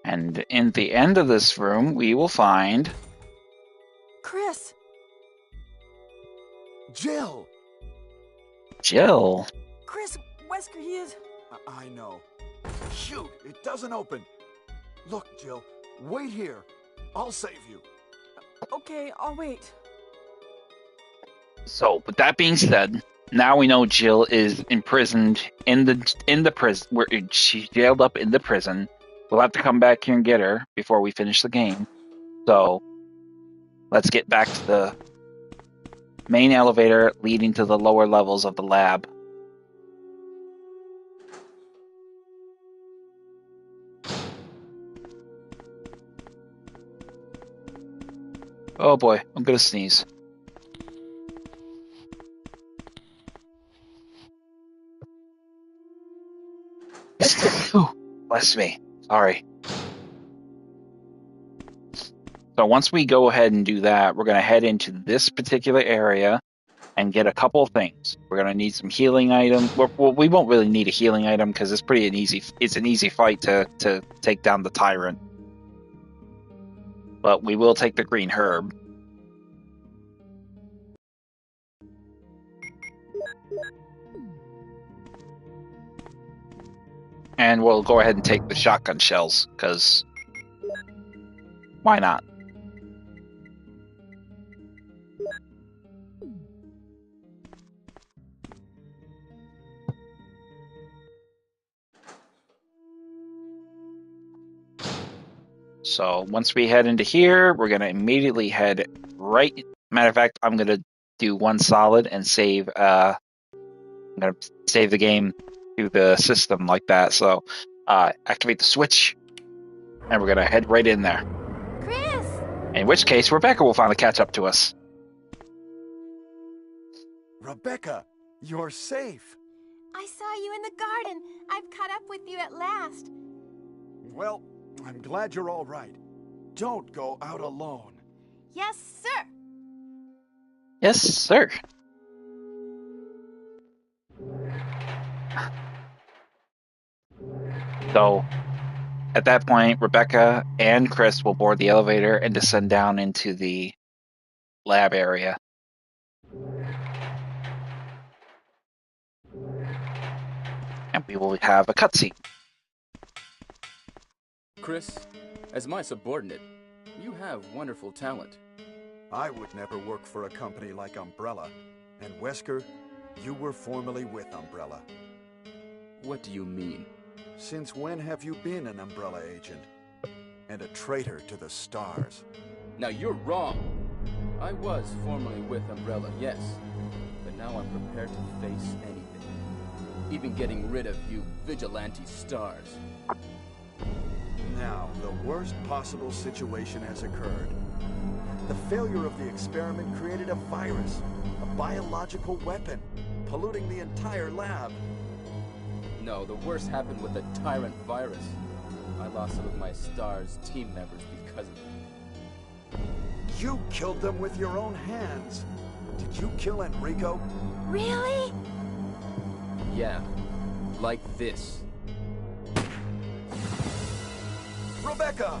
And in the end of this room, we will find... Chris! Jill! Jill. Chris, Wesker, he is... I know. Shoot, it doesn't open. Look, Jill, wait here. I'll save you. Okay, I'll wait. So, with that being said, now we know Jill is imprisoned in the prison. Where she's jailed up in the prison. We'll have to come back here and get her before we finish the game. So, let's get back to the main elevator leading to the lower levels of the lab. Oh boy, I'm gonna sneeze. Whew, bless me. Sorry. So once we go ahead and do that, we're going to head into this particular area and get a couple of things. We're going to need some healing items. Well, we won't really need a healing item because it's an easy fight to take down the tyrant. But we will take the green herb. And we'll go ahead and take the shotgun shells, because why not? So once we head into here, we're going to immediately head right. Matter of fact, I'm going to do one solid and save. I'm going to save the game through the system like that. So activate the switch, and we're going to head right in there. Chris! In which case, Rebecca will finally catch up to us. Rebecca, you're safe. I saw you in the garden. I've caught up with you at last. Well, I'm glad you're all right. Don't go out alone. Yes, sir. Yes, sir. So, at that point, Rebecca and Chris will board the elevator and descend down into the lab area. And we will have a cutscene. Chris, as my subordinate, you have wonderful talent. I would never work for a company like Umbrella. And Wesker, you were formerly with Umbrella. What do you mean? Since when have you been an Umbrella agent? And a traitor to the stars? Now you're wrong. I was formerly with Umbrella, yes. But now I'm prepared to face anything. Even getting rid of you vigilante stars. Now, the worst possible situation has occurred. The failure of the experiment created a virus, a biological weapon, polluting the entire lab. No, the worst happened with the Tyrant virus. I lost some of my STARS team members because of it. You killed them with your own hands. Did you kill Enrico? Really? Yeah, like this. Rebecca!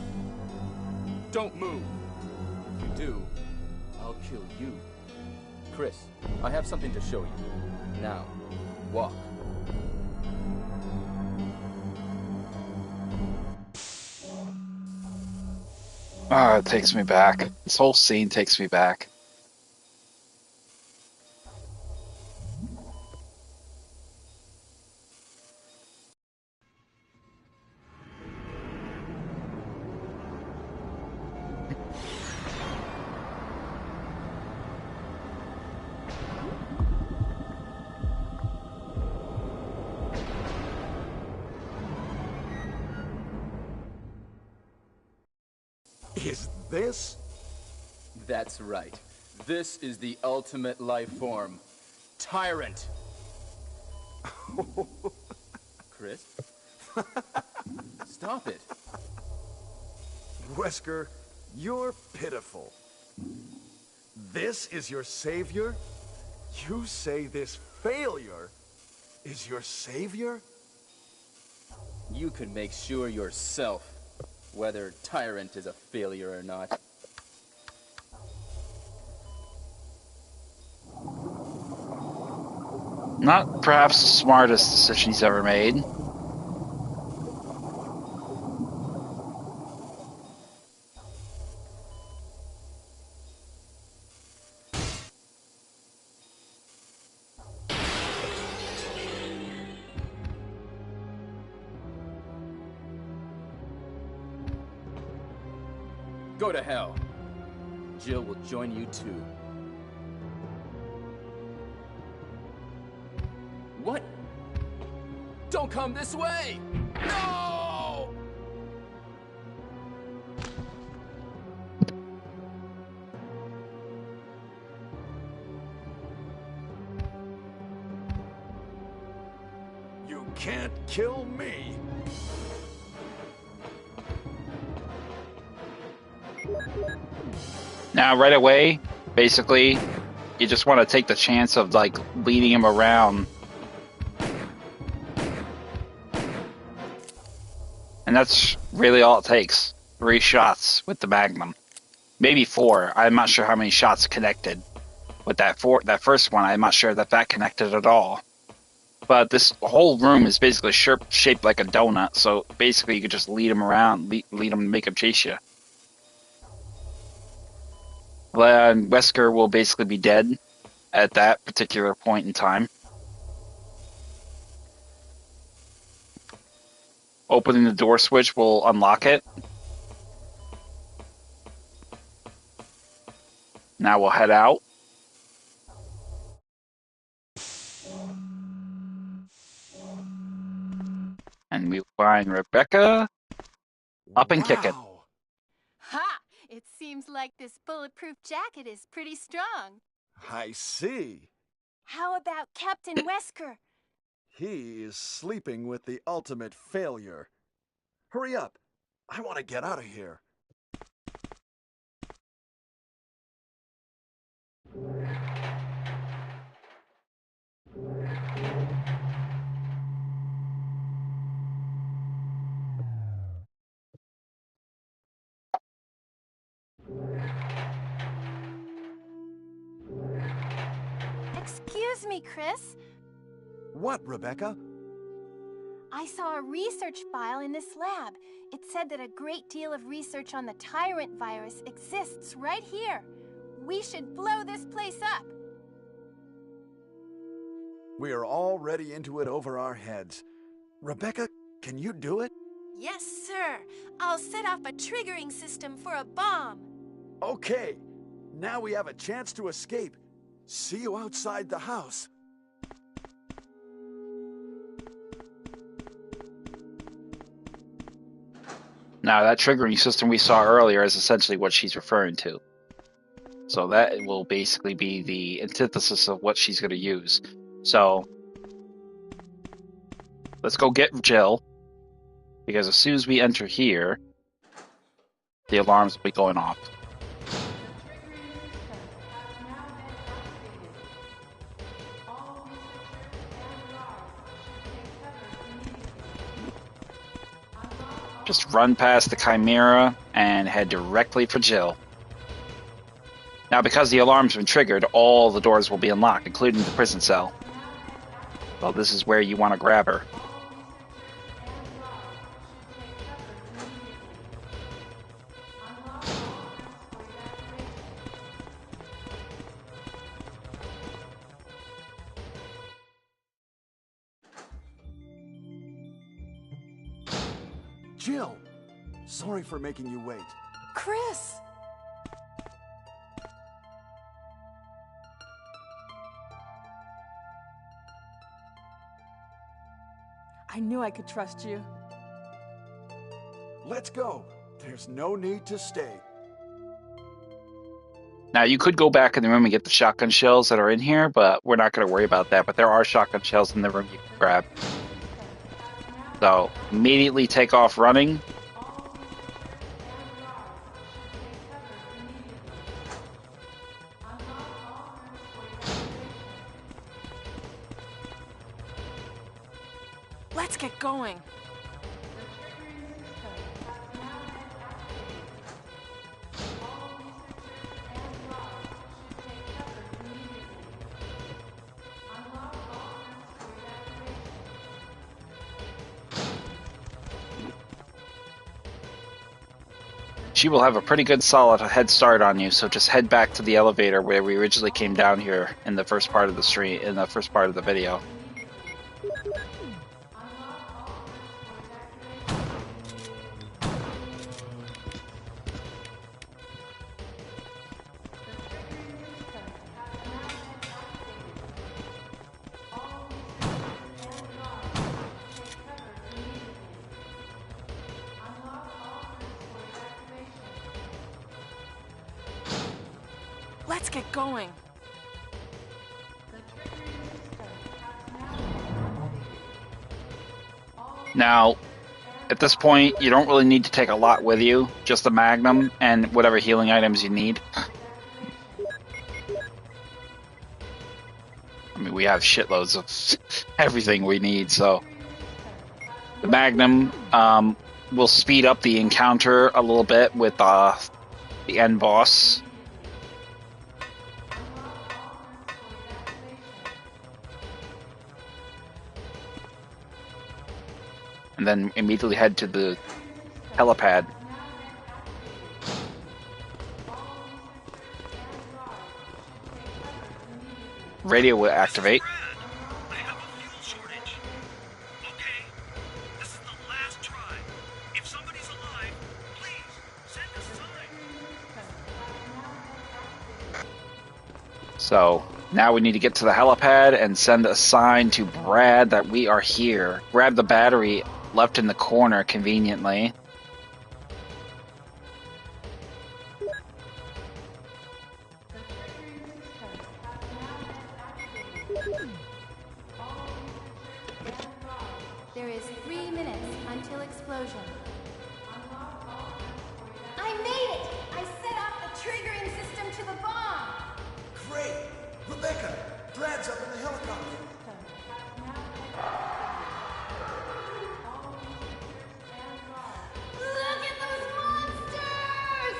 Don't move. If you do, I'll kill you. Chris, I have something to show you. Now, walk. Ah, it takes me back. This whole scene takes me back. Is this? That's right. This is the ultimate life form. Tyrant! Chris? Stop it. Wesker, you're pitiful. This is your savior? You say this failure is your savior? You can make sure yourself whether Tyrant is a failure or not. Not perhaps the smartest decision he's ever made. Go to hell. Jill will join you too. What? Don't come this way! No! You can't kill me! Now, right away, basically, you just want to take the chance of, like, leading him around. And that's really all it takes. 3 shots with the Magnum. Maybe 4. I'm not sure how many shots connected. With that first one, I'm not sure that connected at all. But this whole room is basically shaped like a donut, so basically you could just lead him around, lead him, make him chase you. And Wesker will basically be dead at that particular point in time. Opening the door switch will unlock it. Now we'll head out. And we find Rebecca up and kicking. Ha! It seems like this bulletproof jacket is pretty strong. I see. How about Captain Wesker? He is sleeping with the ultimate failure. Hurry up. I want to get out of here. Excuse me, Chris. What, Rebecca? I saw a research file in this lab. It said that a great deal of research on the Tyrant virus exists right here. We should blow this place up. We are already into it over our heads. Rebecca, can you do it? Yes, sir. I'll set off a triggering system for a bomb. Okay. Now we have a chance to escape. See you outside the house. Now, that triggering system we saw earlier is essentially what she's referring to. So that will basically be the antithesis of what she's going to use. So, let's go get Jill, because as soon as we enter here, the alarms will be going off. Just run past the Chimera and head directly for Jill. Now, because the alarm's been triggered, all the doors will be unlocked, including the prison cell. Well, this is where you want to grab her. Jill, sorry for making you wait. Chris! I knew I could trust you. Let's go. There's no need to stay. Now, you could go back in the room and get the shotgun shells that are in here, but we're not going to worry about that. But there are shotgun shells in the room you can grab. So, immediately take off running. Let's get going. She will have a pretty good solid head start on you, so just head back to the elevator where we originally came down here in the first part of the street, in the first part of the video. Let's get going. Now, at this point, you don't really need to take a lot with you, just the Magnum and whatever healing items you need. we have shitloads of everything we need. So the Magnum will speed up the encounter a little bit with the end boss. And then immediately head to the helipad. Radio will activate. I have a fuel shortage. Okay, this is the last try. If somebody's alive, please send a sign. So now we need to get to the helipad and send a sign to Brad that we are here. Grab the battery left in the corner conveniently. There is 3 minutes until explosion. I made it! I set off the triggering system to the bomb! Great! Rebecca, Brad's up in the helicopter. Look at those monsters!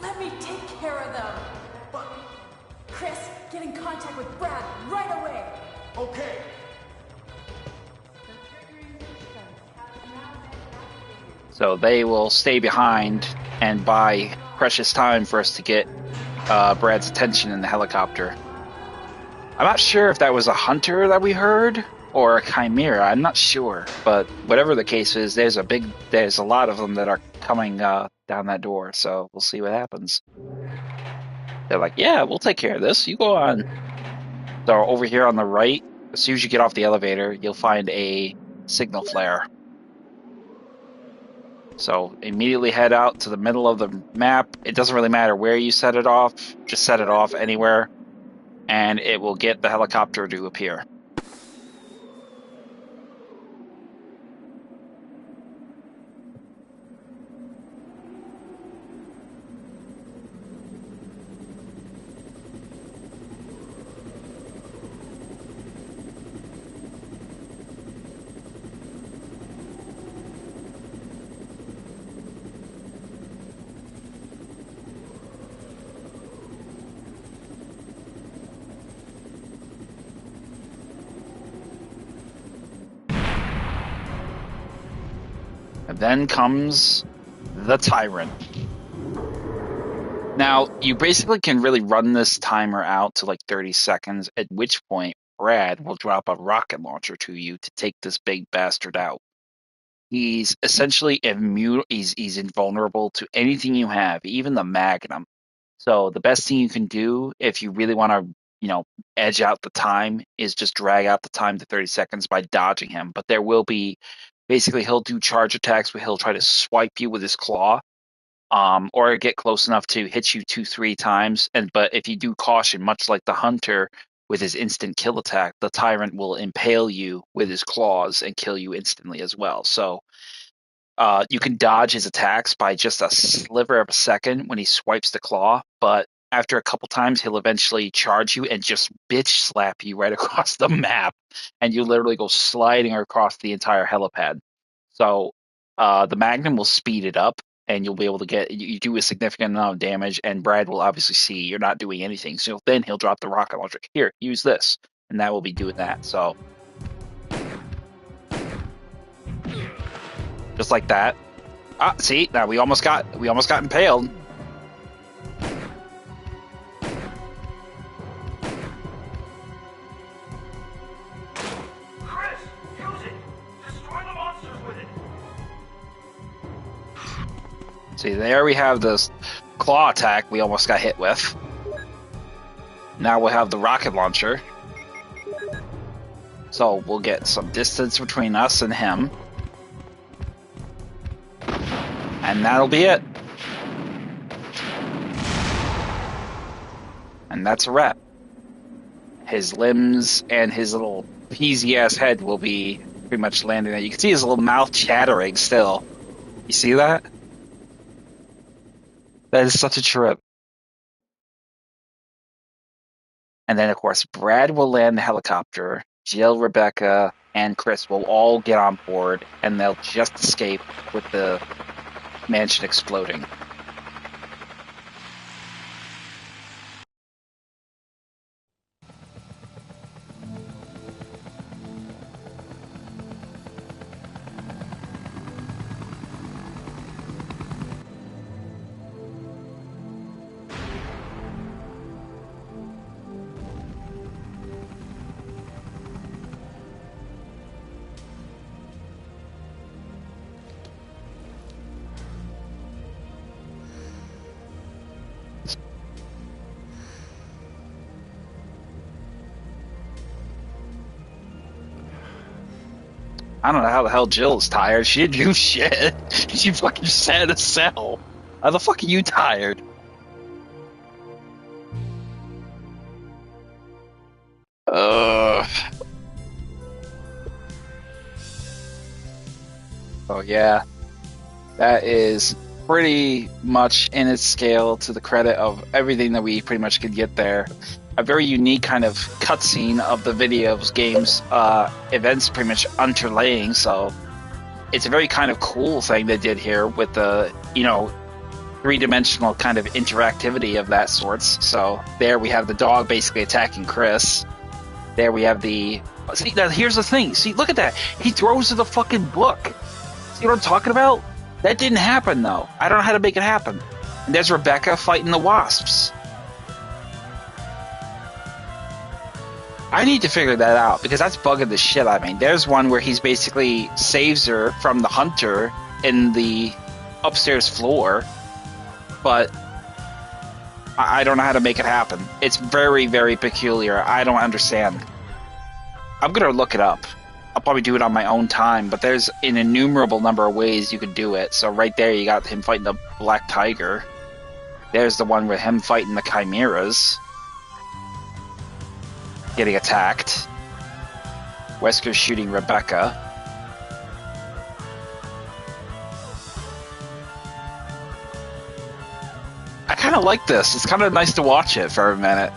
Let me take care of them. But, Chris, get in contact with Brad right away. okay. So they will stay behind and buy precious time for us to get Brad's attention in the helicopter. I'm not sure if that was a hunter that we heard or a chimera. I'm not sure, but whatever the case is, there's a lot of them that are coming down that door. So we'll see what happens. They're like, yeah, we'll take care of this. You go on. So over here on the right, as soon as you get off the elevator, you'll find a signal flare. So immediately head out to the middle of the map. It doesn't really matter where you set it off. Just set it off anywhere, and it will get the helicopter to appear. And then comes the Tyrant. Now, you basically can really run this timer out to like 30 seconds, at which point Brad will drop a rocket launcher to you to take this big bastard out. He's essentially immune. He's invulnerable to anything you have, even the Magnum. So the best thing you can do if you really want to, edge out the time is just drag out the time to 30 seconds by dodging him. But there will be, basically, he'll do charge attacks where he'll try to swipe you with his claw, or get close enough to hit you 2-3 times. But if you do caution, much like the hunter with his instant kill attack, the Tyrant will impale you with his claws and kill you instantly as well. So you can dodge his attacks by just a sliver of a second when he swipes the claw, but after a couple times, he'll eventually charge you and just bitch slap you right across the map, and you literally go sliding across the entire helipad. So the Magnum will speed it up, and you'll be able to you do a significant amount of damage, and Brad will obviously see you're not doing anything. So then he'll drop the rocket launcher. Here, use this, and that will be doing that. So just like that. See, now we almost got impaled. Chris, use it! Destroy the monsters with it! See, there we have this claw attack we almost got hit with. Now we'll have the rocket launcher. So we'll get some distance between us and him. And that'll be it. And that's a wrap. His limbs and his little peasy ass head will be pretty much landing there. You can see his little mouth chattering still. You see that? That is such a trip. And then, of course, Brad will land the helicopter. Jill, Rebecca, and Chris will all get on board, and they'll just escape with the mansion exploding. I don't know how the hell Jill's tired. She didn't do shit. She fucking sat in a cell. How the fuck are you tired? Oh yeah, that is pretty much in its scale to the credit of everything that we pretty much could get there. A very unique kind of cutscene of the videos games events pretty much underlaying, so it's a very kind of cool thing they did here with the, three-dimensional kind of interactivity of that sorts. So there we have the dog basically attacking Chris. There we have the... See, now here's the thing. See, look at that. He throws her the fucking book. See what I'm talking about? That didn't happen, though. I don't know how to make it happen. And there's Rebecca fighting the wasps. I need to figure that out, because that's bugging the shit out of me. There's one where he's basically saves her from the hunter in the upstairs floor, but I don't know how to make it happen. It's very, very peculiar. I don't understand. I'm going to look it up. I'll probably do it on my own time, but there's an innumerable number of ways you could do it. So right there, you got him fighting the Black Tiger. There's the one with him fighting the Chimeras. Getting attacked. Wesker shooting Rebecca. I kind of like this. It's kind of nice to watch it for a minute.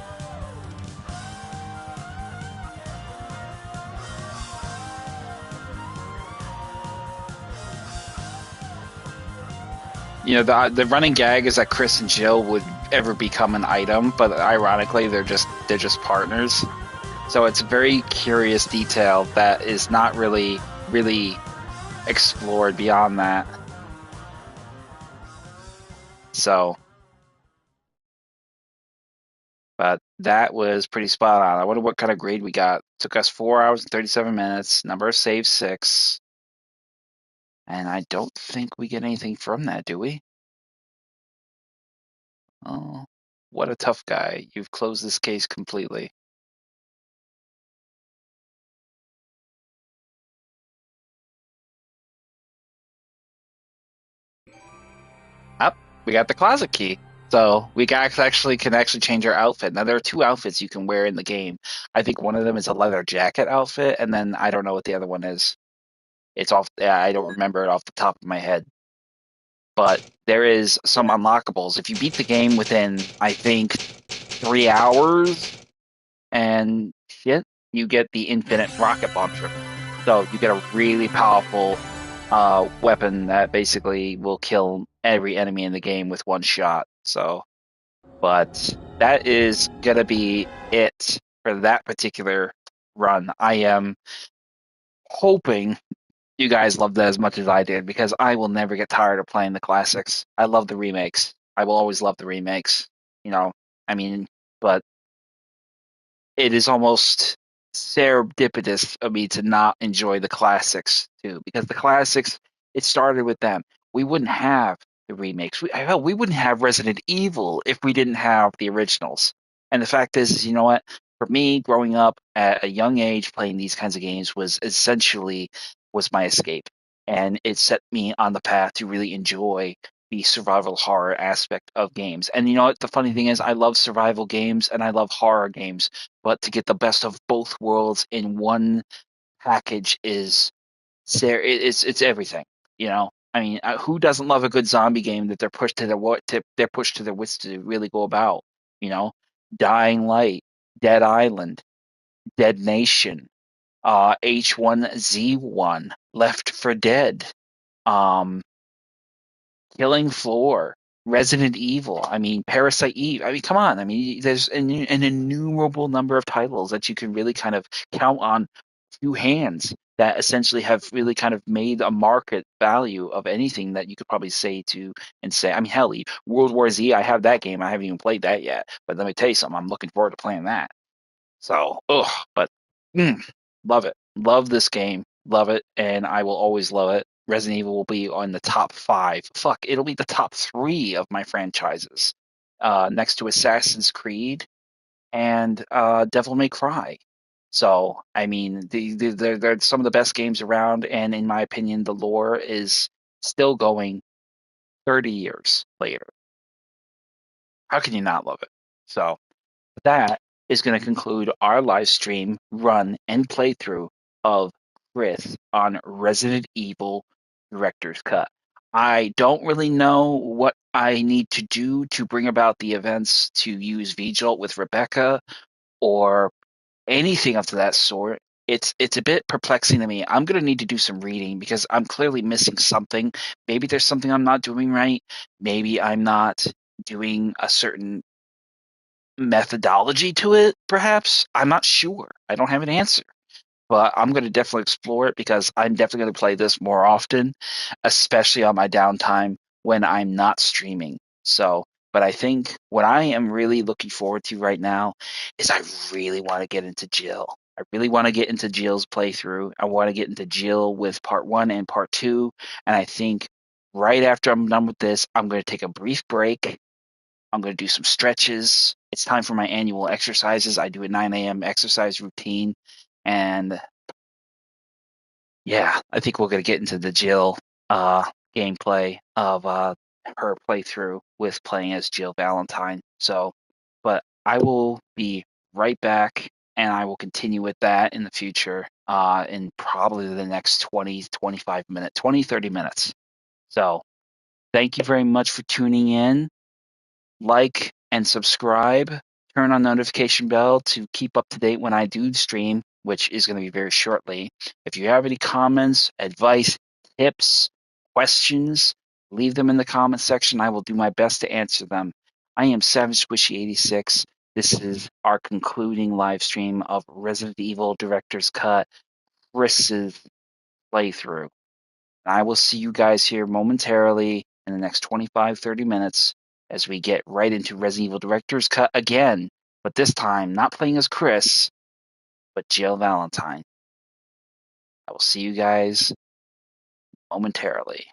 The running gag is that Chris and Jill would ever become an item, but ironically, they're just partners. So it's a very curious detail that is not really explored beyond that. So, but that was pretty spot on. I wonder what kind of grade we got. Took us 4 hours and 37 minutes. Number of saves 6. And I don't think we get anything from that, do we? Oh, what a tough guy. You've closed this case completely. Up, we got the closet key. So we can actually change our outfit. Now there are 2 outfits you can wear in the game. I think one of them is a leather jacket outfit, and then I don't know what the other one is. I don't remember it off the top of my head. But there is some unlockables. If you beat the game within, I think, 3 hours and shit, you get the infinite rocket launcher. So you get a really powerful weapon that basically will kill every enemy in the game with one shot. So, but that is gonna be it for that particular run. I am hoping you guys loved that as much as I did, because I will never get tired of playing the classics. I love the remakes. I will always love the remakes. But it is almost serendipitous of me to not enjoy the classics too, because the classics, it started with them. We wouldn't have the remakes. We wouldn't have Resident Evil if we didn't have the originals. And the fact is, you know what? For me, growing up at a young age, playing these kinds of games was my escape, and it set me on the path to really enjoy the survival horror aspect of games. And you know what? The funny thing is, I love survival games and I love horror games, but to get the best of both worlds in one package it's everything. Who doesn't love a good zombie game that they're pushed to their wits to really go about? Dying Light, Dead Island, Dead Nation, H1Z1, Left for Dead, um, Killing Floor, Resident Evil. I mean, Parasite Eve. I mean, come on. I mean, there's an innumerable number of titles that you can really kind of count on two hands that essentially have really kind of made a market value of anything that you could probably say to and say. I mean, hell, World War Z. I have that game. I haven't even played that yet, but let me tell you something. I'm looking forward to playing that. So, but love it. Love this game. Love it, and I will always love it. Resident Evil will be on the top 5. Fuck, it'll be the top 3 of my franchises, next to Assassin's Creed and Devil May Cry. So, I mean, they're some of the best games around, and in my opinion, the lore is still going 30 years later. How can you not love it? So, that is going to conclude our live stream run and playthrough of Chris on Resident Evil Director's Cut. I don't really know what I need to do to bring about the events to use VJolt with Rebecca or anything of that sort. It's a bit perplexing to me. I'm going to need to do some reading because I'm clearly missing something. Maybe there's something I'm not doing right. Maybe I'm not doing a certain methodology to it, perhaps. I'm not sure. I don't have an answer. But I'm going to definitely explore it because I'm definitely going to play this more often, especially on my downtime when I'm not streaming. So, but I think what I am really looking forward to right now is I really want to get into Jill. I really want to get into Jill's playthrough. I want to get into Jill with part 1 and part 2. And I think right after I'm done with this, I'm going to take a brief break. I'm going to do some stretches. It's time for my annual exercises. I do a 9 a.m. exercise routine. And yeah, I think we're going to get into the Jill gameplay of her playthrough with playing as Jill Valentine. So, but I will be right back and I will continue with that in the future in probably the next 20, 25 minutes, 20, 30 minutes. So, thank you very much for tuning in. Like and subscribe. Turn on notification bell to keep up to date when I do stream, which is going to be very shortly. If you have any comments, advice, tips, questions, leave them in the comment section. I will do my best to answer them. I am Savage Squishy 86. This is our concluding live stream of Resident Evil Director's Cut, Chris's playthrough. I will see you guys here momentarily in the next 25, 30 minutes as we get right into Resident Evil Director's Cut again, but this time not playing as Chris, but Jill Valentine. I will see you guys momentarily.